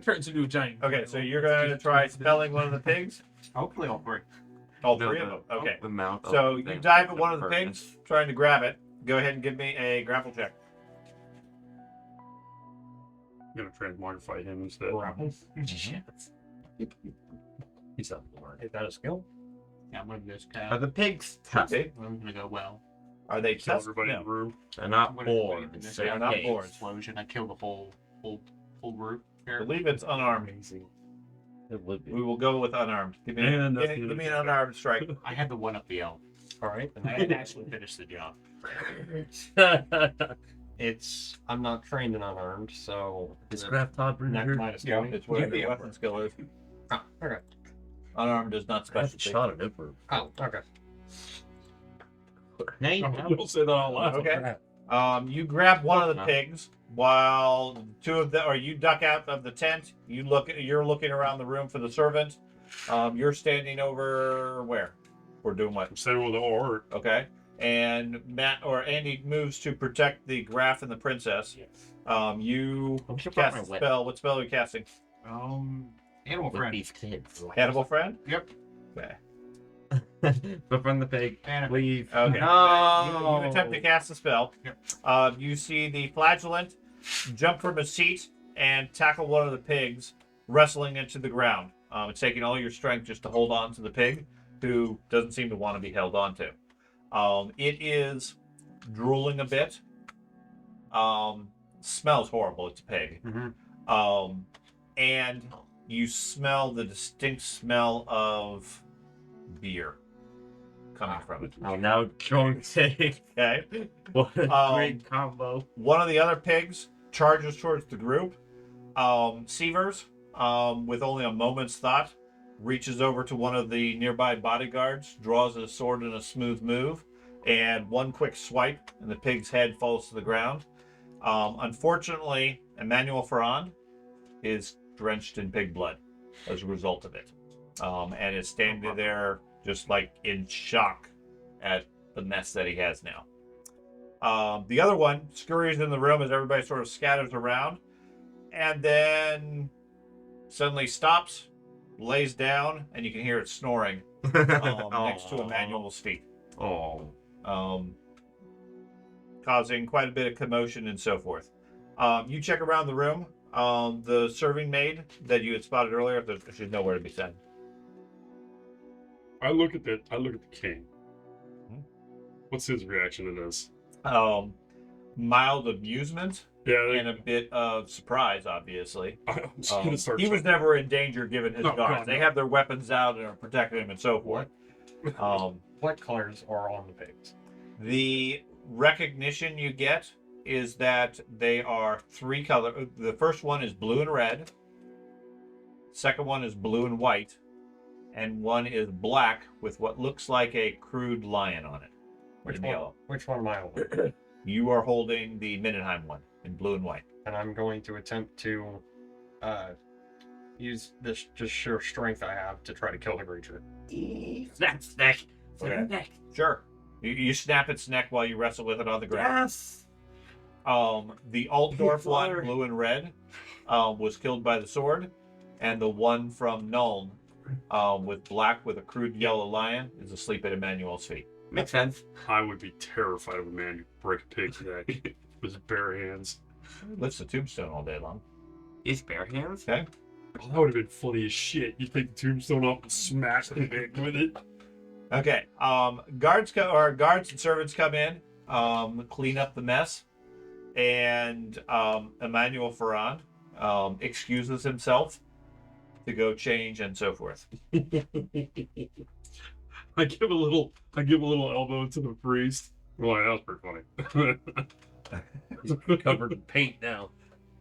Turns into a giant. Okay, so you're going to try spelling one of the pigs? Hopefully all three. All No, three of the- them. Okay. The mount. So you dive at one of the pigs, trying to grab it. Go ahead and give me a grapple check. I'm gonna transmogrify him instead. He's on board. Is that a skill? Yeah, I'm going to just Are cast. the pigs tough? Okay. I'm going to go well. Are they Kill tough? everybody in No. the room. They're I'm not gonna bored. in this They are round not of bored. explosion. I kill the whole group I here. believe it's unarmed. Amazing. It would be. We will go with unarmed. Give me, And that's give the me end an of the unarmed strike. I had the one up the elf, All right. and I didn't actually finish the job. I'm not trained in unarmed, so Is Graf Todd bring next her? minus Yeah, 20. it's whatever your weapon skill is. Oh, okay. Unarmed is not I haven't specialty. shot an emperor. Oh, okay. Now you have Don't say that out loud. Okay. You grab one of the pigs while two of the, or you duck out of the tent. You're looking around the room for the servant. You're standing over where? We're doing what? I'm saying with the or. Okay. And Matt or Andy moves to protect the Graf and the princess. You should cast my a weapon. spell. What spell are you casting? Animal with friend. these kids. Hannibal friend? Yep. Okay. But from the pig, And leave. Okay. No. You attempt to cast the spell. Yep. You see the flagellant jump from his seat and tackle one of the pigs, wrestling it to the ground. It's taking all your strength just to hold on to the pig, who doesn't seem to want to be held on to. It is drooling a bit. Smells horrible. It's a pig. And you smell the distinct smell of beer coming from it. Oh, now going to Okay. what a Um, great combo. One of the other pigs charges towards the group. Severs, with only a moment's thought, reaches over to one of the nearby bodyguards, draws his sword in a smooth move, and one quick swipe, and the pig's head falls to the ground. Unfortunately, Emmanuel Ferrand is drenched in pig blood as a result of it, and is standing there just like in shock at the mess that he has now. The other one scurries in the room as everybody sort of scatters around, and then suddenly stops, lays down, and you can hear it snoring next to Emmanuel's feet, Oh. causing quite a bit of commotion and so forth. You check around the room. The serving maid that you had spotted earlier, she's nowhere to be seen. I look at the king. What's his reaction to this? Mild amusement Yeah, and a bit of surprise, obviously. I'm just gonna start. He was never in danger given his No, guards. God, They no. have their weapons out and are protecting him and so forth. What colors are on the pigs? The recognition you get is that they are three color. The first one is blue and red. Second one is blue and white, and one is black with what looks like a crude lion on it. Which in one? yellow. Which one am I holding? You are holding the Mindenheim one in blue and white. And I'm going to attempt to use this just sheer strength I have to try to kill the creature. Snap, snack. Okay. Snack. Sure. You snap its neck while you wrestle with it on the ground. Yes. The Altdorf one, Flutter. blue and red, was killed by the sword, and the one from Nuln, with black with a crude yellow lion, is asleep at Emmanuel's feet. Makes sense. I would be terrified of a man who break a pig's neck with his bare hands. Lifts the tombstone all day long. He's bare hands. Okay. Oh, that would have been funny as shit. You take the tombstone off and smash the pig with it. Okay. Guards and servants come in, clean up the mess, and Emmanuel Ferrand excuses himself to go change and so forth. I give a little elbow to the priest. Well, that was pretty funny. He's covered in paint now.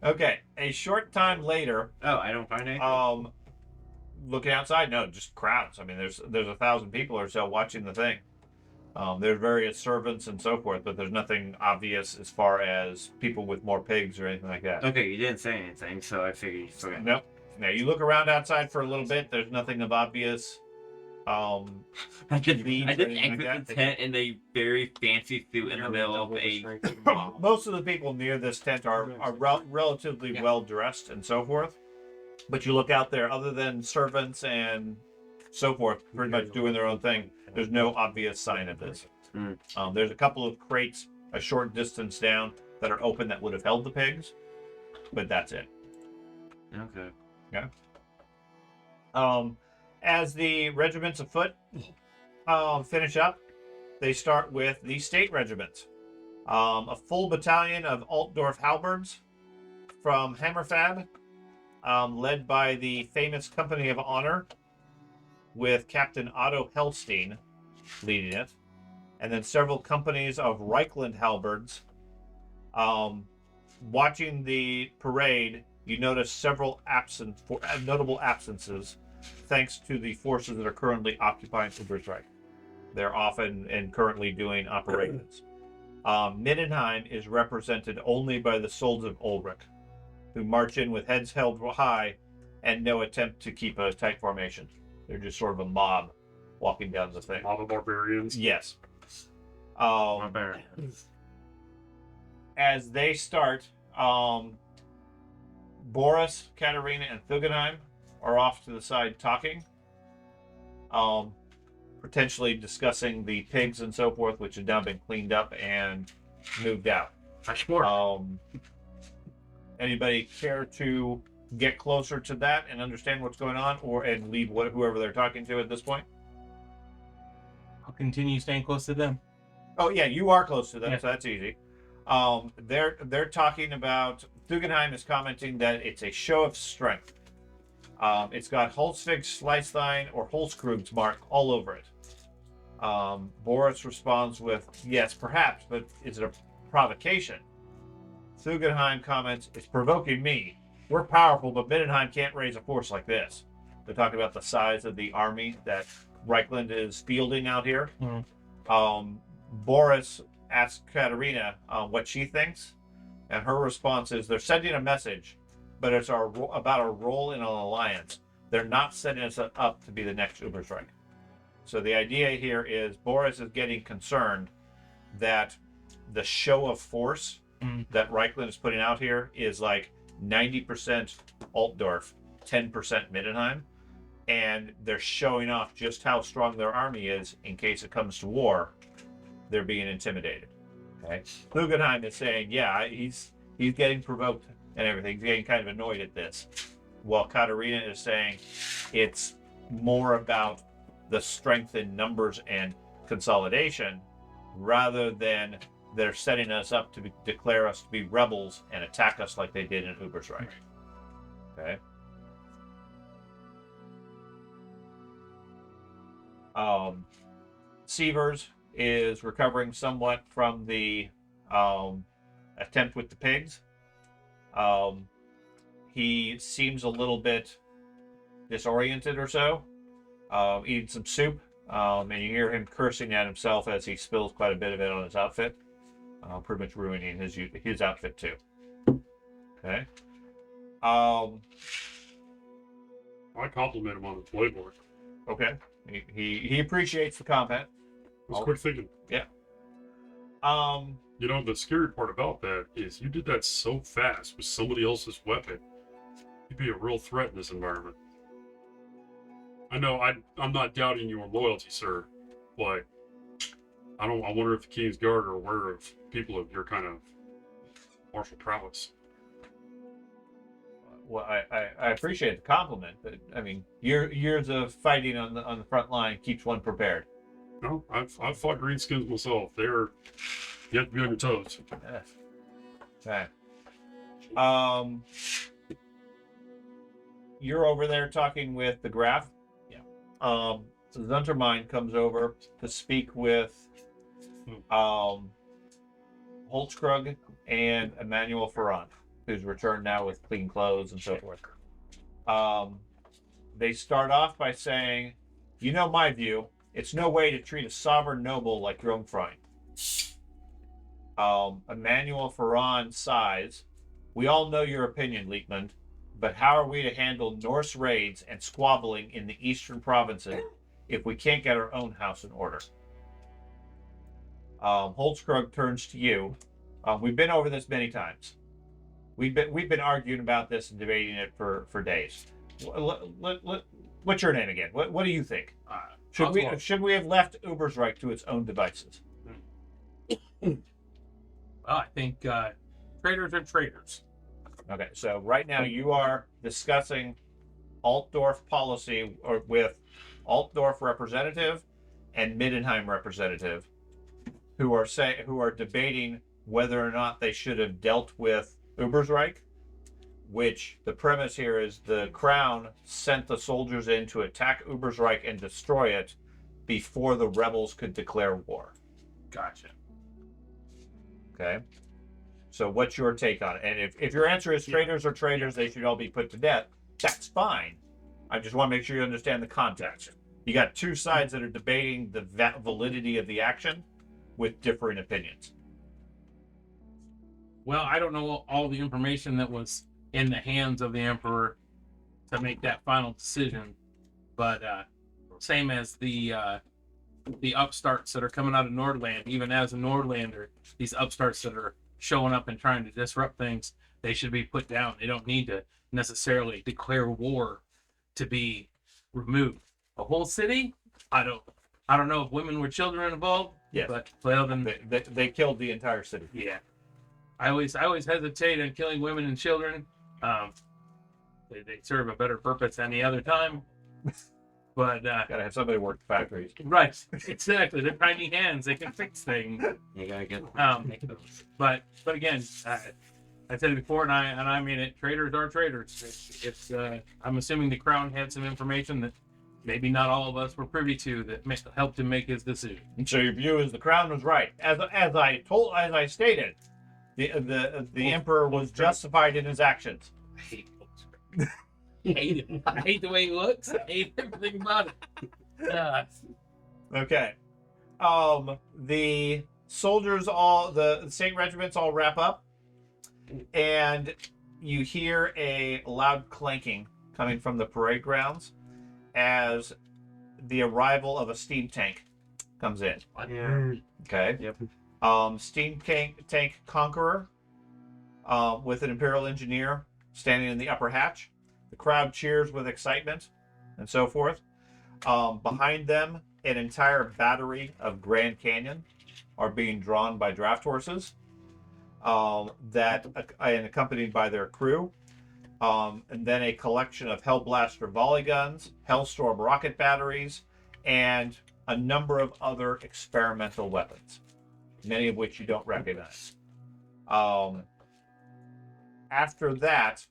Okay. A short time later, Oh, I don't find any. looking outside, no, just crowds. I mean, there's 1,000 people or so watching the thing. There's various servants and so forth, but there's nothing obvious as far as people with more pigs or anything like that. Okay, you didn't say anything, so I figured you forgot. Nope. Now you look around outside for a little bit. There's nothing of obvious I did Beans or anything exit like the that. tent in a very fancy suit in the middle of a. Most of the people near this tent are relatively well dressed and so forth. But you look out there, other than servants and so forth, pretty much doing their own thing. There's no obvious sign of this. There's a couple of crates a short distance down that are open that would have held the pigs, but that's it. Okay. Yeah. As the regiments of foot finish up, they start with the state regiment. A full battalion of Altdorf halberds from Hammerfab, led by the famous Company of Honor, with Captain Otto Helstein leading it, and then several companies of Reichland halberds. Watching the parade, you notice several notable absences, thanks to the forces that are currently occupying Ubersreich. They're often and currently doing operations. Middenheim is represented only by the Solds of Ulrich, who march in with heads held high and no attempt to keep a tight formation. They're just sort of a mob walking down the thing. Mob of barbarians. Yes. Barbarians. As they start, Boris, Katerina, and Thugenheim are off to the side talking, potentially discussing the pigs and so forth, which have now been cleaned up and moved out. Anybody care to get closer to that and understand what's going on, and leave whoever they're talking to at this point? I'll continue staying close to them. Oh yeah, you are close to them, Yeah. so that's easy. They're talking about, Thugenheim is commenting that it's a show of strength. It's got Holzwig, Schleistein, or Holzkrug's mark all over it. Boris responds with, yes, perhaps, but is it a provocation? Thugenheim comments, it's provoking me. We're powerful, but Middenheim can't raise a force like this. They're talking about the size of the army that Reichland is fielding out here. Boris asks Katerina what she thinks, and her response is, they're sending a message, but it's about our role in an alliance. They're not setting us up to be the next Ubersreich. So the idea here is Boris is getting concerned that the show of force that Reichland is putting out here is like 90% Altdorf, 10% Middenheim, and they're showing off just how strong their army is in case it comes to war. They're being intimidated. Okay, Thugenheim is saying, yeah, he's getting provoked and everything. He's getting kind of annoyed at this. While Katerina is saying it's more about the strength in numbers and consolidation, rather than they're setting us up to declare us to be rebels and attack us like they did in Ubersreich. Okay. Sievers is recovering somewhat from the attempt with the pigs. He seems a little bit disoriented or so, eating some soup, and you hear him cursing at himself as he spills quite a bit of it on his outfit, pretty much ruining his outfit too. Okay. I compliment him on the playboard. Okay. He appreciates the comment. It was quick thinking. Yeah. You know, the scary part about that is you did that so fast with somebody else's weapon. You'd be a real threat in this environment. I know I'm not doubting your loyalty, sir, but I wonder if the King's Guard are aware of people of your kind of martial prowess. Well, I appreciate the compliment, but I mean, years of fighting on the front line keeps one prepared. No, I've fought greenskins myself. You have to be on your toes. Yeah. Okay. You're over there talking with the Graf. Yeah. Zuntermine comes over to speak with Holzkrug and Emmanuel Ferrand, who's returned now with clean clothes and so forth. They start off by saying, you know my view, it's no way to treat a sovereign noble like Jungfreund. Emmanuel Ferrand sighs, we all know your opinion, Liebman, but how are we to handle Norse raids and squabbling in the eastern provinces if we can't get our own house in order. Holtzkrug turns to you. We've been over this many times. We've been arguing about this and debating it for days. What's your name again? What do you think? Should we have left Ubersreich to its own devices? Well, I think traitors are traitors. Okay, so right now you are discussing Altdorf policy with Altdorf representative and Middenheim representative, who are debating whether or not they should have dealt with Ubersreich. Which the premise here is the Crown sent the soldiers in to attack Ubersreich and destroy it before the rebels could declare war. Gotcha. Okay. So what's your take on it? And if your answer is traitors are traitors, they should all be put to death, that's fine. I just want to make sure you understand the context. You got two sides that are debating the validity of the action with differing opinions. Well, I don't know all the information that was in the hands of the Emperor to make that final decision, but same as the upstarts that are coming out of Nordland, even as a Nordlander, these upstarts that are showing up and trying to disrupt things, they should be put down. They don't need to necessarily declare war to be removed. A whole city? I don't know if women were children involved. Yes. But well, then They killed the entire city. yeah. I always hesitate on killing women and children. They serve a better purpose any other time. But Gotta have somebody work the factories. right, exactly. They're tiny hands. They can fix things. You gotta get make those. But again, I said it before, and I mean it. Traitors are traitors. It's I'm assuming the Crown had some information that maybe not all of us were privy to that helped him make his decision. And so your view is the Crown was right. As I stated, the Emperor was justified in his actions. I hate Volkswagen. I hate it. I hate the way he looks. I hate everything about it. Okay. The soldiers the state regiments all wrap up, and you hear a loud clanking coming from the parade grounds as the arrival of a steam tank comes in. Yeah. Okay. Yep. Steam tank Conqueror with an Imperial engineer standing in the upper hatch. The crowd cheers with excitement and so forth. Behind them, an entire battery of Grand Canyon are being drawn by draft horses and accompanied by their crew. And then a collection of Hellblaster volley guns, Hellstorm rocket batteries, and a number of other experimental weapons, many of which you don't recognize. After that,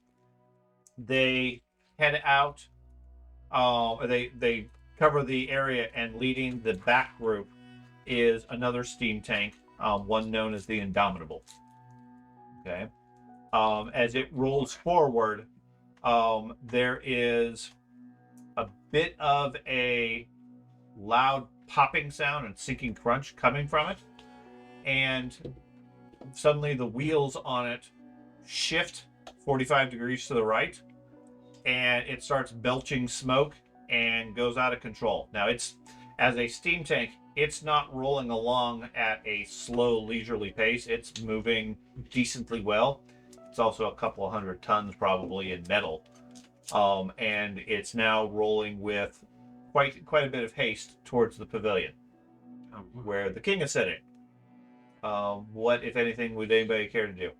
they head out. They cover the area, and leading the back group is another steam tank, one known as the Indomitable. Okay. As it rolls forward, there is a bit of a loud popping sound and sinking crunch coming from it, and suddenly the wheels on it shift 45 degrees to the right, and it starts belching smoke and goes out of control. Now, it's as a steam tank, it's not rolling along at a slow, leisurely pace. It's moving decently well. It's also a couple of 100 tons probably in metal, and it's now rolling with quite a bit of haste towards the pavilion where the king is sitting. What, if anything, would anybody care to do?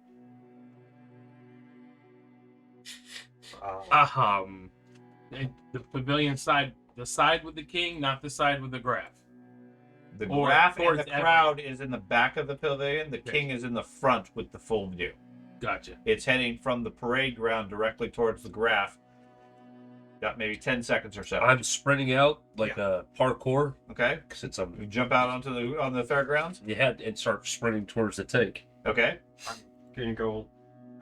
The pavilion side, the side with the king, not the side with the graph. The Or graph and towards the crowd is in the back of the pavilion. The Okay. king is in the front with the full view. Gotcha. It's heading from the parade ground directly towards the graph. Got maybe 10 seconds or so. I'm sprinting out like a parkour Okay. since I'm. You jump out on the fairgrounds. You had and start sprinting towards the tank. Okay. Gonna go.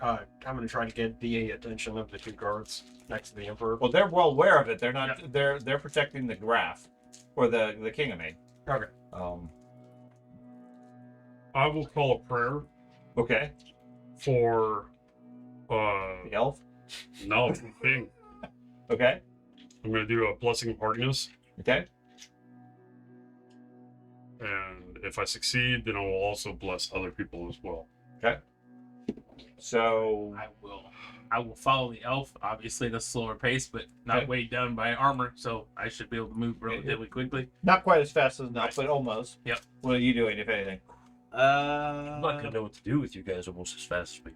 I'm gonna try to get the attention of the two guards next to the Emperor. Well, they're well aware of it. They're not. They're protecting the graph, or the king. I mean. Okay. I will call a prayer Okay. for The elf. no, for the king. Okay. I'm going to do a blessing of hardiness. Okay. And if I succeed, then I will also bless other people as well. So I will follow the elf, obviously at a slower pace, but not Okay. weighed down by armor, so I should be able to move relatively quickly. not quite as fast as Nuff, but almost. Yep. What are you doing, if anything? I'm not gonna know what to do with you guys almost as fast as me.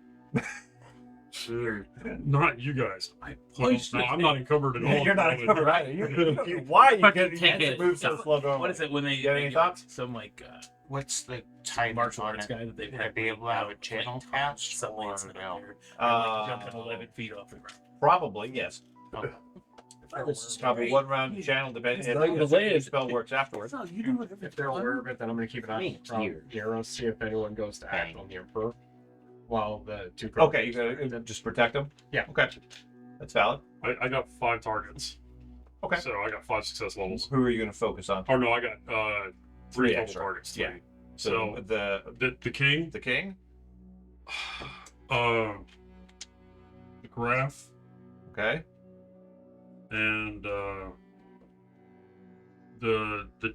Not you guys. I Well, punched no, the I'm not encumbered at all. You're not covered either. Why are you Fucking getting take you it. move so slow normally? What is it when they You got any they- thoughts? Some like What's the type martial on arts it? guy that they've Would I had be able to have a channel cast something or up no? there. Like jumping 11 feet off the ground. Probably, yes. This is Probably one round to channel, depending It's not if gonna the land. spell works afterwards. If they're aware of it, then I'm going to keep an eye Me, on here. the arrows, see if anyone goes to act Bang. on the Emperor. While the two. Okay, you gotta just protect them? Yeah. Okay. That's valid. I got 5 targets. Okay. So I got 5 success levels. Who are you gonna focus on? Or no, I got 3 total extra. targets. Yeah. 3. So So the king, king? the graph, Okay. and the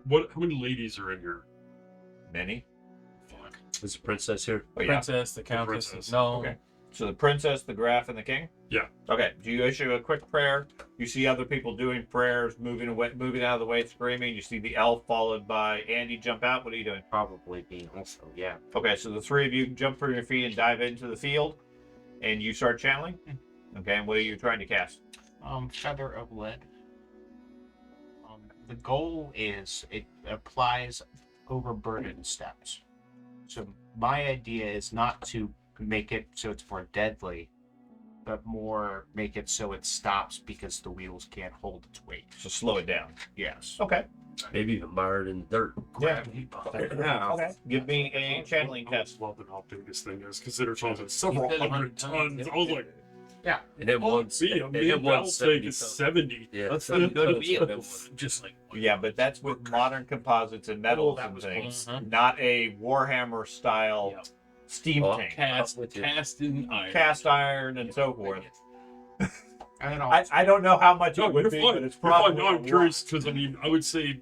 what? How many ladies are in here? Many. Is the princess here? Oh, yeah. Princess, the countess. princess. No. Okay. So the princess, the graph, and the king? Yeah. Okay. Do you issue a quick prayer? You see other people doing prayers, moving away, moving out of the way, screaming. You see the elf followed by Andy jump out. What are you doing? Probably be also, yeah. Okay, so the 3 of you jump from your feet and dive into the field, and you start channeling. Okay, and what are you trying to cast? Feather of lead. The goal is it applies overburdened steps. So my idea is not to make it so it's more deadly, but more make it so it stops because the wheels can't hold its weight. So slow it down. Yes. Okay. Maybe even mired in dirt. Yeah. No. Okay. Give me a channeling I test. just love how big this thing is. Consider it's several said 100 tons. I was like, And then oh, once, me, a and then mid battle once tank is 70. Yeah. That's some good wheel. Just like Yeah, but that's with modern composites and metals that and was things, close. not a Warhammer style Yep. steam Oh, tank, cast, with you. cast in iron. cast iron, and so forth. And then I don't know how much No, it would you're be, fine. but it's You're fine. probably. No, a I'm lot. curious because I mean, I would say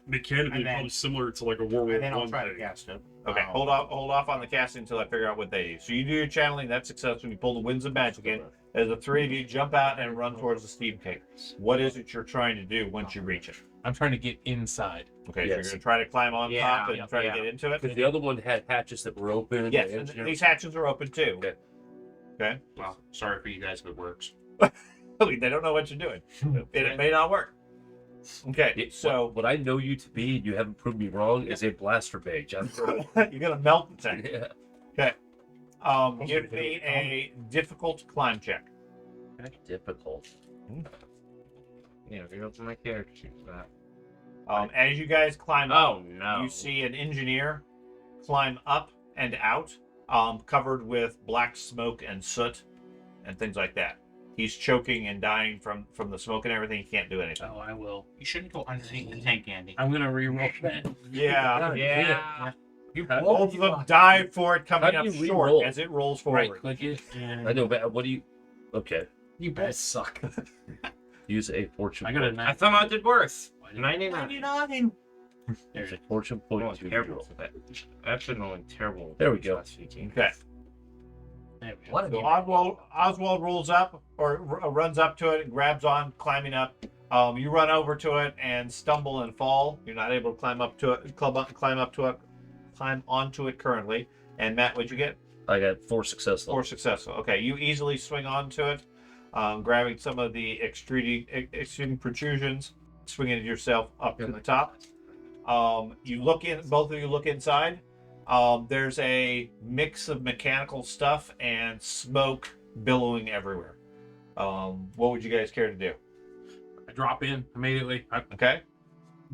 mechanically And then- probably similar to like a World War and then I'll One try to thing. cast it. Okay, hold off on the casting until I figure out what they do. So you do your channeling, that's successful. You pull the winds of magic in. As the 3 of you jump out and run towards the steam tank. What is it you're trying to do once you reach it? I'm trying to get inside. Okay, so Yes. you're going to try to climb on Yeah, top and yeah, try yeah. to get into it? Because the other one had hatches that were open. Yes, the and engineer- these hatches are open too. Okay. Okay. Well, sorry for you guys if it works. They don't know what you're doing. It may not work. Okay, Yeah, so what I know you to be, and you haven't proved me wrong, is a blaster mage. you're gonna melt the tank. Yeah. Give me a difficult climb check. Difficult. Yeah, read up my character sheet for that. As you guys climb up, Oh no. you see an engineer climb up and out, covered with black smoke and soot and things like that. He's choking and dying from the smoke and everything. He can't do anything. Oh, I will. You shouldn't go underneath the tank, Andy. I'm gonna reroll that. Yeah. Yeah. You both of them dive for it, coming How up do you short re-roll? as it rolls Right forward. click it and I know, but what do you? Okay, You both suck. use a fortune. I got a point. I 9. thought I did worse. Why did- 99. Use a fortune point Oh, to terrible. roll. I've been rolling terrible. There we go. Last few games. Okay. There we go. What? So Oswald rolls up or runs up to it and grabs on, climbing up. You run over to it and stumble and fall. You're not able to climb onto it currently. And Matt, what'd you get? I got 4 success 4 levels. successful. Okay, you easily swing onto it, grabbing some of the extruding protrusions, swinging yourself up to the top. You look in. Both of you look inside. There's a mix of mechanical stuff and smoke billowing everywhere. What would you guys care to do? I drop in immediately. I Okay,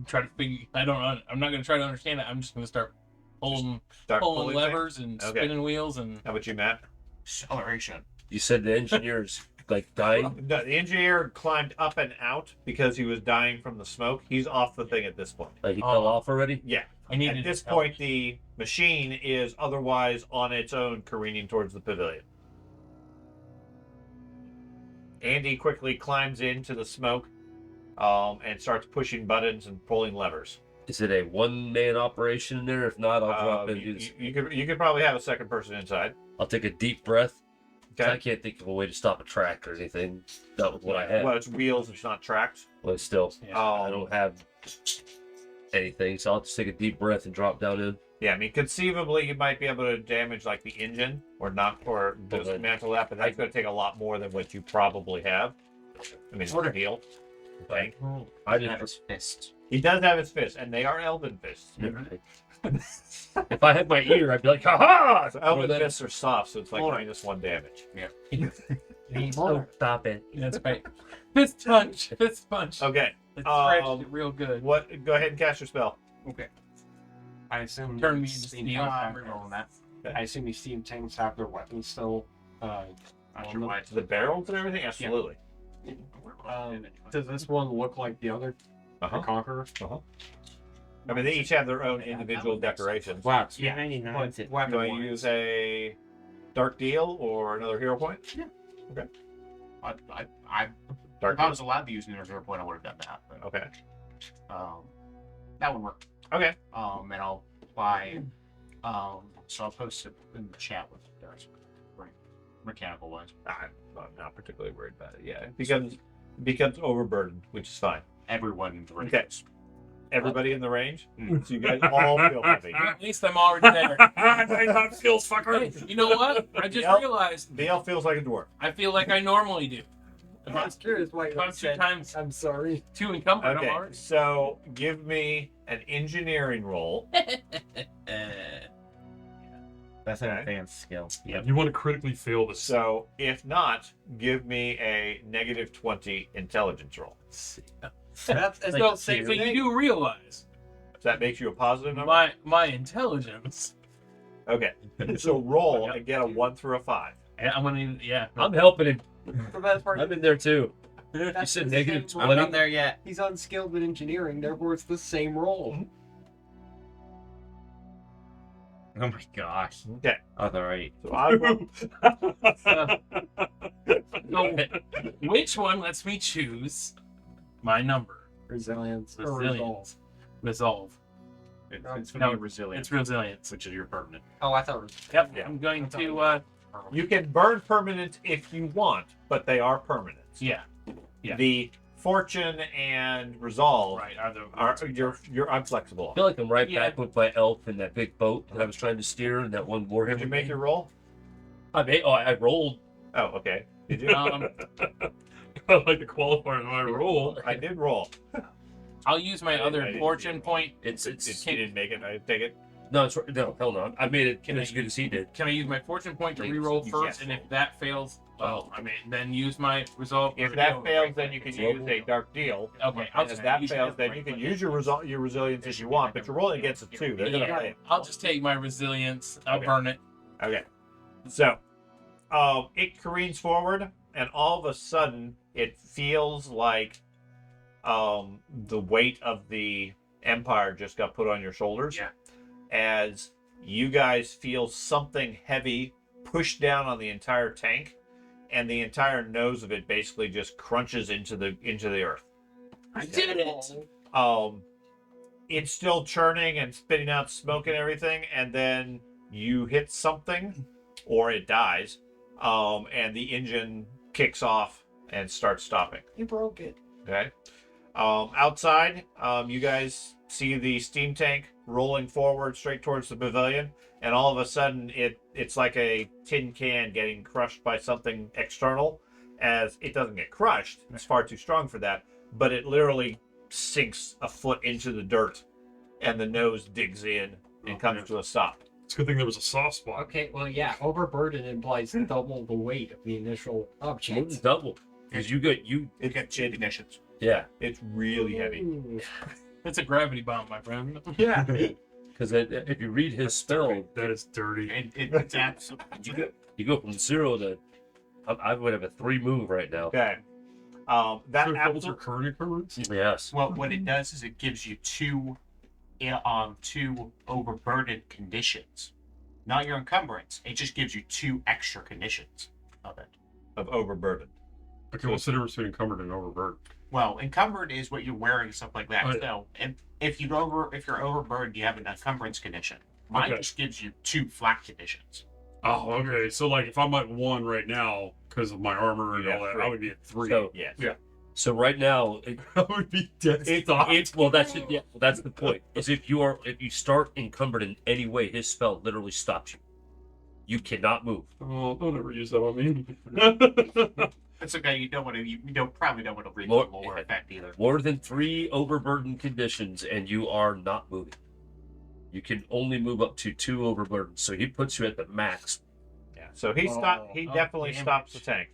try to figure. I'm not gonna try to understand it. I'm just gonna start pulling start pulling pulling levers and Okay. spinning wheels and. things. How about you, Matt? Acceleration. You said the engineer's like dying. No, the engineer climbed up and out because he was dying from the smoke. He's off the thing at this point. Like he fell off already. Yeah. I needed At this help. point, the machine is otherwise on its own, careening towards the pavilion. Andy quickly climbs into the smoke and starts pushing buttons and pulling levers. Is it a one-man operation in there? If not, I'll drop in. You could probably have a second person inside. I'll take a deep breath. 'Cause Okay. I can't think of a way to stop a track or anything. That was what I had. Well, it's wheels. It's not tracks. But still, Yeah. I don't have anything, so I'll just take a deep breath and drop down in. Yeah, I mean, conceivably, you might be able to damage like the engine or knock or dismantle that, but that's going to take a lot more than what you probably have. I mean, it's steel. Okay. I He have just his fist. He does have his fists, and they are elven fists. if I had my ear, I'd be like, "Ha ha!" So elven Or that- fists are soft, so it's like -1 damage. Oh, stop it! That's right. Fist punch. Fist punch. Okay. It's stretched it real good. What? Go ahead and cast your spell. Okay. I assume Turn me these into steam steel. tanks I'm have- rerolling that. I assume these steam tanks have their weapons still. Not on sure them. why it's The barrels and everything. Absolutely. Does this one look like the other? The Conqueror? I mean, they each have their own individual decorations. Wow. Yeah, But Do weapon I use a dark deal or another hero point? I Dark if I deal. was allowed to use an hero point, I would have done that. But, Okay. that would work. Okay. And I'll apply. So I'll post it in the chat with you guys. Right. Mechanical wise, I'm not particularly worried about it. Yeah, it becomes overburdened, which is fine. everyone in the range. Okay. Everybody in the range, so you guys all feel heavy. At least I'm already there. That feels fucker. Hey, you know what? I just Yep. realized The elf feels like a dwarf. I feel like I normally do. If I was curious why you I'm two said. times I'm sorry. two encumbered, Okay, I'm already. so give me an engineering roll. That's an Okay. advanced skill. You want to critically fail this. So if not, give me a -20 intelligence roll. That's So, so you do realize That makes you a positive number. my intelligence. Okay, so roll and get a 1 through a 5. And I'm gonna yeah. I'm helping him. the best part. I'm in there too. You That's said the negative same I'm 20. not there yet. He's unskilled in engineering, therefore it's the same roll. Oh my gosh. Okay, Oh, all right. so I will, So, which one lets me choose my number? Resilience. Or Resilience. Resolve. It's going No, to be resilience, It's resilience. which is your permanent. Oh, I thought it was. Yep. Yeah. I'm going to you can burn permanents if you want, but they are permanents. yeah. Yeah. The fortune and resolve Right. Are the are you're unflexible. I feel like I'm right Yeah. back with my elf in that big boat that I was trying to steer in that one Warhammer. Did you make game. your roll? I rolled. Oh, okay. Did you? I like the qualifier in my roll. I did roll. I'll use my I other didn't fortune see it. point. It's You didn't make it. I take it. no, it's no, hell no. I made it Can I as good as he did. Can I use my fortune point to Please. reroll Yes. first? And if that fails, well, I mean, then use my resolve. If or that no, fails, right? then you can use a dark deal. Okay, I'll And just if that use fails, it. then you can use your resilience if you want, but you're rolling against a 2. They're gonna Yeah. fail. I'll just take my resilience. I'll Okay. burn it. Okay. So, it careens forward, and all of a sudden, it feels like the weight of the Empire just got put on your shoulders. Yeah. As you guys feel something heavy pushed down on the entire tank, and the entire nose of it basically just crunches into the earth. I did it. It's still churning and spitting out smoke and everything, and then you hit something, or it dies, and the engine kicks off and starts stopping. You broke it. Okay. Outside, you guys see the steam tank rolling forward straight towards the pavilion, and all of a sudden, it's like a tin can getting crushed by something external. As it doesn't get crushed, it's far too strong for that, but it literally sinks a foot into the dirt, and the nose digs in and comes to a stop. It's a good thing there was a soft spot. Okay, well, yeah, overburden implies double the weight of the initial object. Double. Because you Get two ignitions. yeah. It's really heavy. Ooh. It's a gravity bomb, my friend. Yeah. Because if you read his spell, That is dirty. It's absolutely. you go from 0 to. I would have a 3 move right now. Okay. That So it doubles absolutely. your current occurrence? Yes. Well, what it does is it gives you two overburdened conditions, not your encumbrance. It just gives you 2 extra conditions of it. Of overburden. Okay, what's the difference between encumbered and overburdened? Well, encumbered is what you're wearing and stuff like that. Right. So, and if you're overburdened, you have an encumbrance condition. Mine Okay. just gives you 2 flat conditions. Oh, okay. So like if I'm at 1 right now because of my armor and Yeah, all that, 3. I would be at 3. So, Yes. Yeah. so right now, I would be dead. well, that's it. Yeah, well, that's the point. Is if you start encumbered in any way, his spell literally stops you. You cannot move. Oh, don't ever use that on me. It's okay. You probably don't want to read More- the lower effect either. More than 3 overburden conditions, and you are not moving. You can only move up to 2 overburden, so he puts you at the max. Yeah. So he definitely stops the tank.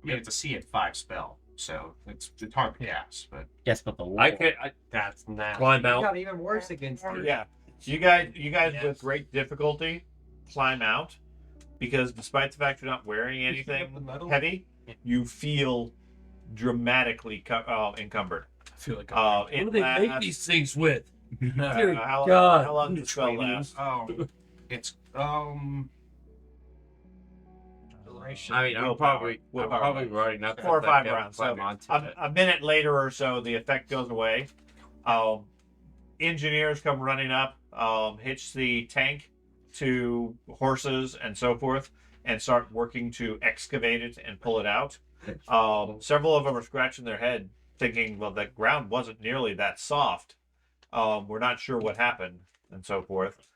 I mean, it's a C at 5 spell, so it's hard to cast. But Yes, but the wall. I can That's nasty. climb It out. got even worse against you. Yeah. You guys Yes. with great difficulty climb out because despite the fact you're not wearing the anything metal? heavy, you feel dramatically encumbered. I feel like What do they make these things with? Dear how God. long does the spell last? it's Duration. I mean, I'm Willpower. probably writing up 4 or 5 rounds. So Climb onto it. a minute later or so, the effect goes away. Engineers come running up, hitch the tank to horses and so forth, and start working to excavate it and pull it out. Several of them are scratching their head, thinking, well, the ground wasn't nearly that soft. We're not sure what happened, and so forth.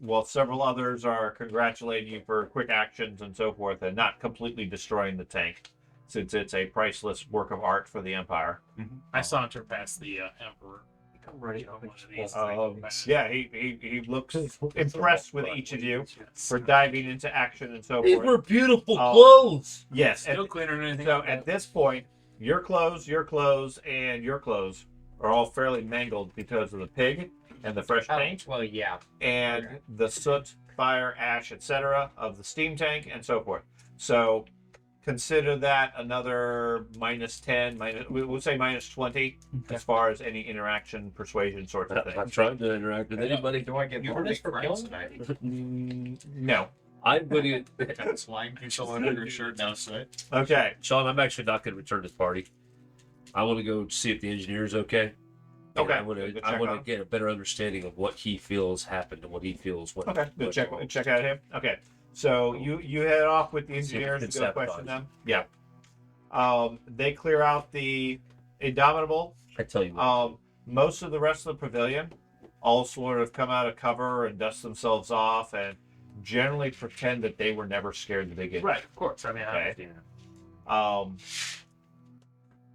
While several others are congratulating you for quick actions and so forth, and not completely destroying the tank, since it's a priceless work of art for the Empire. I saunter past the Emperor. I'm ready. One of these Yeah, he looks impressed with each of you for diving into action and so These forth. were beautiful Oh. clothes. Yes, Still cleaner than anything. so like at that. this point, your clothes, and your clothes are all fairly mangled because of the pig and the fresh paint Well, yeah. and the soot, fire, ash, etc. of the steam tank and so forth. So consider that another -10, we'll say -20 as far as any interaction, persuasion sorts of I'm not things. trying to interact with anybody. Do I get you bonus for killing? No. I'm going to. got slime pixel under your shirt now, so Okay. Sean, I'm actually not going to return this party. I want to go see if the engineer's okay. And Okay. I want Good to. check I want on to get a better understanding of what he feels happened and what he feels. What, Okay, good. what- Check out him. Okay, so you head off with the engineers to it's go sabotage. question them. Yeah. They clear out the Indomitable. I tell you. What, Most of the rest of the pavilion all sort of come out of cover and dust themselves off and generally pretend that they were never scared to begin. Right, of course. I mean, I Okay. understand.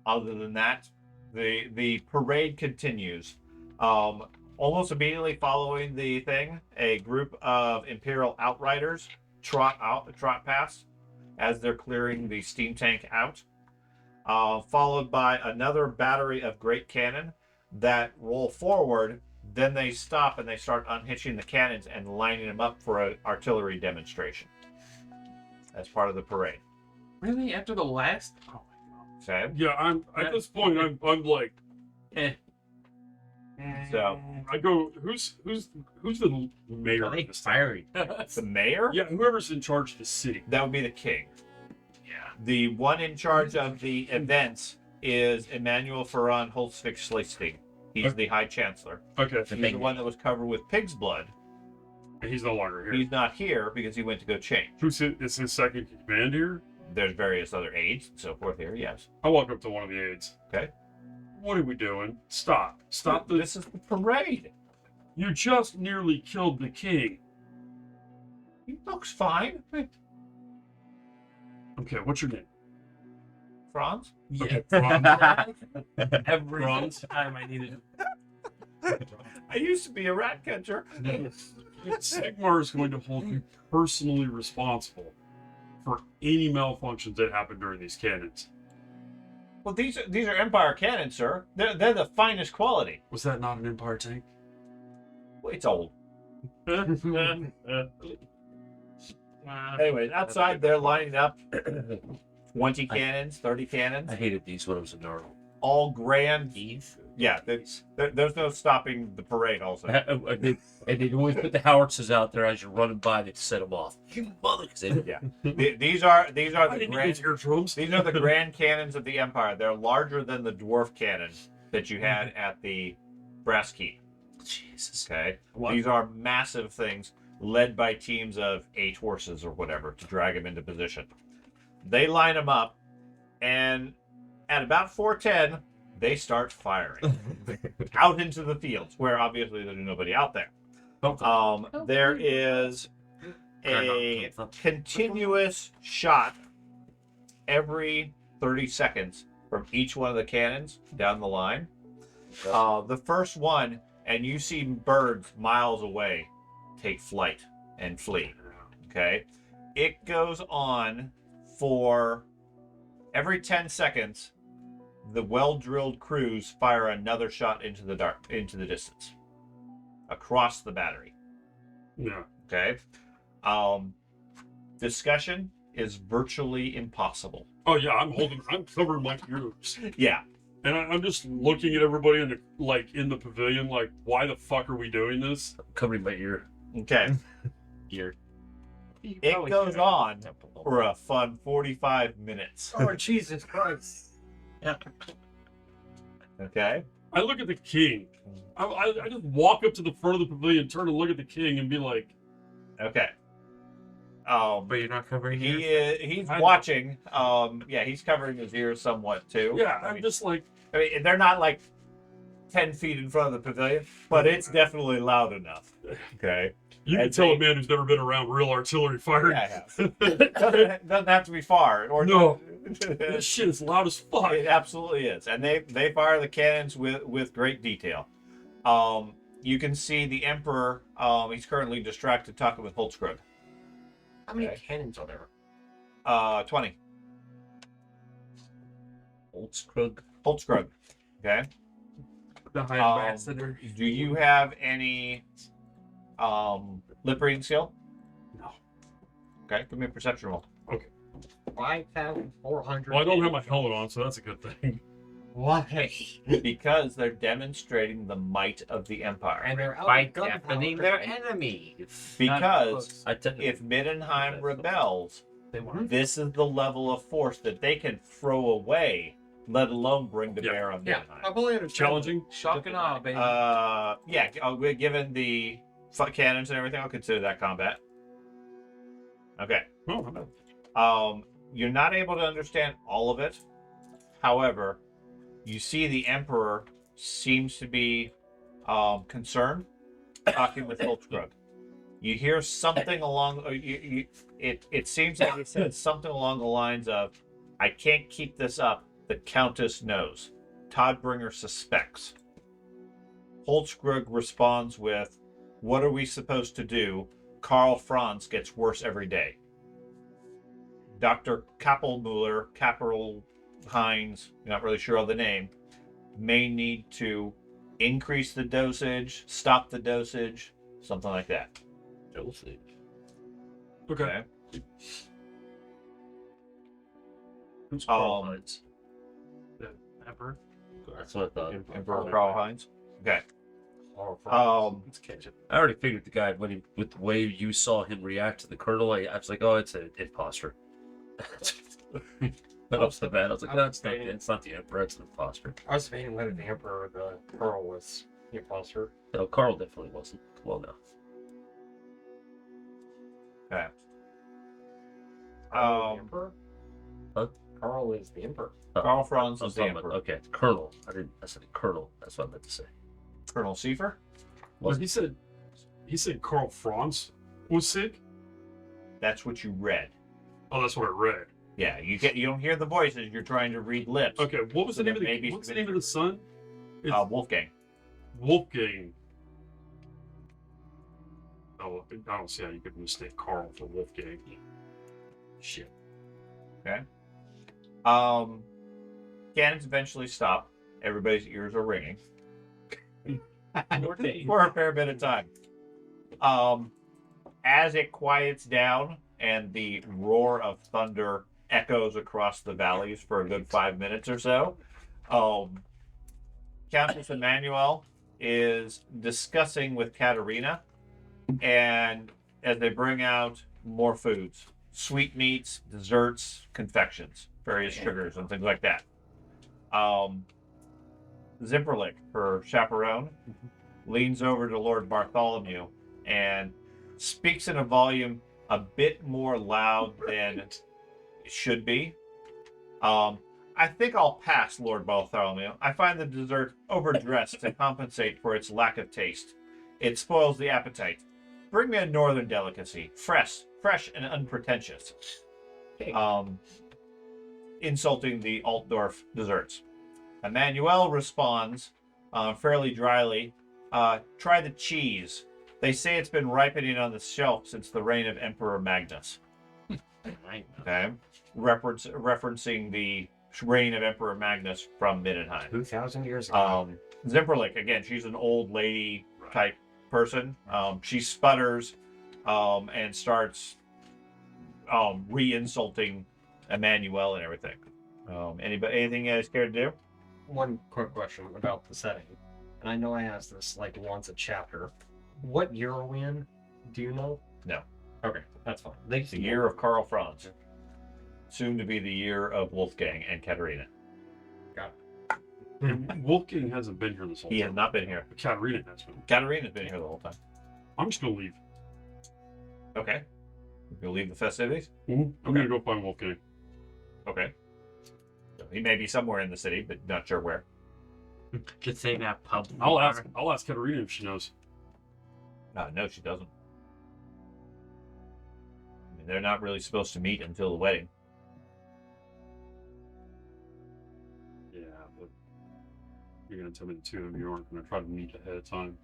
Other than that, the parade continues. Almost immediately following the thing, a group of Imperial Outriders trot past as they're clearing the steam tank out, followed by another battery of great cannon that roll forward. Then they stop and they start unhitching the cannons and lining them up for an artillery demonstration as part of the parade. Really? After the last? Oh So, Yeah, I'm at this point. I'm like, my god. So- I go. Who's the mayor? Are they of this town? firing? the mayor, Yeah, whoever's in charge of the city. that would be the king. Yeah. The one in charge of the events is Emmanuel Ferran Holzvik-Schlichting. He's the High Chancellor. Okay, He's the one that was covered with pig's blood. and he's no longer here. He's not here because he went to go change. Is his second in command here? There's various other aides and so forth here, yes. I walk up to one of the aides. Okay. What are we doing? Stop! Stop this! This is the parade. You just nearly killed the king. He looks fine. Okay, what's your name? Franz? Yeah. Franz. Every Franz? time I needed. I used to be a rat catcher. Sigmar is going to hold you personally responsible for any malfunctions that happen during these cannons. Well, these are Empire cannons, sir. They're the finest quality. Was that not an Empire tank? Well, it's old. Anyways, outside they're lining up 20 cannons, 30 cannons, I hated these when I was a gnarl. all grand These? Yeah, there's no stopping the parade. Also, And they always put the howitzers out there as you're running by. They set them off. You mother! yeah. These are I the didn't grand. use eardrums. These are the grand cannons of the Empire. They're larger than the dwarf cannon that you had at the Brass Keep. Jesus. Okay, What? these are massive things led by teams of 8 horses or whatever to drag them into position. They line them up, and at about 4:10, they start firing out into the fields, where obviously there's nobody out there. There is a continuous shot every 30 seconds from each one of the cannons down the line. The first one, and you see birds miles away take flight and flee. Okay, it goes on for every 10 seconds. The well-drilled crews fire another shot into the distance across the battery. Yeah. Okay, discussion is virtually impossible. Oh yeah, I'm covering my ears, Yeah, and I'm just looking at everybody in the pavilion, like, why the fuck are we doing this? I'm covering my ear. okay. Ear. It goes on for a fun 45 minutes. Oh, Jesus Christ. Okay. I look at the king. I just walk up to the front of the pavilion, turn and look at the king, and be like, Okay. But you're not covering He's watching. Yeah, he's covering his ears somewhat too. yeah, I I'm mean, just like, they're not like 10 feet in front of the pavilion, but it's definitely loud enough. Okay. you can And tell they- a man who's never been around real artillery firing. Yeah, doesn't have to be far. Or No. This shit is loud as fuck. It absolutely is, and they fire the cannons with great detail. You can see the Emperor. He's currently distracted talking with Holtzkrug. How many Okay. cannons are there? 20. Holtzkrug. Holtzkrug. Okay. The High Um, Ambassador. Do you have any lip reading skill? No. Okay, give me a perception roll. 5,400. Well, I don't have my helmet on, so that's a good thing. Why? Because they're demonstrating the might of the Empire. And they're out by of gunpowder. deafening their enemies. Because I tend to. if Middenheim rebels, They want this is the level of force that they can throw away, let alone bring to Yeah. bear on Yeah, Middenheim. I fully understand. Challenging. shock and awe, baby. Yeah, given the cannons and everything, I'll consider that combat. Okay. Oh, You're not able to understand all of it. However, you see the Emperor seems to be concerned, talking with Holtzkrug. You hear something along. It seems like he said something along the lines of, "I can't keep this up. The Countess knows. Todbringer suspects." Holtzkrug responds with, "What are we supposed to do? Karl Franz gets worse every day." Dr. Kappelmuller, Capital Heinz, not really sure of the name, may need to increase the dosage, stop the dosage, something like that. Dosage. okay. Who's Carl Um, Heinz? Emperor. That's what I thought. Emperor Karl Heinz. Okay. Let's catch it. I already figured the guy with the way you saw him react to the colonel. I was like, oh, it's an imposter. But off the bat, I was like, no, it's not the emperor, it's an imposter. I was debating whether the Emperor or the Pearl was the imposter. No, Carl definitely wasn't. Come on now. Okay. Carl is the Emperor? Huh? Carl is the Emperor. Karl Franz I'm is the talking about, Emperor. okay, the colonel. I said colonel. That's what I meant to say. Colonel Seifer? Well, he said Karl Franz was sick. That's what you read. Oh, that's what I read. Yeah, you don't hear the voices. You're trying to read lips. Okay, what was So the name of that maybe the what's the name of the son? It's Wolfgang. Wolfgang. Oh, I don't see how you could mistake Carl for Wolfgang. Shit. Cannons eventually stop. Everybody's ears are ringing Your day. for a fair bit of time. As it quiets down and the roar of thunder echoes across the valleys for a good 5 minutes or so, Countess Emmanuel is discussing with Katerina, and as they bring out more foods, sweetmeats, desserts, confections, various sugars, and things like that. Zimperlich, her chaperone, leans over to Lord Bartholomew and speaks in a volume a bit more loud than it should be. I think I'll pass, Lord Bartholomew. I find the dessert overdressed to compensate for its lack of taste. It spoils the appetite. Bring me a northern delicacy, fresh and unpretentious. Insulting the Altdorf desserts. Emmanuel responds fairly dryly, try the cheese. They say it's been ripening on the shelf since the reign of Emperor Magnus. Okay. Referencing the reign of Emperor Magnus from Middenheim. 2,000 years ago. Zimperlich, again, she's an old lady type person. She sputters and starts re-insulting Emmanuel and everything. Anything you guys care to do? One quick question about the setting. And I know I asked this like once a chapter. What year are we in? Do you know? No. Okay, that's fine. It's the year of Karl Franz. Soon to be the year of Wolfgang and Katerina. Got And Wolfgang hasn't been here this whole He time. has not been here. But Katerina has been. Katerina's been here the whole time. I'm just gonna leave. Okay. You'll leave the festivities? I'm gonna go find Wolfgang. Okay. So he may be somewhere in the city, but not sure where. Could say that pub. I'll ask Katerina if she knows. No, she doesn't. I mean, they're not really supposed to meet until the wedding. Yeah, but you're gonna tell me the two of you aren't gonna try to meet ahead of time.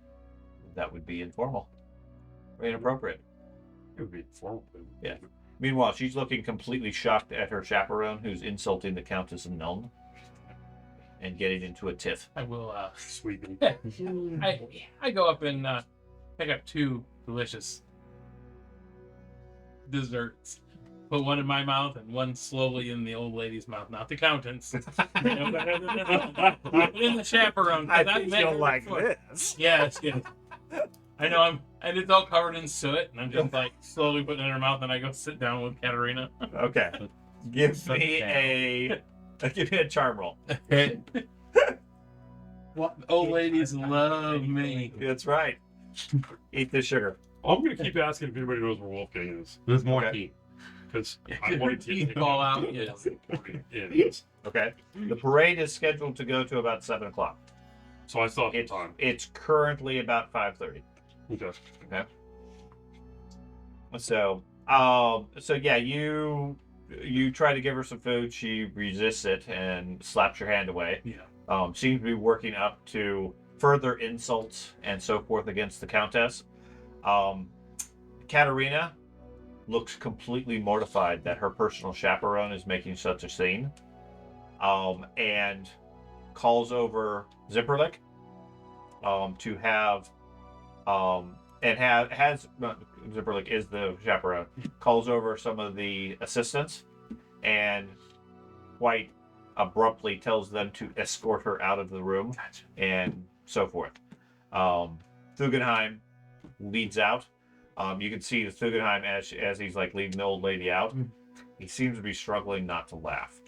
That would be informal. Or inappropriate. It would be formal. Yeah. Meanwhile, she's looking completely shocked at her chaperone, who's insulting the Countess of Nuln and getting into a tiff. I will. Sweeping. I go up and pick up 2 delicious desserts. Put one in my mouth and one slowly in the old lady's mouth, not the Countess. In the chaperone. 'Cause I've met her before. this. Yes. I know and it's all covered in soot, and I'm just like slowly putting it in her mouth, and I go sit down with Katerina. Okay. Give me a charm roll. Old ladies love me. That's right. Eat the sugar. I'm gonna keep asking if anybody knows where Wolfgang is, There's more Okay. heat. because I wanted to He'd call out, yes. Yes. Okay. The parade is scheduled to go to about 7 o'clock. So I still have some time. It's currently about 5:30. Okay. So yeah, you try to give her some food. She resists it and slaps your hand away. Yeah. Seems to be working up to further insults and so forth against the Countess. Katerina looks completely mortified that her personal chaperone is making such a scene, and calls over Zimperlich to have Zimperlich is the chaperone, calls over some of the assistants and quite abruptly tells them to escort her out of the room and so forth. Thugenheim leads out. You can see the Thugenheim as he's like leading the old lady out. He seems to be struggling not to laugh.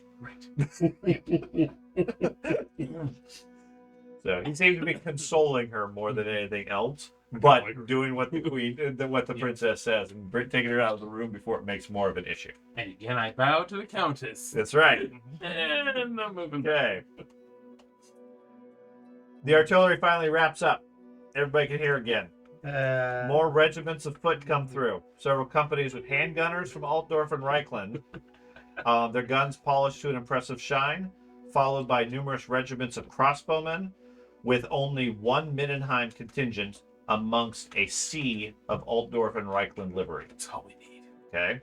So he seems to be consoling her more than anything else, but doing what the queen, what the princess says, and taking her out of the room before it makes more of an issue. And again, I bow to the Countess. That's right. And I'm moving. Okay. The artillery finally wraps up. Everybody can hear again. More regiments of foot come through. Several companies with handgunners from Altdorf and Reichland. Their guns polished to an impressive shine, followed by numerous regiments of crossbowmen, with only one Middenheim contingent amongst a sea of Altdorf and Reichland livery. That's all we need. Okay.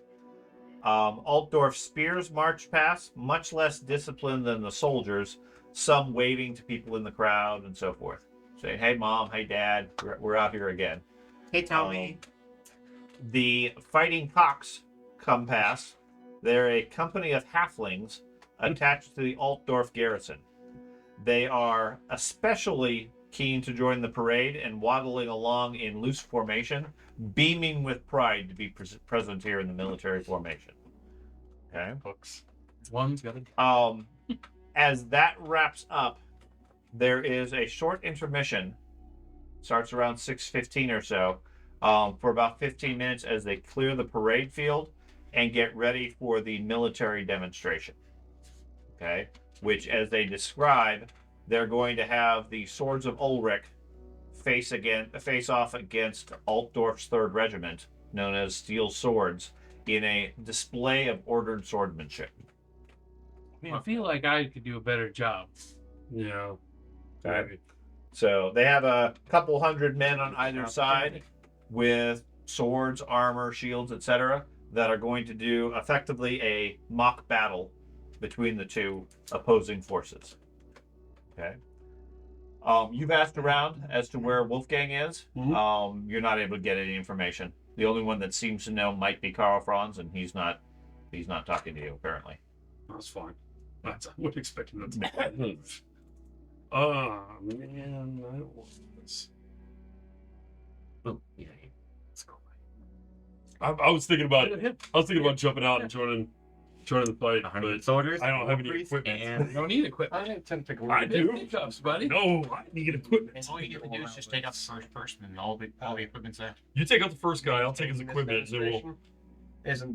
Altdorf spears march past, much less disciplined than the soldiers, some waving to people in the crowd and so forth, saying, "Hey, Mom, hey, Dad, we're out here again." Hey, Tommy. The fighting cocks come past. They're a company of halflings attached to the Altdorf garrison. They are especially keen to join the parade and waddling along in loose formation, beaming with pride to be present here in the military formation. Okay. Hooks. One's got a As that wraps up, there is a short intermission. Starts around 6:15 or so, for about 15 minutes as they clear the parade field and get ready for the military demonstration. Okay, which, as they describe, they're going to have the Swords of Ulrich face off against Altdorf's 3rd Regiment, known as Steel Swords, in a display of ordered swordsmanship. I feel like I could do a better job. Yeah. Okay. So they have a couple hundred men on either side with swords, armor, shields, etc., that are going to do effectively a mock battle between the two opposing forces. Okay. You've asked around as to where Wolfgang is. You're not able to get any information. The only one that seems to know might be Karl Franz, and he's not talking to you apparently. That's fine. I would expect him to be. Oh man, I don't want this. Oh, yeah. Let's go. I was thinking about jumping out and joining the fight, 100 but soldiers. I don't have any priests, equipment. And You don't need equipment. I tend to go. I do. Pickups, buddy. No, I need equipment. And all you have to do is just take out the first person, and all the equipment's there. You take out the first guy. I'll take his equipment, and then we'll.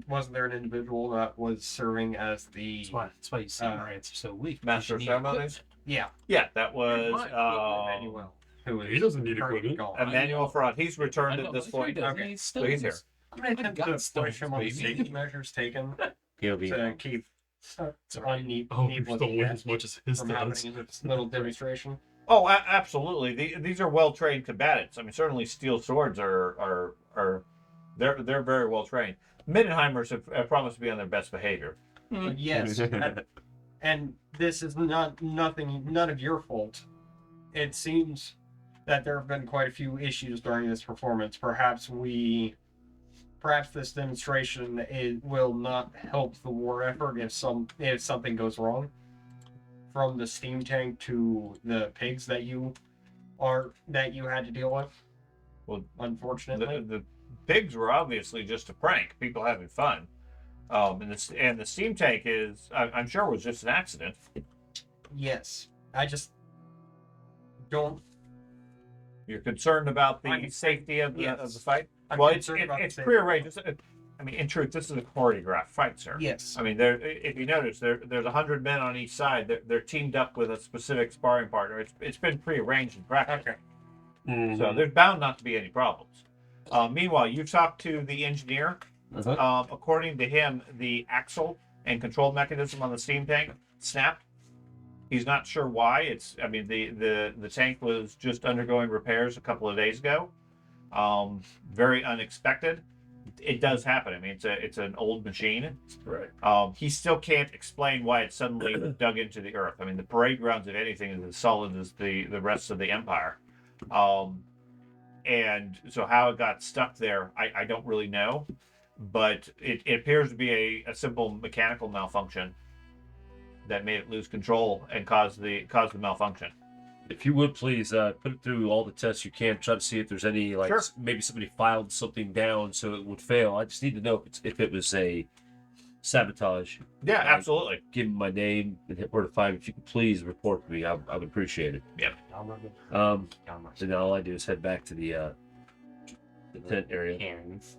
Wasn't there an individual that was serving as the That's why you see our answer so weak. Master of You need Ceremonies? yeah Yeah, that was Emmanuel, who is He doesn't need currently equipment. gone. Emmanuel Front. He's returned I at know, this that's what he point. does. Okay. He's So he's here. I'm gonna attempt got to stones, push him on baby. safety measures taken he'll be. to keep needless Oh, we still win as much as his from does. happening in this little demonstration. Oh, absolutely. These are well trained combatants. I mean, certainly steel swords are they're very well trained. Mindenheimers have promised to be on their best behavior. Yes, and this is none of your fault. It seems that there have been quite a few issues during this performance. Perhaps this demonstration will not help the war effort if something goes wrong. From the steam tank to the pigs that you had to deal with. Well, unfortunately, the pigs were obviously just a prank, people having fun. And the steam tank is, I'm sure, was just an accident. yes. I just don't. You're concerned about the I'm- safety of the yes. fight. I'm Well, concerned about the it's safety. prearranged. I mean, in truth, this is a choreographed fight, sir. Yes. I mean, if you notice, there's 100 men on each side. They're teamed up with a specific sparring partner. It's been prearranged and practiced. Okay. Mhm. So there's bound not to be any problems. Meanwhile, you talked to the engineer. According to him, the axle and control mechanism on the steam tank snapped. He's not sure why. The tank was just undergoing repairs a couple of days ago. Very unexpected. It does happen. I mean, it's an old machine. Right. He still can't explain why it suddenly dug into the earth. I mean, the parade grounds, if anything, is as solid as the rest of the empire. And so how it got stuck there, I don't really know. But it appears to be a simple mechanical malfunction that made it lose control and caused the malfunction. If you would please put it through all the tests you can, try to see if there's any Sure. maybe somebody filed something down so it would fail. I just need to know if it was a sabotage. Yeah, absolutely. Give them my name and hit where to find. If you could please report to me, I would appreciate it. So now all I do is head back to the tent area. Cannons.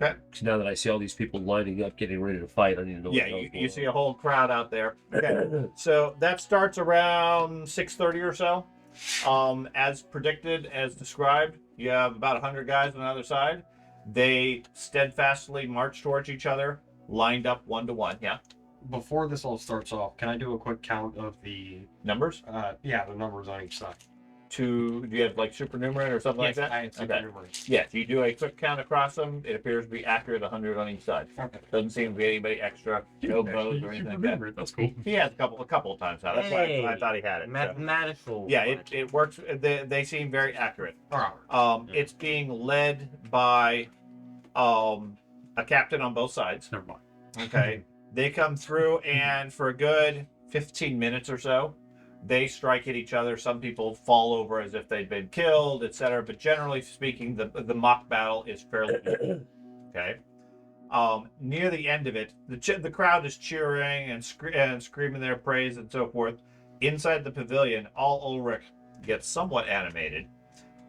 So now that I see all these people lining up, getting ready to fight, I need to know. Yeah, you see a whole crowd out there. Okay, so that starts around 6:30 or so. As predicted, as described, you have about 100 guys on the other side. They steadfastly march towards each other, lined up 1 to 1. Yeah, Before this all starts off, can I do a quick count of the numbers. the numbers on each side? Do you have like supernumerate or something like that? I had Okay. numbers. Yeah, if you do a quick count across them, it appears to be accurate, 100 on each side. Okay. Doesn't seem to be anybody extra, no Actually, bows or you anything like that. remember it. That's cool. He has a couple of times now. That's why I thought he had it. so. Mathematical. Yeah, it works. They seem very accurate. Alright. It's being led by a captain on both sides. Never mind. Okay. They come through, and for a good 15 minutes or so, They strike at each other. Some people fall over as if they'd been killed, etc. But generally speaking, the mock battle is fairly good. Okay. Near the end of it, the crowd is cheering and screaming their praise and so forth. Inside the pavilion, all Ulrich gets somewhat animated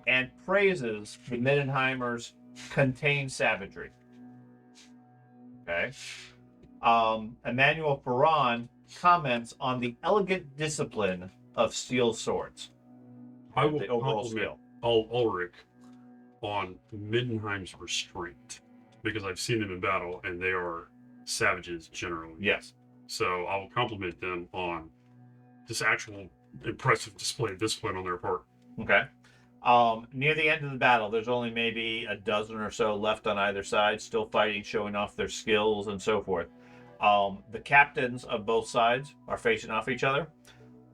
and praises the Mindenheimers' contained savagery. Okay. Emmanuel Ferrand comments on the elegant discipline of steel swords. I will the overall compliment skill. Ulrich on Mindenheim's restraint because I've seen them in battle and they are savages generally. Yes. So I will compliment them on this actual impressive display of discipline on their part. Okay. Near the end of the battle, there's only maybe a dozen or so left on either side, still fighting, showing off their skills and so forth. The captains of both sides are facing off each other.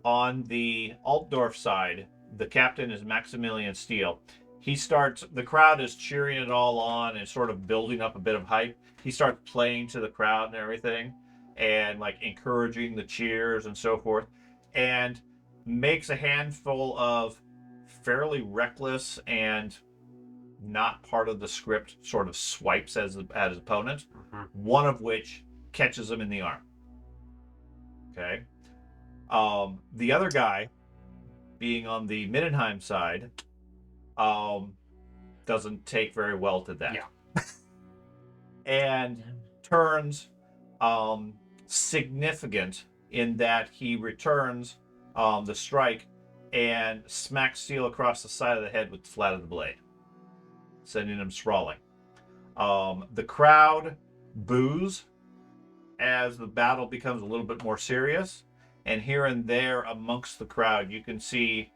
On the Altdorf side, the captain is Maximilian Steele. The crowd is cheering it all on and sort of building up a bit of hype. He starts playing to the crowd and everything and like encouraging the cheers and so forth, and makes a handful of fairly reckless and not part of the script sort of swipes at his opponent, one of which catches him in the arm. Okay. The other guy, being on the Mindenheim side, doesn't take very well to that. Yeah. And turns significant in that he returns the strike and smacks Steele across the side of the head with the flat of the blade, sending him sprawling. The crowd boos as the battle becomes a little bit more serious, and here and there amongst the crowd you can see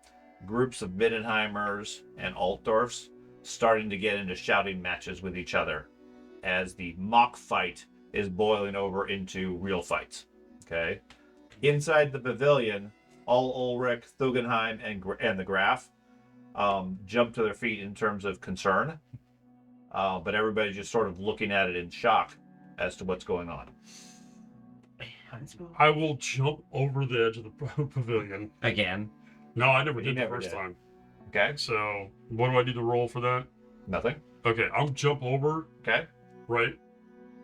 groups of Mindenheimers and Altdorfs starting to get into shouting matches with each other as the mock fight is boiling over into real fights. Okay. Inside the pavilion, all Ulrich, Thugenheim, and the Graf jump to their feet in terms of concern, but everybody's just sort of looking at it in shock as to what's going on. I will jump over the edge of the pavilion. Again. No, I never He did never the first did. time. Okay. So what do I need to roll for that? Nothing. Okay, I'll jump over, Okay. right?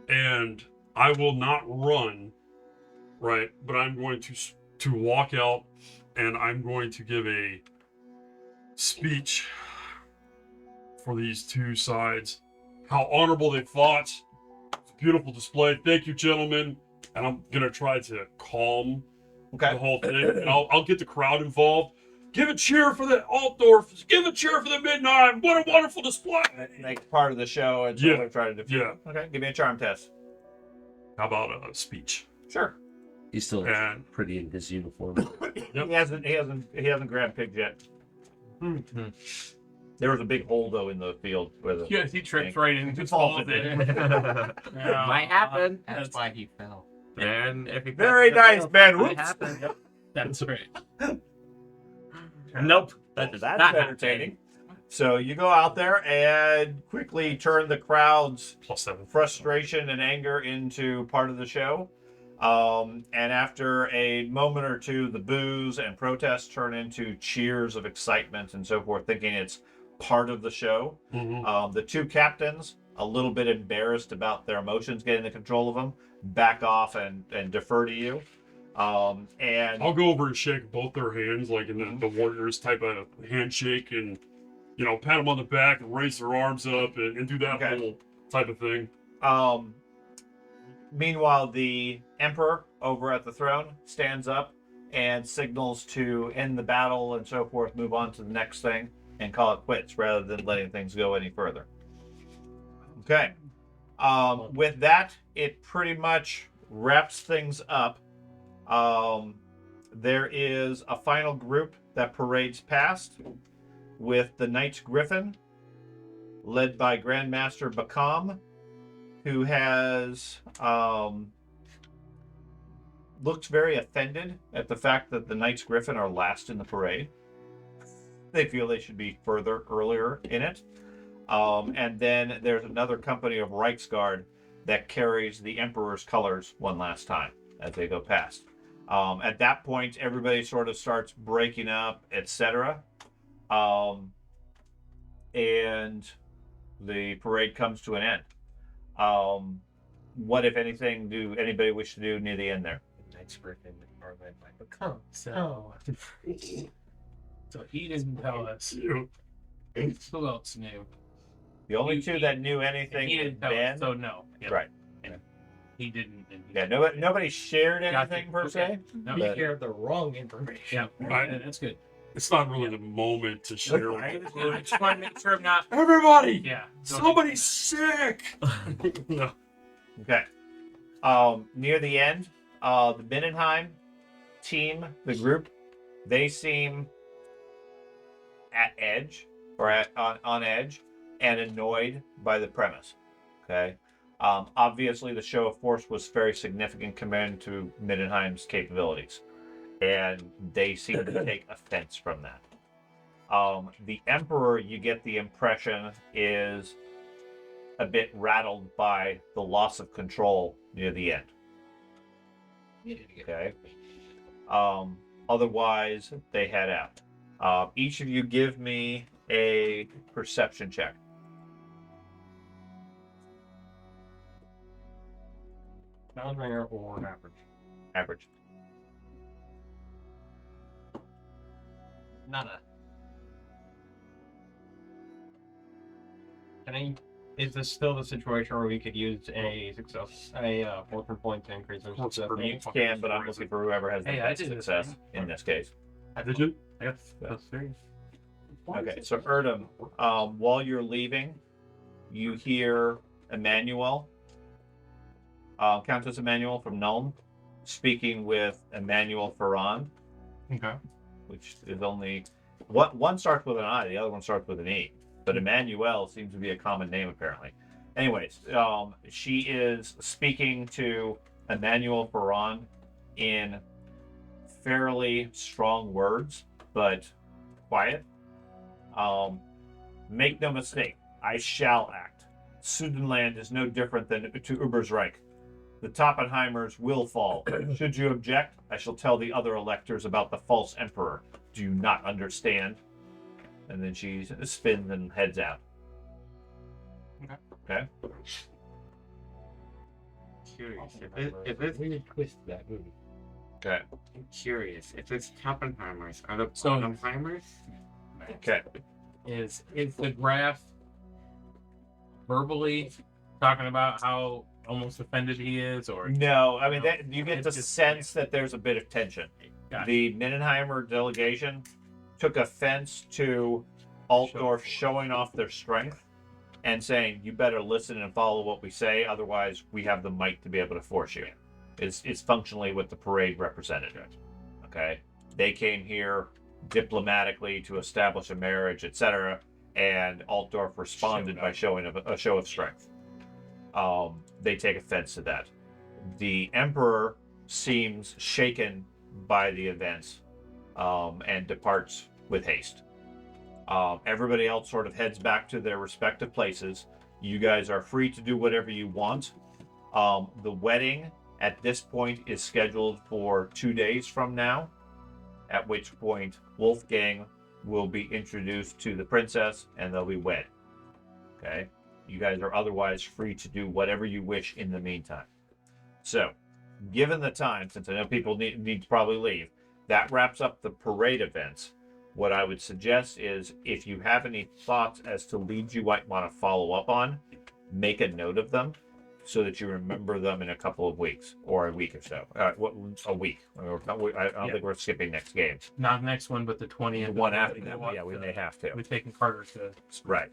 And I will not run, right? But I'm going to walk out and I'm going to give a speech for these two sides. How honorable they fought. It's a beautiful display. Thank you, gentlemen. And I'm going to try to calm the Okay. whole thing. And I'll get the crowd involved. Give a cheer for the Altdorf. Give a cheer for the Mindenheim. What a wonderful display. Make part of the show and so Yeah. we're trying to defeat Yeah. him. Okay. Give me a charm test. How about a speech? Sure. He's still And pretty in his uniform. Yep. He hasn't grabbed pigs yet. There was a big hole though in the field where the Yes, he trips right in and just falls falls in. in. Might happen. That's why he fell. And if he Very nice, man. Might Whoops. happen. Yep. That's great. Nope. Well, That is that's not entertaining. So you go out there and quickly turn the crowd's +7. frustration and anger into part of the show. And after a moment or two, the boos and protests turn into cheers of excitement and so forth, thinking it's part of the show. Mm-hmm. The two captains, a little bit embarrassed about their emotions getting the control of them, back off and defer to you. And I'll go over and shake both their hands, like in the Warriors type of handshake, and pat them on the back and raise their arms up and do that Okay. whole type of thing. Meanwhile, the Emperor over at the throne stands up and signals to end the battle and so forth, move on to the next thing, and call it quits rather than letting things go any further. Okay. With that, it pretty much wraps things up. There is a final group that parades past with the Knights Griffin, led by Grandmaster Bakam, who has looked very offended at the fact that the Knights Griffin are last in the parade. They feel they should be earlier in it. And then there's another company of Reichsguard that carries the Emperor's colors one last time as they go past. At that point, everybody sort of starts breaking up, etc. And the parade comes to an end. What, if anything, do anybody wish to do near the end there? Knights Griffin are led by the Oh, So, so he didn't tell us. Who else knew? The only You- two that knew anything He was didn't tell us, Ben. so no. Yeah. Right. He didn't. And Yeah, nobody shared anything per se. No, we But- shared the wrong information. yeah, I- that's good. It's not really the moment to share. I just want to make sure I'm not. Everybody, Yeah. don't somebody's think sick. No. Okay. Near the end, the Binnenheim team, the group, they seem at edge or on edge and annoyed by the premise. Okay. Obviously, the show of force was very significant compared to Binnenheim's capabilities, and they seem to take offense from that. The Emperor, you get the impression, is a bit rattled by the loss of control near the end. Okay. Otherwise, they head out. Each of you give me a perception check. Non-ringer or average. Average. Nada. Can I? Is this still the situation where we could use a success, a fortune point to increase our That's success? pretty You can, but I'm looking for whoever has the Hey, I best did this, success man. in this case. Did you? that's serious. Okay, so Erdem, while you're leaving, you hear Emmanuel, Countess Emmanuel from Nuln, speaking with Emmanuel Ferran, Okay. which is only one starts with an I, the other one starts with an E. But Emmanuel seems to be a common name apparently. Anyways, she is speaking to Emmanuel Ferran in fairly strong words, but quiet. Make no mistake, I shall act. Sudenland is no different than to Ubersreich. The Toppenheimers will fall. Should you object, I shall tell the other electors about the false emperor. Do you not understand? And then she spins and heads out. Okay. Curious. If it's really twist that movie. Okay. I'm curious. If it's Toppenheimers, are the So- Toppenheimers? Okay. Is the graph verbally talking about how almost offended he is, or No, I mean, No. that, you get the It's just- sense that there's a bit of tension. Gotcha. The Mindenheimer delegation took offense to Altdorf showing off their strength and saying, you better listen and follow what we say, otherwise we have the might to be able to force you. It's functionally what the parade represented. Okay? They came here diplomatically to establish a marriage, etc., and Altdorf responded by showing a show of strength. They take offense to that. The Emperor seems shaken by the events and departs with haste. Everybody else sort of heads back to their respective places. You guys are free to do whatever you want. The wedding at this point is scheduled for 2 days from now, at which point Wolfgang will be introduced to the princess and they'll be wed. Okay? You guys are otherwise free to do whatever you wish in the meantime. So, given the time, since I know people need to probably leave, that wraps up the parade events. What I would suggest is if you have any thoughts as to leads you might want to follow up on, make a note of them so that you remember them in a couple of weeks or a week or so. A week. I don't think we're skipping next game. not the next one, but the 20th? The one after that, yeah, we may have to. We're taking Carter to. Right.